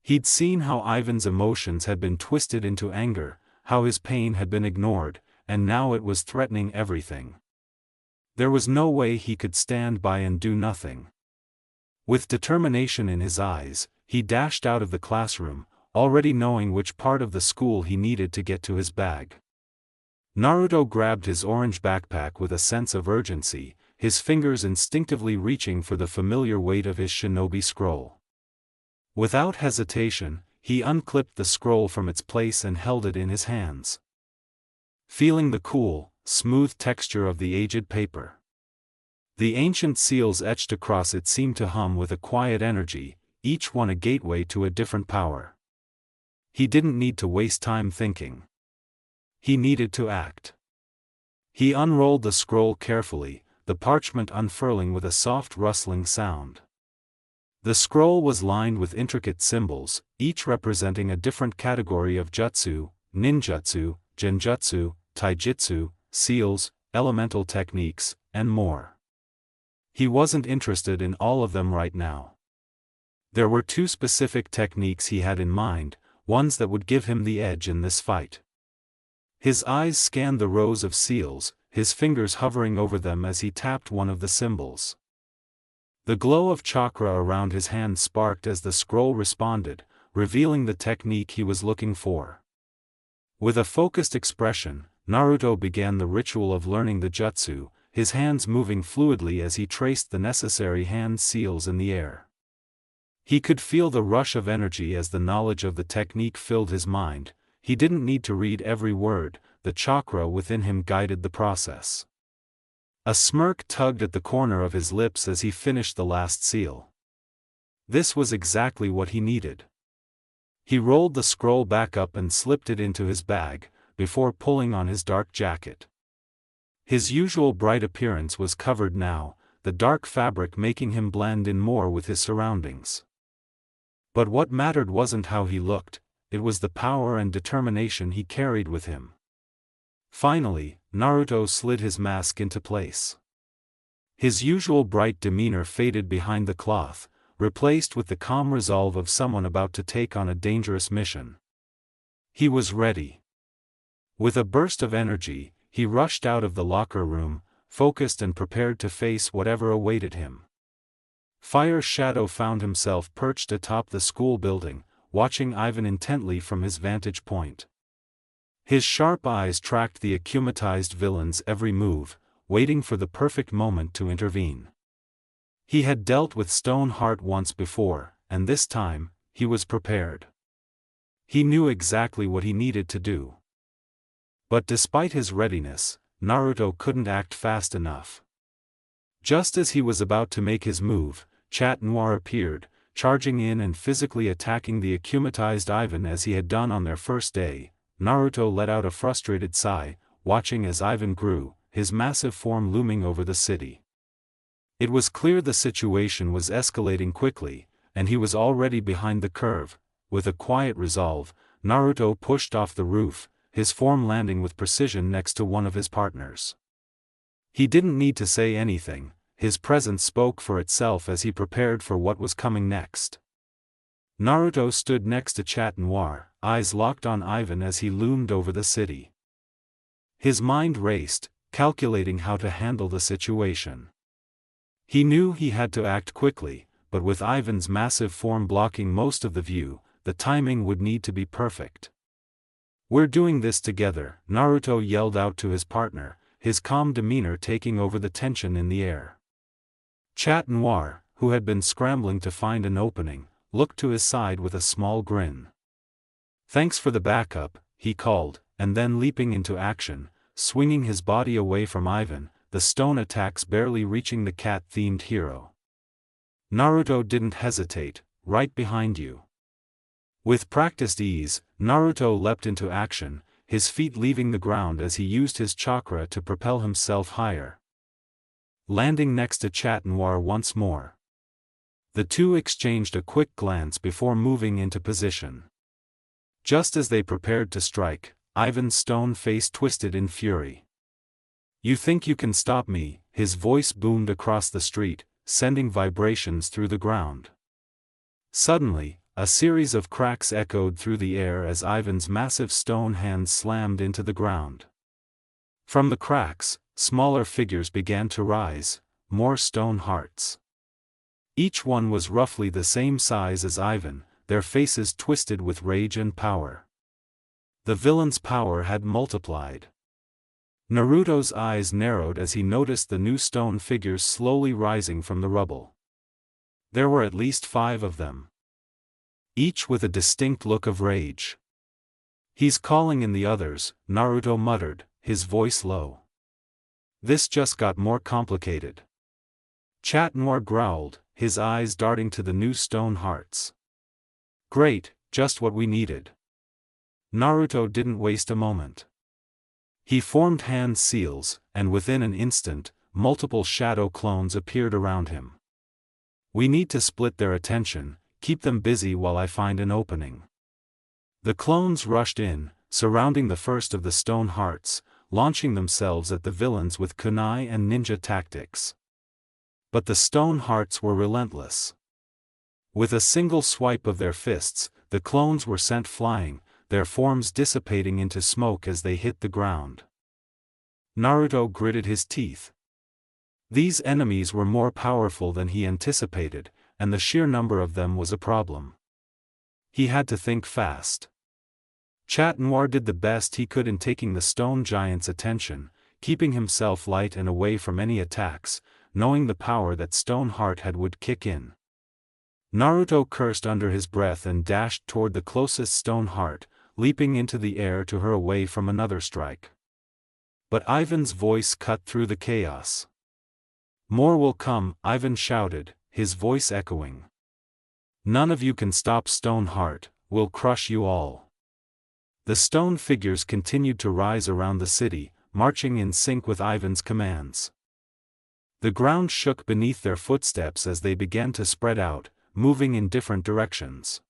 He'd seen how Ivan's emotions had been twisted into anger, how his pain had been ignored, and now it was threatening everything. There was no way he could stand by and do nothing. With determination in his eyes, he dashed out of the classroom, already knowing which part of the school he needed to get to his bag. Naruto grabbed his orange backpack with a sense of urgency, his fingers instinctively reaching for the familiar weight of his shinobi scroll. Without hesitation, he unclipped the scroll from its place and held it in his hands. Feeling the cool, smooth texture of the aged paper. The ancient seals etched across it seemed to hum with a quiet energy, each one a gateway to a different power. He didn't need to waste time thinking. He needed to act. He unrolled the scroll carefully, the parchment unfurling with a soft rustling sound. The scroll was lined with intricate symbols, each representing a different category of jutsu, ninjutsu, genjutsu, taijutsu, seals, elemental techniques, and more. He wasn't interested in all of them right now. There were two specific techniques he had in mind, ones that would give him the edge in this fight. His eyes scanned the rows of seals, his fingers hovering over them as he tapped one of the symbols. The glow of chakra around his hand sparked as the scroll responded, revealing the technique he was looking for. With a focused expression, Naruto began the ritual of learning the jutsu, his hands moving fluidly as he traced the necessary hand seals in the air. He could feel the rush of energy as the knowledge of the technique filled his mind. He didn't need to read every word, the chakra within him guided the process. A smirk tugged at the corner of his lips as he finished the last seal. This was exactly what he needed. He rolled the scroll back up and slipped it into his bag, before pulling on his dark jacket. His usual bright appearance was covered now, the dark fabric making him blend in more with his surroundings. But what mattered wasn't how he looked, it was the power and determination he carried with him. Finally, Naruto slid his mask into place. His usual bright demeanor faded behind the cloth, replaced with the calm resolve of someone about to take on a dangerous mission. He was ready. With a burst of energy, he rushed out of the locker room, focused and prepared to face whatever awaited him. Fire Shadow found himself perched atop the school building, watching Ivan intently from his vantage point. His sharp eyes tracked the akumatized villain's every move, waiting for the perfect moment to intervene. He had dealt with Stoneheart once before, and this time, he was prepared. He knew exactly what he needed to do. But despite his readiness, Naruto couldn't act fast enough. Just as he was about to make his move, Noir appeared, charging in and physically attacking the akumatized Ivan as he had done on their first day. Naruto let out a frustrated sigh, watching as Ivan grew, his massive form looming over the city. It was clear the situation was escalating quickly, and he was already behind the curve. With a quiet resolve, Naruto pushed off the roof, his form landing with precision next to one of his partners. He didn't need to say anything, his presence spoke for itself as he prepared for what was coming next. Naruto stood next to Noir, eyes locked on Ivan as he loomed over the city. His mind raced, calculating how to handle the situation. He knew he had to act quickly, but with Ivan's massive form blocking most of the view, the timing would need to be perfect. "We're doing this together," Naruto yelled out to his partner, his calm demeanor taking over the tension in the air. Noir, who had been scrambling to find an opening, looked to his side with a small grin. "Thanks for the backup," he called, and then leaping into action, swinging his body away from Ivan, the stone attacks barely reaching the cat-themed hero. Naruto didn't hesitate, "Right behind you." With practiced ease, Naruto leapt into action, his feet leaving the ground as he used his chakra to propel himself higher. Landing next to Noir once more. The two exchanged a quick glance before moving into position. Just as they prepared to strike, Ivan's stone face twisted in fury. "You think you can stop me?" His voice boomed across the street, sending vibrations through the ground. Suddenly, a series of cracks echoed through the air as Ivan's massive stone hands slammed into the ground. From the cracks, smaller figures began to rise, more Stonehearts. Each one was roughly the same size as Ivan, their faces twisted with rage and power. The villain's power had multiplied. Naruto's eyes narrowed as he noticed the new stone figures slowly rising from the rubble. There were at least 5 of them, each with a distinct look of rage. "He's calling in the others," Naruto muttered, his voice low. "This just got more complicated." Noir growled, his eyes darting to the new Stonehearts. "Great, just what we needed." Naruto didn't waste a moment. He formed hand seals, and within an instant, multiple shadow clones appeared around him. "We need to split their attention, keep them busy while I find an opening." The clones rushed in, surrounding the first of the Stonehearts, launching themselves at the villains with kunai and ninja tactics. But the Stonehearts were relentless. With a single swipe of their fists, the clones were sent flying, their forms dissipating into smoke as they hit the ground. Naruto gritted his teeth. These enemies were more powerful than he anticipated, and the sheer number of them was a problem. He had to think fast. Noir did the best he could in taking the stone giant's attention, keeping himself light and away from any attacks, knowing the power that Stoneheart had would kick in. Naruto cursed under his breath and dashed toward the closest Stoneheart, leaping into the air to her away from another strike. But Ivan's voice cut through the chaos. "More will come," Ivan shouted, his voice echoing. "None of you can stop Stoneheart, we'll crush you all." The stone figures continued to rise around the city, marching in sync with Ivan's commands. The ground shook beneath their footsteps as they began to spread out, moving in different directions.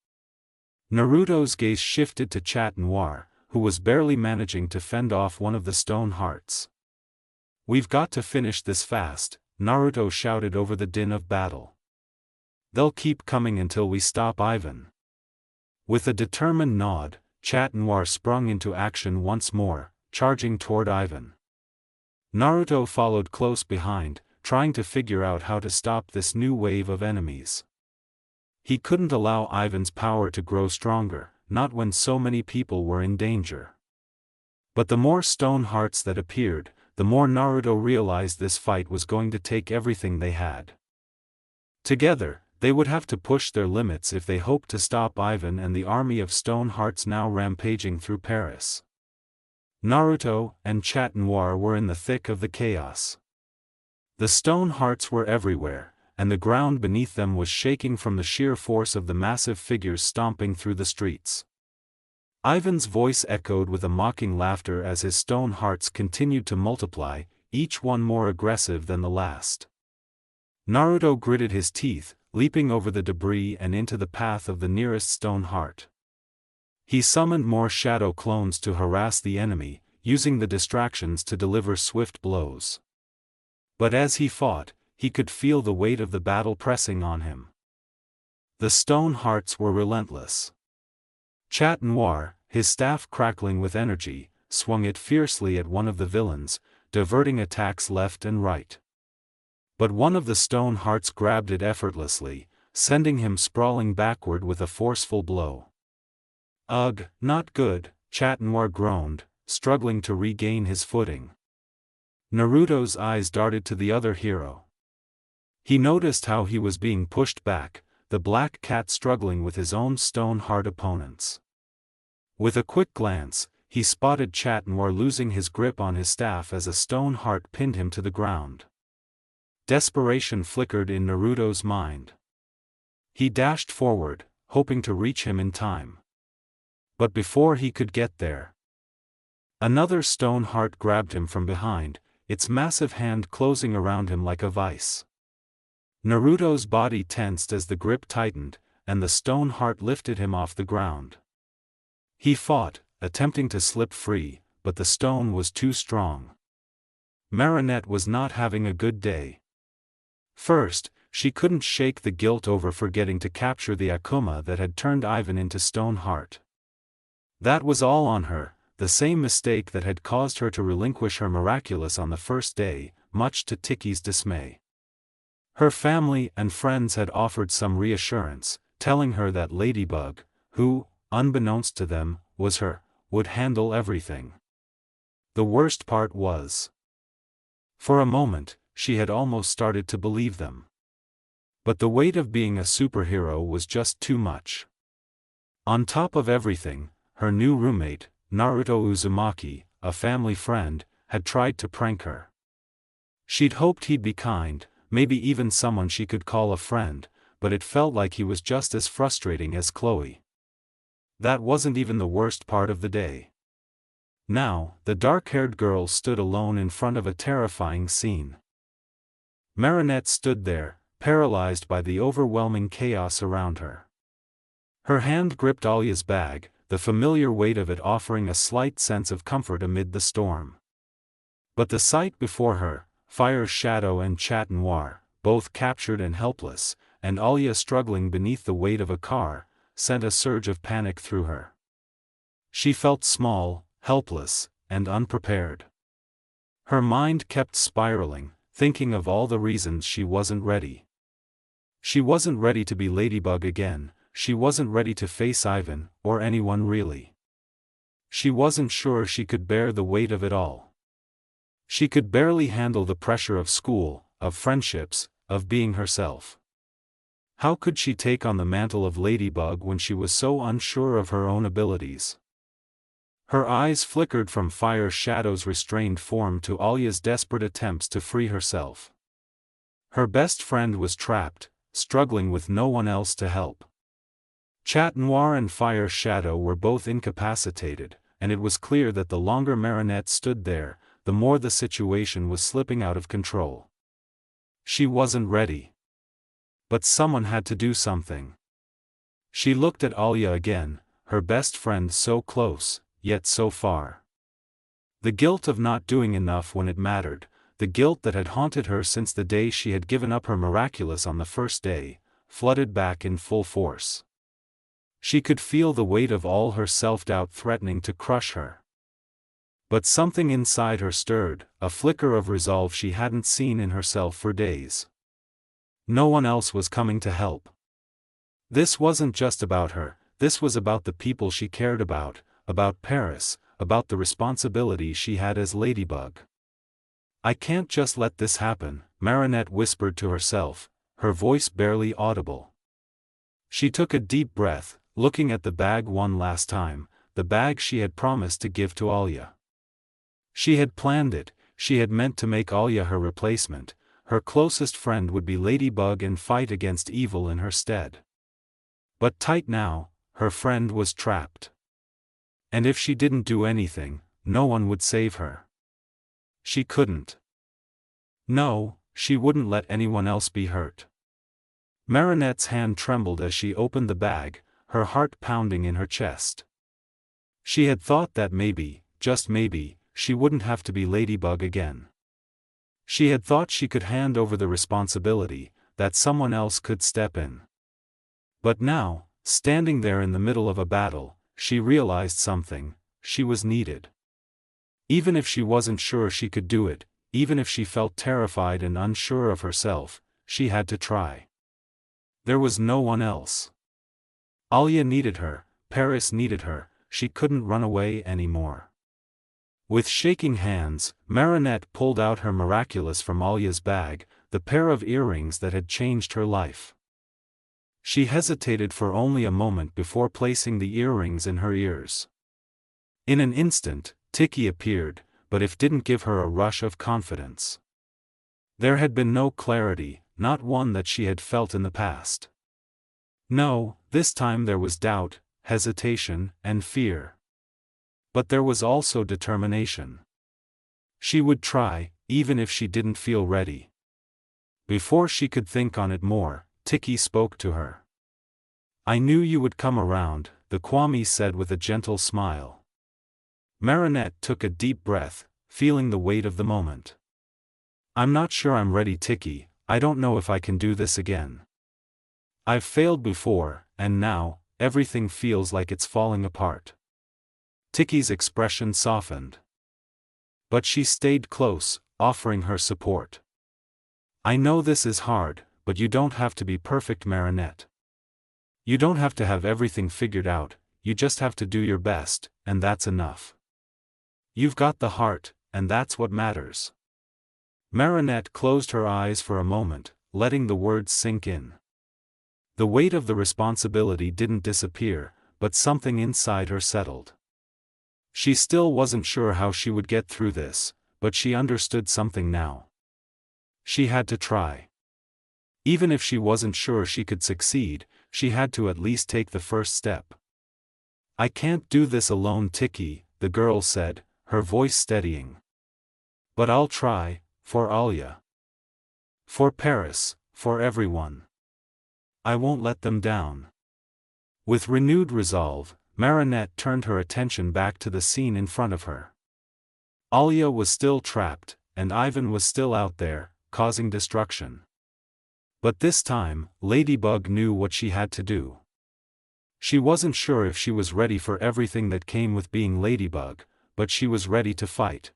Naruto's gaze shifted to Noir, who was barely managing to fend off one of the Stonehearts. "We've got to finish this fast," Naruto shouted over the din of battle. "They'll keep coming until we stop Ivan." With a determined nod, Noir sprung into action once more, charging toward Ivan. Naruto followed close behind, trying to figure out how to stop this new wave of enemies. He couldn't allow Ivan's power to grow stronger, not when so many people were in danger. But the more Stonehearts that appeared, the more Naruto realized this fight was going to take everything they had. Together, they would have to push their limits if they hoped to stop Ivan and the army of Stonehearts now rampaging through Paris. Naruto and Noir were in the thick of the chaos. The Stonehearts were everywhere, and the ground beneath them was shaking from the sheer force of the massive figures stomping through the streets. Ivan's voice echoed with a mocking laughter as his Stonehearts continued to multiply, each one more aggressive than the last. Naruto gritted his teeth, leaping over the debris and into the path of the nearest Stoneheart. He summoned more shadow clones to harass the enemy, using the distractions to deliver swift blows. But as he fought, he could feel the weight of the battle pressing on him. The Stonehearts were relentless. Noir, his staff crackling with energy, swung it fiercely at one of the villains, diverting attacks left and right. But one of the Stonehearts grabbed it effortlessly, sending him sprawling backward with a forceful blow. "Ugh, not good," Noir groaned, struggling to regain his footing. Naruto's eyes darted to the other hero. He noticed how he was being pushed back, the black cat struggling with his own Stoneheart opponents. With a quick glance, he spotted Noir losing his grip on his staff as a Stoneheart pinned him to the ground. Desperation flickered in Naruto's mind. He dashed forward, hoping to reach him in time. But before he could get there, another Stoneheart grabbed him from behind, its massive hand closing around him like a vice. Naruto's body tensed as the grip tightened, and the Stoneheart lifted him off the ground. He fought, attempting to slip free, but the stone was too strong. Marinette was not having a good day. First, she couldn't shake the guilt over forgetting to capture the Akuma that had turned Ivan into Stoneheart. That was all on her, the same mistake that had caused her to relinquish her Miraculous on the first day, much to Tiki's dismay. Her family and friends had offered some reassurance, telling her that Ladybug, who, unbeknownst to them, was her, would handle everything. The worst part was, for a moment, she had almost started to believe them. But the weight of being a superhero was just too much. On top of everything, her new roommate, Naruto Uzumaki, a family friend, had tried to prank her. She'd hoped he'd be kind, maybe even someone she could call a friend, but it felt like he was just as frustrating as Chloe. That wasn't even the worst part of the day. Now, the dark-haired girl stood alone in front of a terrifying scene. Marinette stood there, paralyzed by the overwhelming chaos around her. Her hand gripped Alya's bag, the familiar weight of it offering a slight sense of comfort amid the storm. But the sight before her, Fire's shadow and Noir, both captured and helpless, and Alya struggling beneath the weight of a car, sent a surge of panic through her. She felt small, helpless, and unprepared. Her mind kept spiraling, thinking of all the reasons she wasn't ready. She wasn't ready to be Ladybug again, she wasn't ready to face Ivan, or anyone really. She wasn't sure she could bear the weight of it all. She could barely handle the pressure of school, of friendships, of being herself. How could she take on the mantle of Ladybug when she was so unsure of her own abilities? Her eyes flickered from Fire's shadow's restrained form to Alya's desperate attempts to free herself. Her best friend was trapped, struggling with no one else to help. Noir and Fire's shadow were both incapacitated, and it was clear that the longer Marinette stood there, the more the situation was slipping out of control. She wasn't ready. But someone had to do something. She looked at Alya again, her best friend so close, yet so far. The guilt of not doing enough when it mattered, the guilt that had haunted her since the day she had given up her Miraculous on the first day, flooded back in full force. She could feel the weight of all her self-doubt threatening to crush her. But something inside her stirred, a flicker of resolve she hadn't seen in herself for days. No one else was coming to help. This wasn't just about her, this was about the people she cared about Paris, about the responsibility she had as Ladybug. I can't just let this happen, Marinette whispered to herself, her voice barely audible. She took a deep breath, looking at the bag one last time, the bag she had promised to give to Alya. She had planned it, she had meant to make Alya her replacement, her closest friend would be Ladybug and fight against evil in her stead. But tight now, her friend was trapped. And if she didn't do anything, no one would save her. She couldn't. No, she wouldn't let anyone else be hurt. Marinette's hand trembled as she opened the bag, her heart pounding in her chest. She had thought that maybe, just maybe, she wouldn't have to be Ladybug again. She had thought she could hand over the responsibility, that someone else could step in. But now, standing there in the middle of a battle, she realized something: she was needed. Even if she wasn't sure she could do it, even if she felt terrified and unsure of herself, she had to try. There was no one else. Alya needed her, Paris needed her, she couldn't run away anymore. With shaking hands, Marinette pulled out her Miraculous from Alya's bag, the pair of earrings that had changed her life. She hesitated for only a moment before placing the earrings in her ears. In an instant, Tiki appeared, but it didn't give her a rush of confidence. There had been no clarity, not one that she had felt in the past. No, this time there was doubt, hesitation, and fear. But there was also determination. She would try, even if she didn't feel ready. Before she could think on it more, Tiki spoke to her. "I knew you would come around," the kwamis said with a gentle smile. Marinette took a deep breath, feeling the weight of the moment. "I'm not sure I'm ready, Tiki, I don't know if I can do this again. I've failed before, and now, everything feels like it's falling apart." Tiki's expression softened. But she stayed close, offering her support. "I know this is hard, but you don't have to be perfect, Marinette. You don't have to have everything figured out, you just have to do your best, and that's enough. You've got the heart, and that's what matters." Marinette closed her eyes for a moment, letting the words sink in. The weight of the responsibility didn't disappear, but something inside her settled. She still wasn't sure how she would get through this, but she understood something now. She had to try. Even if she wasn't sure she could succeed, she had to at least take the first step. "I can't do this alone, Tiki," the girl said, her voice steadying. "But I'll try, for Alya. For Paris, for everyone. I won't let them down." With renewed resolve, Marinette turned her attention back to the scene in front of her. Alya was still trapped, and Ivan was still out there, causing destruction. But this time, Ladybug knew what she had to do. She wasn't sure if she was ready for everything that came with being Ladybug, but she was ready to fight.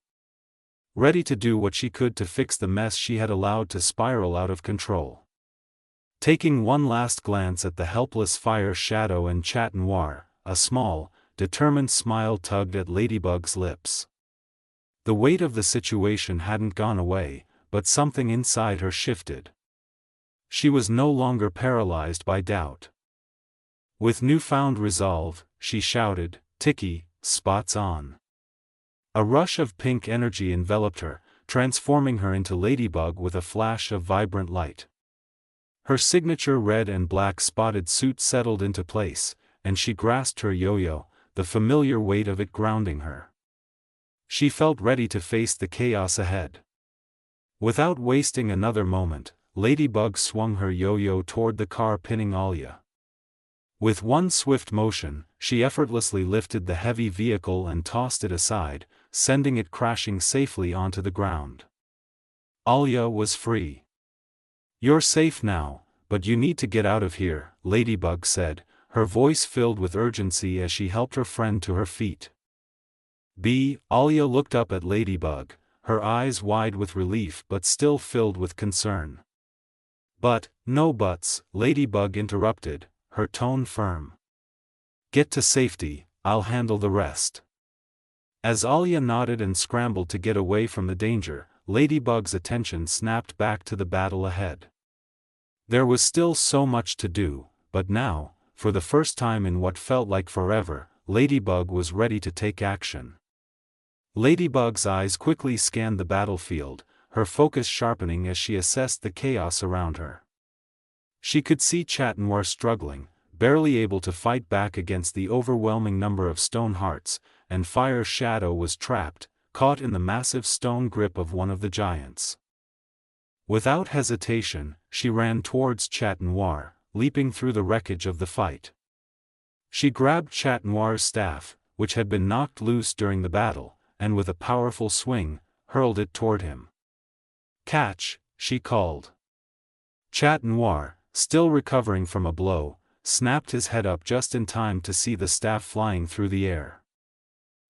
Ready to do what she could to fix the mess she had allowed to spiral out of control. Taking one last glance at the helpless fire shadow and Chat Noir, a small, determined smile tugged at Ladybug's lips. The weight of the situation hadn't gone away, but something inside her shifted. She was no longer paralyzed by doubt. With newfound resolve, she shouted, "Tiki, spots on." A rush of pink energy enveloped her, transforming her into Ladybug with a flash of vibrant light. Her signature red and black spotted suit settled into place, and she grasped her yo-yo, the familiar weight of it grounding her. She felt ready to face the chaos ahead. Without wasting another moment, Ladybug swung her yo-yo toward the car pinning Alya. With one swift motion, she effortlessly lifted the heavy vehicle and tossed it aside, sending it crashing safely onto the ground. Alya was free. "You're safe now, but you need to get out of here," Ladybug said, her voice filled with urgency as she helped her friend to her feet. Alya looked up at Ladybug, her eyes wide with relief but still filled with concern. "But, no buts," Ladybug interrupted, her tone firm. "Get to safety, I'll handle the rest." As Alya nodded and scrambled to get away from the danger, Ladybug's attention snapped back to the battle ahead. There was still so much to do, but now, for the first time in what felt like forever, Ladybug was ready to take action. Ladybug's eyes quickly scanned the battlefield, her focus sharpening as she assessed the chaos around her. She could see Noir struggling, barely able to fight back against the overwhelming number of Stonehearts, and Fire Shadow was trapped, caught in the massive stone grip of one of the giants. Without hesitation, she ran towards Noir, leaping through the wreckage of the fight. She grabbed Noir's staff, which had been knocked loose during the battle, and with a powerful swing, hurled it toward him. "Catch," she called. Noir, still recovering from a blow, snapped his head up just in time to see the staff flying through the air.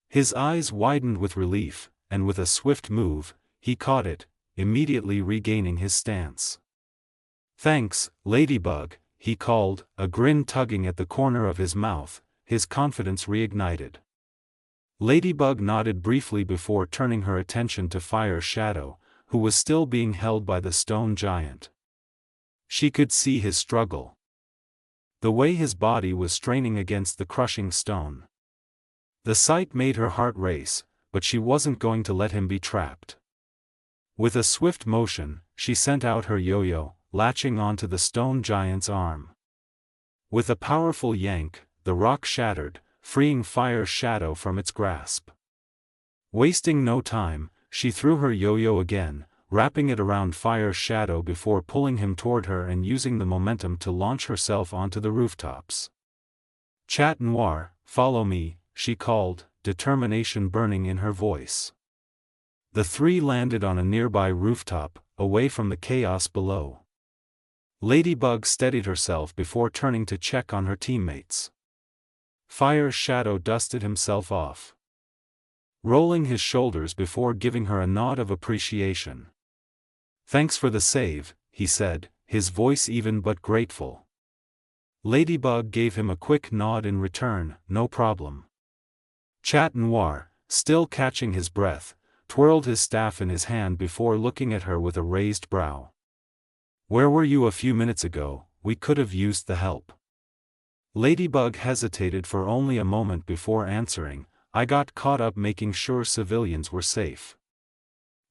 His eyes widened with relief, and with a swift move, he caught it, immediately regaining his stance. "Thanks, Ladybug," he called, a grin tugging at the corner of his mouth, his confidence reignited. Ladybug nodded briefly before turning her attention to Fire Shadow, who was still being held by the stone giant. She could see his struggle. The way his body was straining against the crushing stone. The sight made her heart race, but she wasn't going to let him be trapped. With a swift motion, she sent out her yo-yo, latching onto the stone giant's arm. With a powerful yank, the rock shattered, freeing Fire Shadow from its grasp. Wasting no time, she threw her yo-yo again, wrapping it around Fire Shadow before pulling him toward her and using the momentum to launch herself onto the rooftops. Noir, follow me," she called, determination burning in her voice. The three landed on a nearby rooftop, away from the chaos below. Ladybug steadied herself before turning to check on her teammates. Fire Shadow dusted himself off, rolling his shoulders before giving her a nod of appreciation. "Thanks for the save," he said, his voice even but grateful. Ladybug gave him a quick nod in return, "No problem." Noir, still catching his breath, twirled his staff in his hand before looking at her with a raised brow. "Where were you a few minutes ago? We could have used the help." Ladybug hesitated for only a moment before answering, "I got caught up making sure civilians were safe.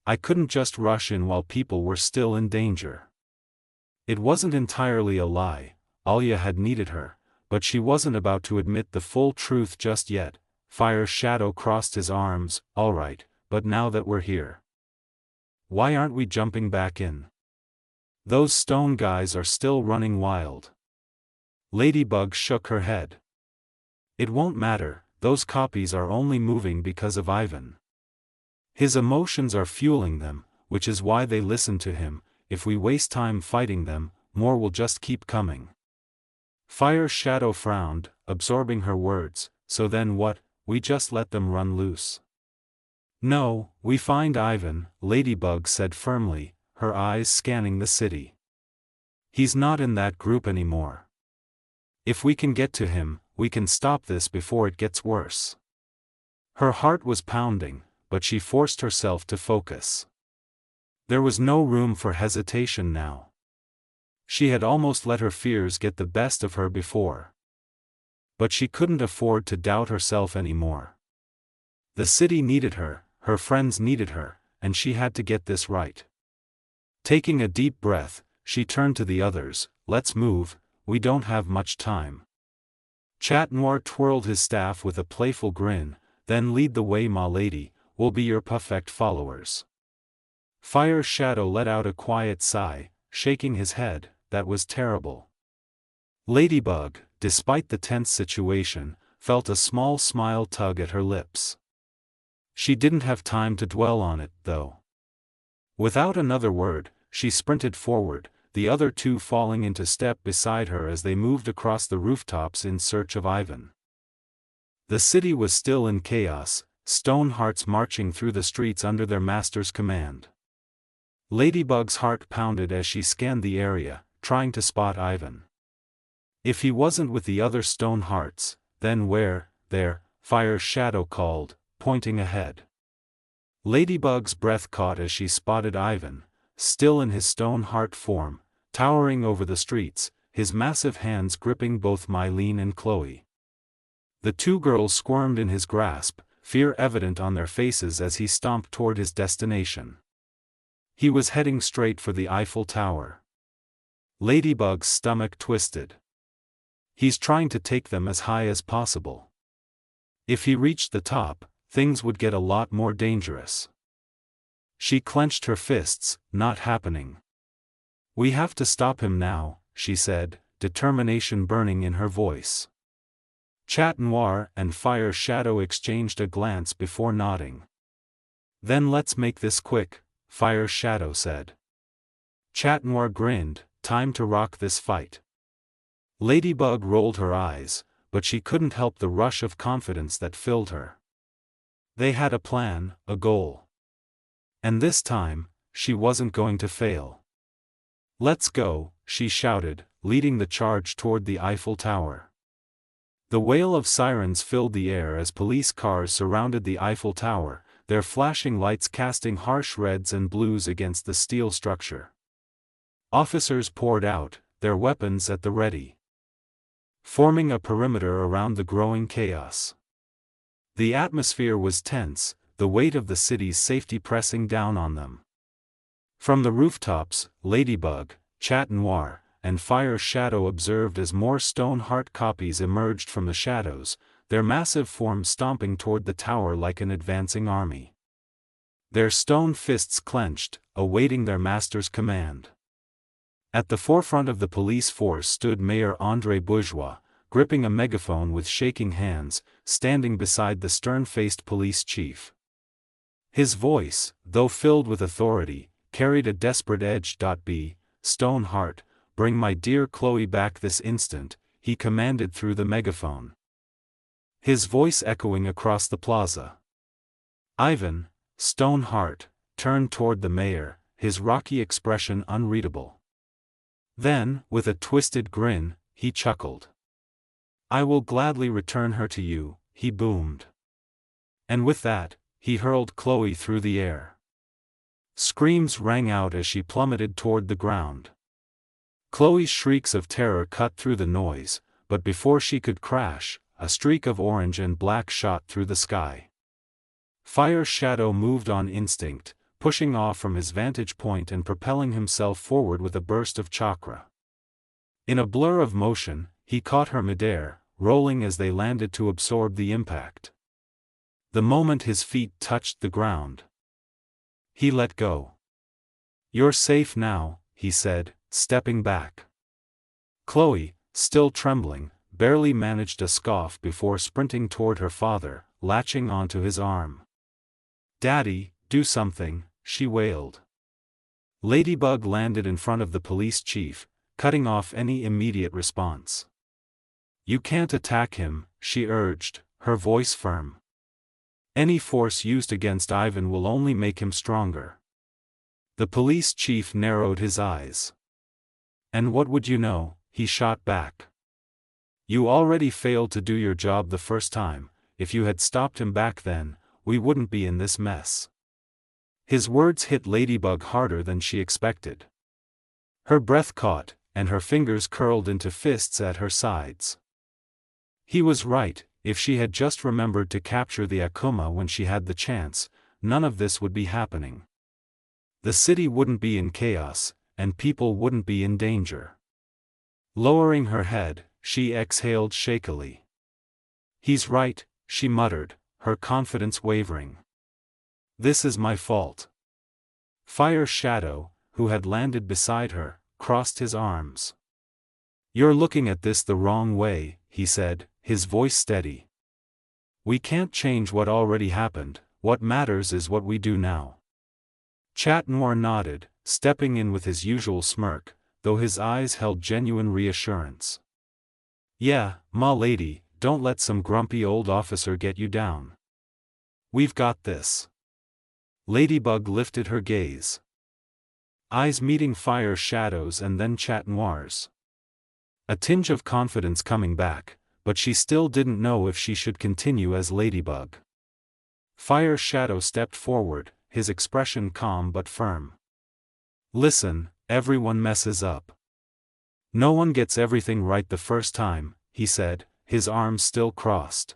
I couldn't just rush in while people were still in danger." It wasn't entirely a lie, Alya had needed her, but she wasn't about to admit the full truth just yet. Fire Shadow crossed his arms, "All right, but now that we're here, why aren't we jumping back in? Those stone guys are still running wild." Ladybug shook her head. "It won't matter, those copies are only moving because of Ivan. His emotions are fueling them, which is why they listen to him. If we waste time fighting them, more will just keep coming." Fire Shadow frowned, absorbing her words. "So then what, we just let them run loose?" "No, we find Ivan," Ladybug said firmly, her eyes scanning the city. "He's not in that group anymore. If we can get to him, we can stop this before it gets worse." Her heart was pounding, but she forced herself to focus. There was no room for hesitation now. She had almost let her fears get the best of her before. But she couldn't afford to doubt herself anymore. The city needed her, her friends needed her, and she had to get this right. Taking a deep breath, she turned to the others. "Let's move, we don't have much time." Noir twirled his staff with a playful grin, "Then lead the way, ma lady, we'll be your perfect followers." Fire Shadow let out a quiet sigh, shaking his head. That was terrible. Ladybug, despite the tense situation, felt a small smile tug at her lips. She didn't have time to dwell on it, though. Without another word, she sprinted forward, the other two falling into step beside her as they moved across the rooftops in search of Ivan. The city was still in chaos, Stonehearts marching through the streets under their master's command. Ladybug's heart pounded as she scanned the area, trying to spot Ivan. If he wasn't with the other Stonehearts, then where? There, Fire's shadow called, pointing ahead. Ladybug's breath caught as she spotted Ivan, still in his Stoneheart form, towering over the streets, his massive hands gripping both Mylene and Chloe. The two girls squirmed in his grasp, fear evident on their faces as he stomped toward his destination. He was heading straight for the Eiffel Tower. Ladybug's stomach twisted. He's trying to take them as high as possible. If he reached the top, things would get a lot more dangerous. She clenched her fists, not happening. We have to stop him now, she said, determination burning in her voice. Noir and Fire's shadow exchanged a glance before nodding. Then let's make this quick, Fire's shadow said. Noir grinned, time to rock this fight. Ladybug rolled her eyes, but she couldn't help the rush of confidence that filled her. They had a plan, a goal. And this time, she wasn't going to fail. Let's go, she shouted, leading the charge toward the Eiffel Tower. The wail of sirens filled the air as police cars surrounded the Eiffel Tower, their flashing lights casting harsh reds and blues against the steel structure. Officers poured out, their weapons at the ready, forming a perimeter around the growing chaos. The atmosphere was tense, the weight of the city's safety pressing down on them. From the rooftops, Ladybug, Noir, and Fire's shadow observed as more Stoneheart copies emerged from the shadows, their massive forms stomping toward the tower like an advancing army. Their stone fists clenched, awaiting their master's command. At the forefront of the police force stood Mayor André Bourgeois, gripping a megaphone with shaking hands, standing beside the stern-faced police chief. His voice, though filled with authority, carried a desperate edge. "B, Stoneheart, bring my dear Chloe back this instant," he commanded through the megaphone. His voice echoing across the plaza. Ivan, Stoneheart, turned toward the mayor, his rocky expression unreadable. Then, with a twisted grin, he chuckled. "I will gladly return her to you," he boomed. And with that, he hurled Chloe through the air. Screams rang out as she plummeted toward the ground. Chloe's shrieks of terror cut through the noise, but before she could crash, a streak of orange and black shot through the sky. Fire's shadow moved on instinct, pushing off from his vantage point and propelling himself forward with a burst of chakra. In a blur of motion, he caught her midair, rolling as they landed to absorb the impact. The moment his feet touched the ground, he let go. "You're safe now," he said, stepping back. Chloe, still trembling, barely managed a scoff before sprinting toward her father, latching onto his arm. "Daddy, do something," she wailed. Ladybug landed in front of the police chief, cutting off any immediate response. "You can't attack him," she urged, her voice firm. "Any force used against Ivan will only make him stronger." The police chief narrowed his eyes. "And what would you know?" he shot back. "You already failed to do your job the first time. If you had stopped him back then, we wouldn't be in this mess." His words hit Ladybug harder than she expected. Her breath caught, and her fingers curled into fists at her sides. He was right. If she had just remembered to capture the Akuma when she had the chance, none of this would be happening. The city wouldn't be in chaos, and people wouldn't be in danger. Lowering her head, she exhaled shakily. "He's right," she muttered, her confidence wavering. "This is my fault." Fire's shadow, who had landed beside her, crossed his arms. "You're looking at this the wrong way," he said, his voice steady. "We can't change what already happened, what matters is what we do now." Noir nodded, stepping in with his usual smirk, though his eyes held genuine reassurance. Yeah, ma lady, don't let some grumpy old officer get you down. We've got this. Ladybug lifted her gaze. Eyes meeting Fire Shadow's and then Noir's. A tinge of confidence coming back, but she still didn't know if she should continue as Ladybug. Fire Shadow stepped forward, his expression calm but firm. Listen, everyone messes up. No one gets everything right the first time, he said, his arms still crossed.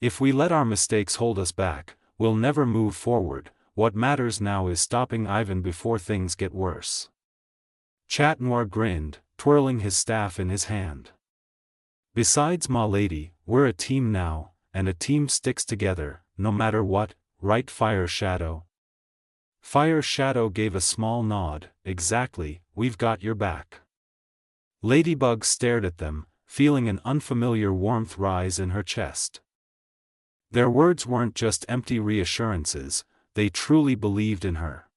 If we let our mistakes hold us back, we'll never move forward. What matters now is stopping Ivan before things get worse. Noir grinned, twirling his staff in his hand. Besides ma lady, we're a team now, and a team sticks together, no matter what, right Fire Shadow? Fire Shadow gave a small nod. Exactly, we've got your back. Ladybug stared at them, feeling an unfamiliar warmth rise in her chest. Their words weren't just empty reassurances, they truly believed in her.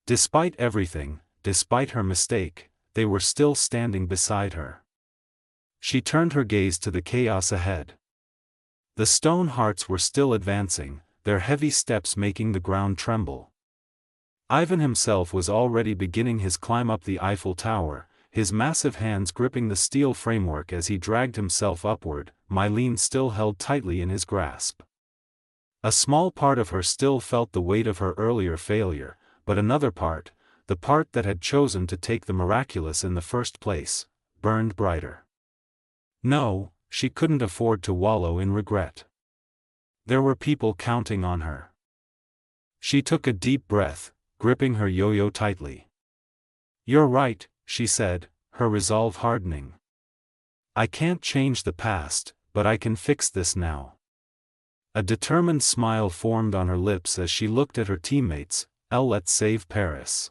Despite everything, despite her mistake, they were still standing beside her. She turned her gaze to the chaos ahead. The Stonehearts were still advancing, their heavy steps making the ground tremble. Ivan himself was already beginning his climb up the Eiffel Tower, his massive hands gripping the steel framework as he dragged himself upward. Mylene still held tightly in his grasp. A small part of her still felt the weight of her earlier failure, but another part, the part that had chosen to take the Miraculous in the first place, burned brighter. No, she couldn't afford to wallow in regret. There were people counting on her. She took a deep breath, gripping her yo-yo tightly. You're right, she said, her resolve hardening. I can't change the past, but I can fix this now. A determined smile formed on her lips as she looked at her teammates. Let's save Paris.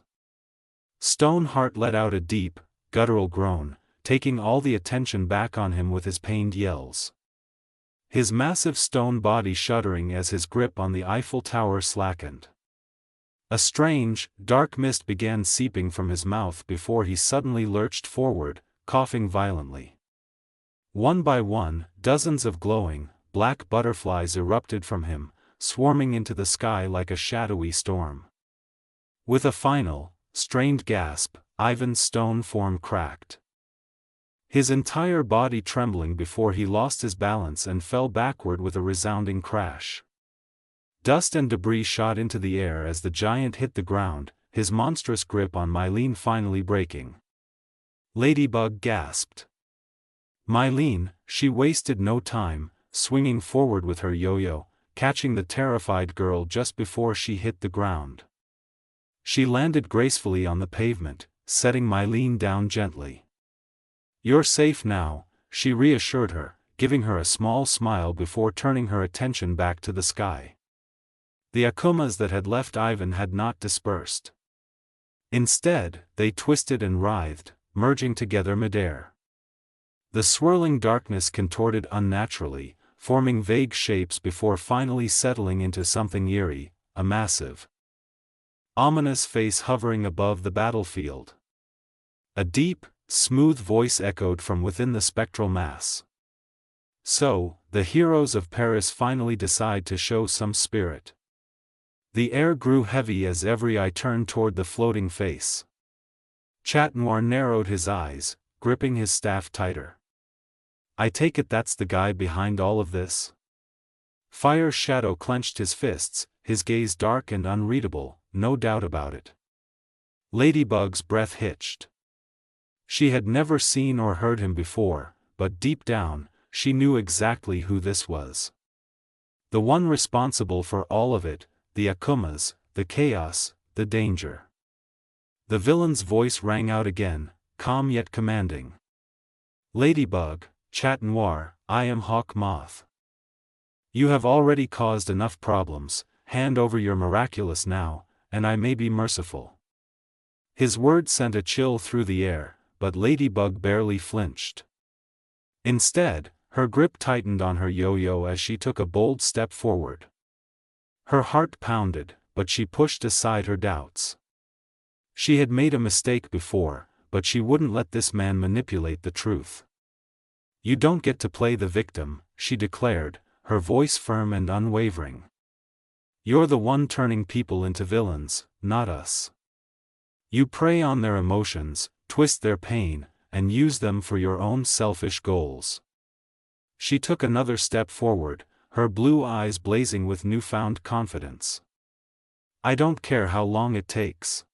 Stoneheart let out a deep, guttural groan, taking all the attention back on him with his pained yells. His massive stone body shuddering as his grip on the Eiffel Tower slackened. A strange, dark mist began seeping from his mouth before he suddenly lurched forward, coughing violently. One by one, dozens of glowing, black butterflies erupted from him, swarming into the sky like a shadowy storm. With a final, strained gasp, Ivan's stone form cracked. His entire body trembling before he lost his balance and fell backward with a resounding crash. Dust and debris shot into the air as the giant hit the ground, his monstrous grip on Mylene finally breaking. Ladybug gasped. Mylene, she wasted no time, swinging forward with her yo-yo, catching the terrified girl just before she hit the ground. She landed gracefully on the pavement, setting Mylene down gently. You're safe now, she reassured her, giving her a small smile before turning her attention back to the sky. The Akumas that had left Ivan had not dispersed. Instead, they twisted and writhed, merging together midair. The swirling darkness contorted unnaturally, forming vague shapes before finally settling into something eerie, a massive, ominous face hovering above the battlefield. A deep, smooth voice echoed from within the spectral mass. So, the heroes of Paris finally decide to show some spirit. The air grew heavy as every eye turned toward the floating face. Noir narrowed his eyes, gripping his staff tighter. I take it that's the guy behind all of this? Fire Shadow clenched his fists, his gaze dark and unreadable, no doubt about it. Ladybug's breath hitched. She had never seen or heard him before, but deep down, she knew exactly who this was. The one responsible for all of it, the Akumas, the chaos, the danger. The villain's voice rang out again, calm yet commanding. Ladybug, Noir, I am Moth. You have already caused enough problems, hand over your Miraculous now, and I may be merciful. His words sent a chill through the air, but Ladybug barely flinched. Instead, her grip tightened on her yo-yo as she took a bold step forward. Her heart pounded, but she pushed aside her doubts. She had made a mistake before, but she wouldn't let this man manipulate the truth. "You don't get to play the victim," she declared, her voice firm and unwavering. "You're the one turning people into villains, not us. You prey on their emotions, twist their pain, and use them for your own selfish goals." She took another step forward, her blue eyes blazing with newfound confidence. "I don't care how long it takes.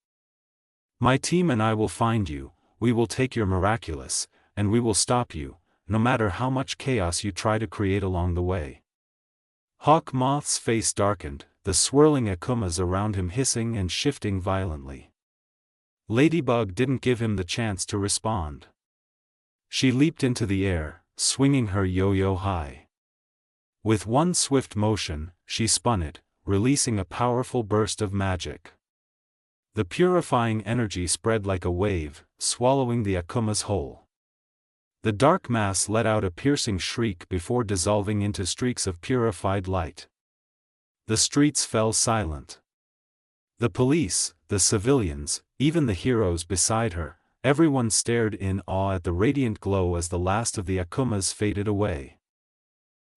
My team and I will find you, we will take your Miraculous, and we will stop you, no matter how much chaos you try to create along the way." Moth's face darkened, the swirling Akumas around him hissing and shifting violently. Ladybug didn't give him the chance to respond. She leaped into the air, swinging her yo-yo high. With one swift motion, she spun it, releasing a powerful burst of magic. The purifying energy spread like a wave, swallowing the Akumas whole. The dark mass let out a piercing shriek before dissolving into streaks of purified light. The streets fell silent. The police, the civilians, even the heroes beside her, everyone stared in awe at the radiant glow as the last of the Akumas faded away.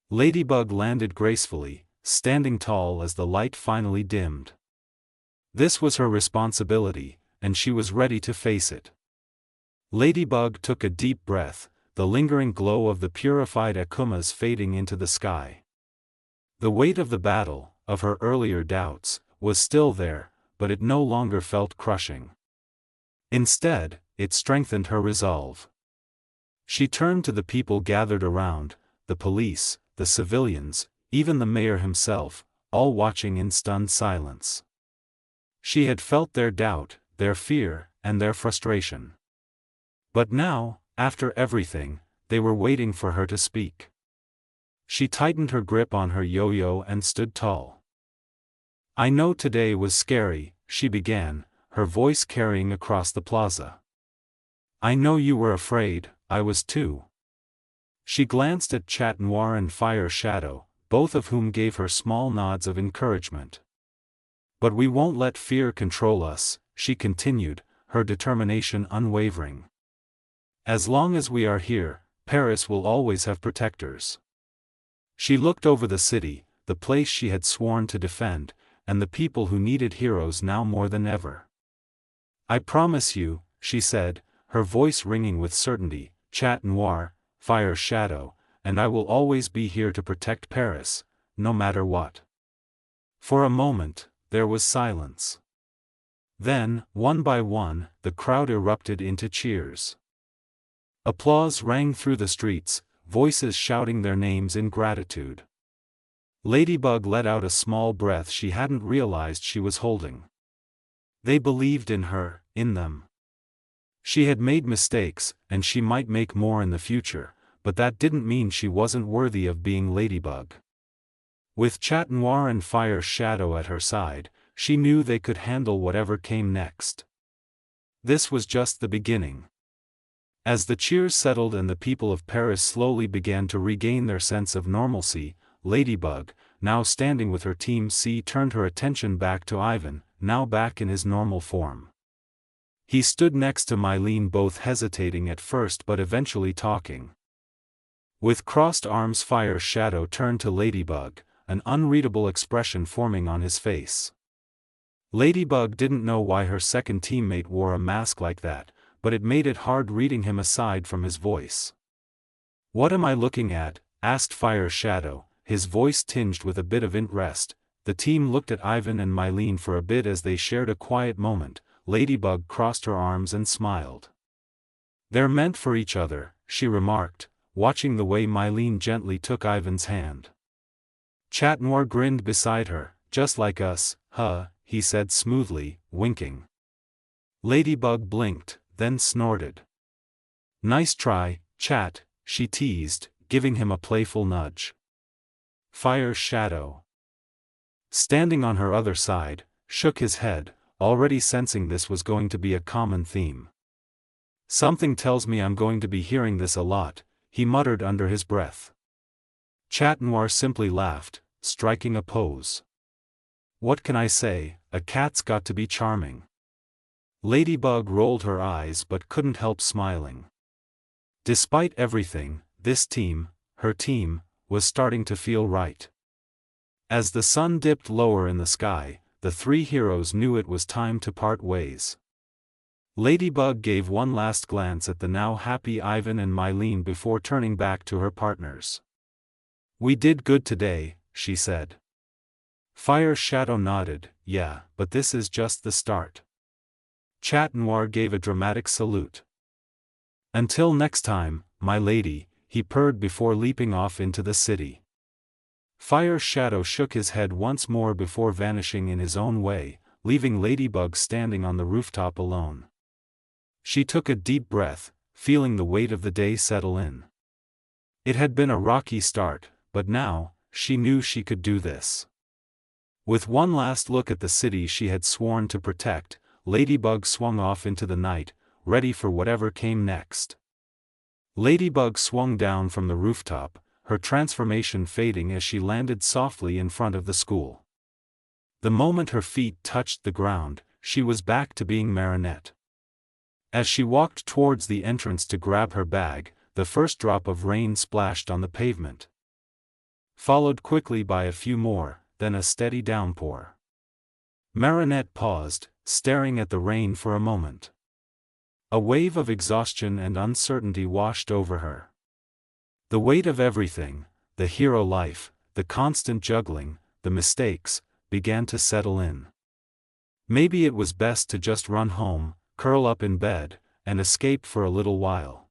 Ladybug landed gracefully, standing tall as the light finally dimmed. This was her responsibility, and she was ready to face it. Ladybug took a deep breath, the lingering glow of the purified Akumas fading into the sky. The weight of the battle, of her earlier doubts, was still there, but it no longer felt crushing. Instead, it strengthened her resolve. She turned to the people gathered around, the police, the civilians, even the mayor himself, all watching in stunned silence. She had felt their doubt, their fear, and their frustration. But now, after everything, they were waiting for her to speak. She tightened her grip on her yo-yo and stood tall. "I know today was scary," she began, her voice carrying across the plaza. "I know you were afraid, I was too." She glanced at Noir and Fire Shadow, both of whom gave her small nods of encouragement. "But we won't let fear control us," she continued, her determination unwavering. "As long as we are here, Paris will always have protectors." She looked over the city, the place she had sworn to defend, and the people who needed heroes now more than ever. "I promise you," she said, her voice ringing with certainty, Noir, Fire Shadow, and I will always be here to protect Paris, no matter what." For a moment, there was silence. Then, one by one, the crowd erupted into cheers. Applause rang through the streets, voices shouting their names in gratitude. Ladybug let out a small breath she hadn't realized she was holding. They believed in her, in them. She had made mistakes, and she might make more in the future, but that didn't mean she wasn't worthy of being Ladybug. With Noir and Fire Shadow at her side, she knew they could handle whatever came next. This was just the beginning. As the cheers settled and the people of Paris slowly began to regain their sense of normalcy, Ladybug, now standing with her Team C, turned her attention back to Ivan, now back in his normal form. He stood next to Mylene, both hesitating at first but eventually talking. With crossed arms, Fire Shadow turned to Ladybug, an unreadable expression forming on his face. Ladybug didn't know why her second teammate wore a mask like that, but it made it hard reading him aside from his voice. "What am I looking at?" asked Fire Shadow, his voice tinged with a bit of interest. The team looked at Ivan and Mylene for a bit as they shared a quiet moment. Ladybug crossed her arms and smiled. "They're meant for each other," she remarked, watching the way Mylene gently took Ivan's hand. Noir grinned beside her. "Just like us, huh?" he said smoothly, winking. Ladybug blinked, then snorted. "Nice try, Chat," she teased, giving him a playful nudge. Fire Shadow, standing on her other side, shook his head, already sensing this was going to be a common theme. "Something tells me I'm going to be hearing this a lot," he muttered under his breath. Noir simply laughed, striking a pose. "What can I say, a cat's got to be charming. Ladybug rolled her eyes but couldn't help smiling. Despite everything, this team, her team, was starting to feel right. As the sun dipped lower in the sky, the three heroes knew it was time to part ways. Ladybug gave one last glance at the now happy Ivan and Mylene before turning back to her partners. "We did good today," she said. Fire Shadow nodded, "Yeah, but this is just the start." Noir gave a dramatic salute. "Until next time, my lady," he purred before leaping off into the city. Fire Shadow shook his head once more before vanishing in his own way, leaving Ladybug standing on the rooftop alone. She took a deep breath, feeling the weight of the day settle in. It had been a rocky start, but now, she knew she could do this. With one last look at the city she had sworn to protect, Ladybug swung off into the night, ready for whatever came next. Ladybug swung down from the rooftop, her transformation fading as she landed softly in front of the school. The moment her feet touched the ground, she was back to being Marinette. As she walked towards the entrance to grab her bag, the first drop of rain splashed on the pavement. Followed quickly by a few more, then a steady downpour. Marinette paused, staring at the rain for a moment. A wave of exhaustion and uncertainty washed over her. The weight of everything, the hero life, the constant juggling, the mistakes, began to settle in. Maybe it was best to just run home, curl up in bed, and escape for a little while.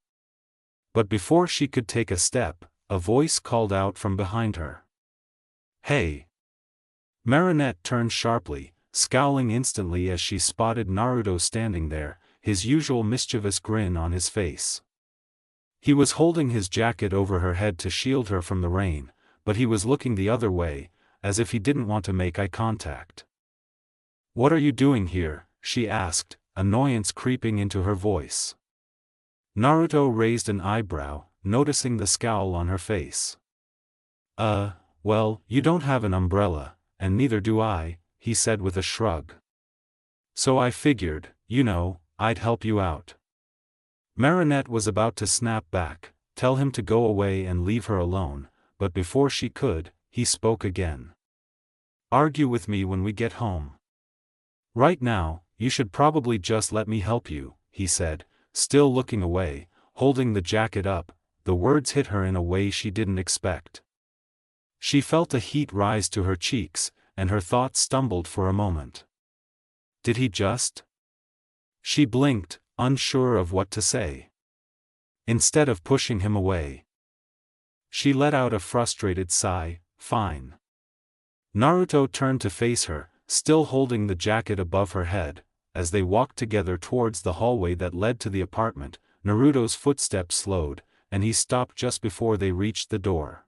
But before she could take a step, a voice called out from behind her. "Hey!" Marinette turned sharply, scowling instantly as she spotted Naruto standing there, his usual mischievous grin on his face. He was holding his jacket over her head to shield her from the rain, but he was looking the other way, as if he didn't want to make eye contact. "What are you doing here?" she asked, annoyance creeping into her voice. Naruto raised an eyebrow, noticing the scowl on her face. Well, you don't have an umbrella, and neither do I," he said with a shrug. "So I figured, I'd help you out." Marinette was about to snap back, tell him to go away and leave her alone, but before she could, he spoke again. "Argue with me when we get home. Right now, you should probably just let me help you," he said, still looking away, holding the jacket up. The words hit her in a way she didn't expect. She felt a heat rise to her cheeks, and her thoughts stumbled for a moment. Did he just? She blinked, unsure of what to say. Instead of pushing him away, she let out a frustrated sigh. "Fine." Naruto turned to face her, still holding the jacket above her head. As they walked together towards the hallway that led to the apartment, Naruto's footsteps slowed, and he stopped just before they reached the door.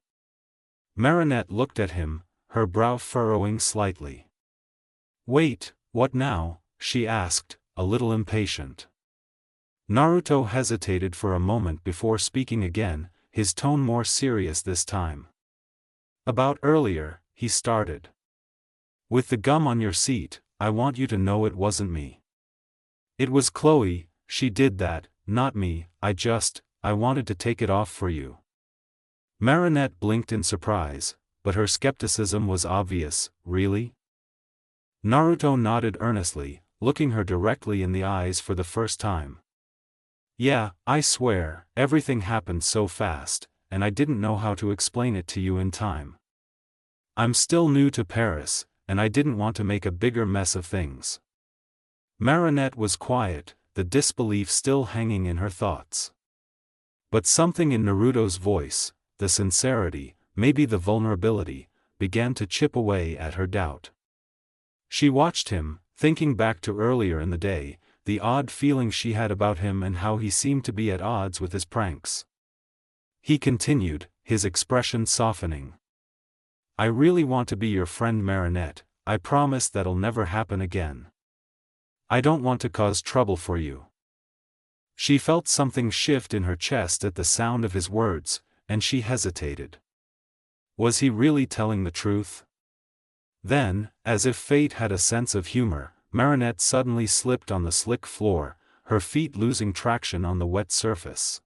Marinette looked at him, her brow furrowing slightly. "Wait, what now?" she asked, a little impatient. Naruto hesitated for a moment before speaking again, his tone more serious this time. "About earlier," he started. "With the gum on your seat, I want you to know it wasn't me. It was Chloe, she did that, not me. I wanted to take it off for you." Marinette blinked in surprise, but her skepticism was obvious. "Really?" Naruto nodded earnestly, looking her directly in the eyes for the first time. "Yeah, I swear, everything happened so fast, and I didn't know how to explain it to you in time. I'm still new to Paris, and I didn't want to make a bigger mess of things." Marinette was quiet, the disbelief still hanging in her thoughts. But something in Naruto's voice, the sincerity, maybe the vulnerability, began to chip away at her doubt. She watched him, thinking back to earlier in the day, the odd feeling she had about him and how he seemed to be at odds with his pranks. He continued, his expression softening. "I really want to be your friend, Marinette. I promise that'll never happen again. I don't want to cause trouble for you." She felt something shift in her chest at the sound of his words, and she hesitated. Was he really telling the truth? Then, as if fate had a sense of humor, Marinette suddenly slipped on the slick floor, her feet losing traction on the wet surface.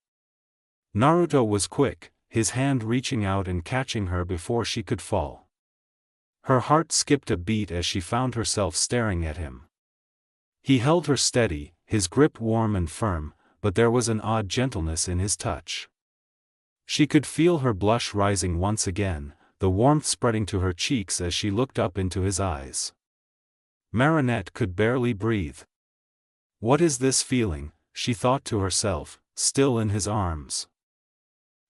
Naruto was quick, his hand reaching out and catching her before she could fall. Her heart skipped a beat as she found herself staring at him. He held her steady, his grip warm and firm, but there was an odd gentleness in his touch. She could feel her blush rising once again, the warmth spreading to her cheeks as she looked up into his eyes. Marinette could barely breathe. What is this feeling, she thought to herself, still in his arms.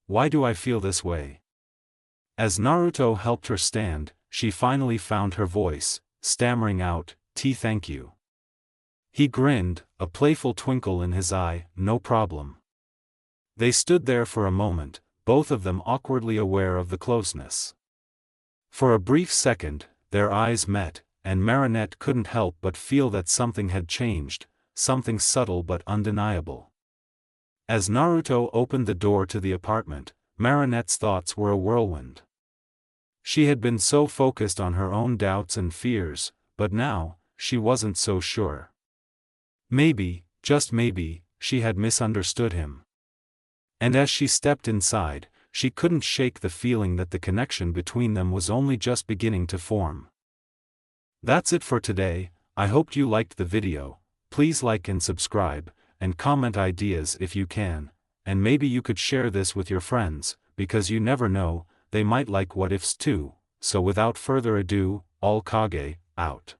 Why do I feel this way? As Naruto helped her stand, she finally found her voice, stammering out, Thank you. He grinned, a playful twinkle in his eye, no problem. They stood there for a moment, both of them awkwardly aware of the closeness. For a brief second, their eyes met, and Marinette couldn't help but feel that something had changed, something subtle but undeniable. As Naruto opened the door to the apartment, Marinette's thoughts were a whirlwind. She had been so focused on her own doubts and fears, but now, she wasn't so sure. Maybe, just maybe, she had misunderstood him. And as she stepped inside, she couldn't shake the feeling that the connection between them was only just beginning to form. That's it for today. I hope you liked the video. Please like and subscribe, and comment ideas if you can, and maybe you could share this with your friends, because you never know, they might like what ifs too. So without further ado, all Kage, out.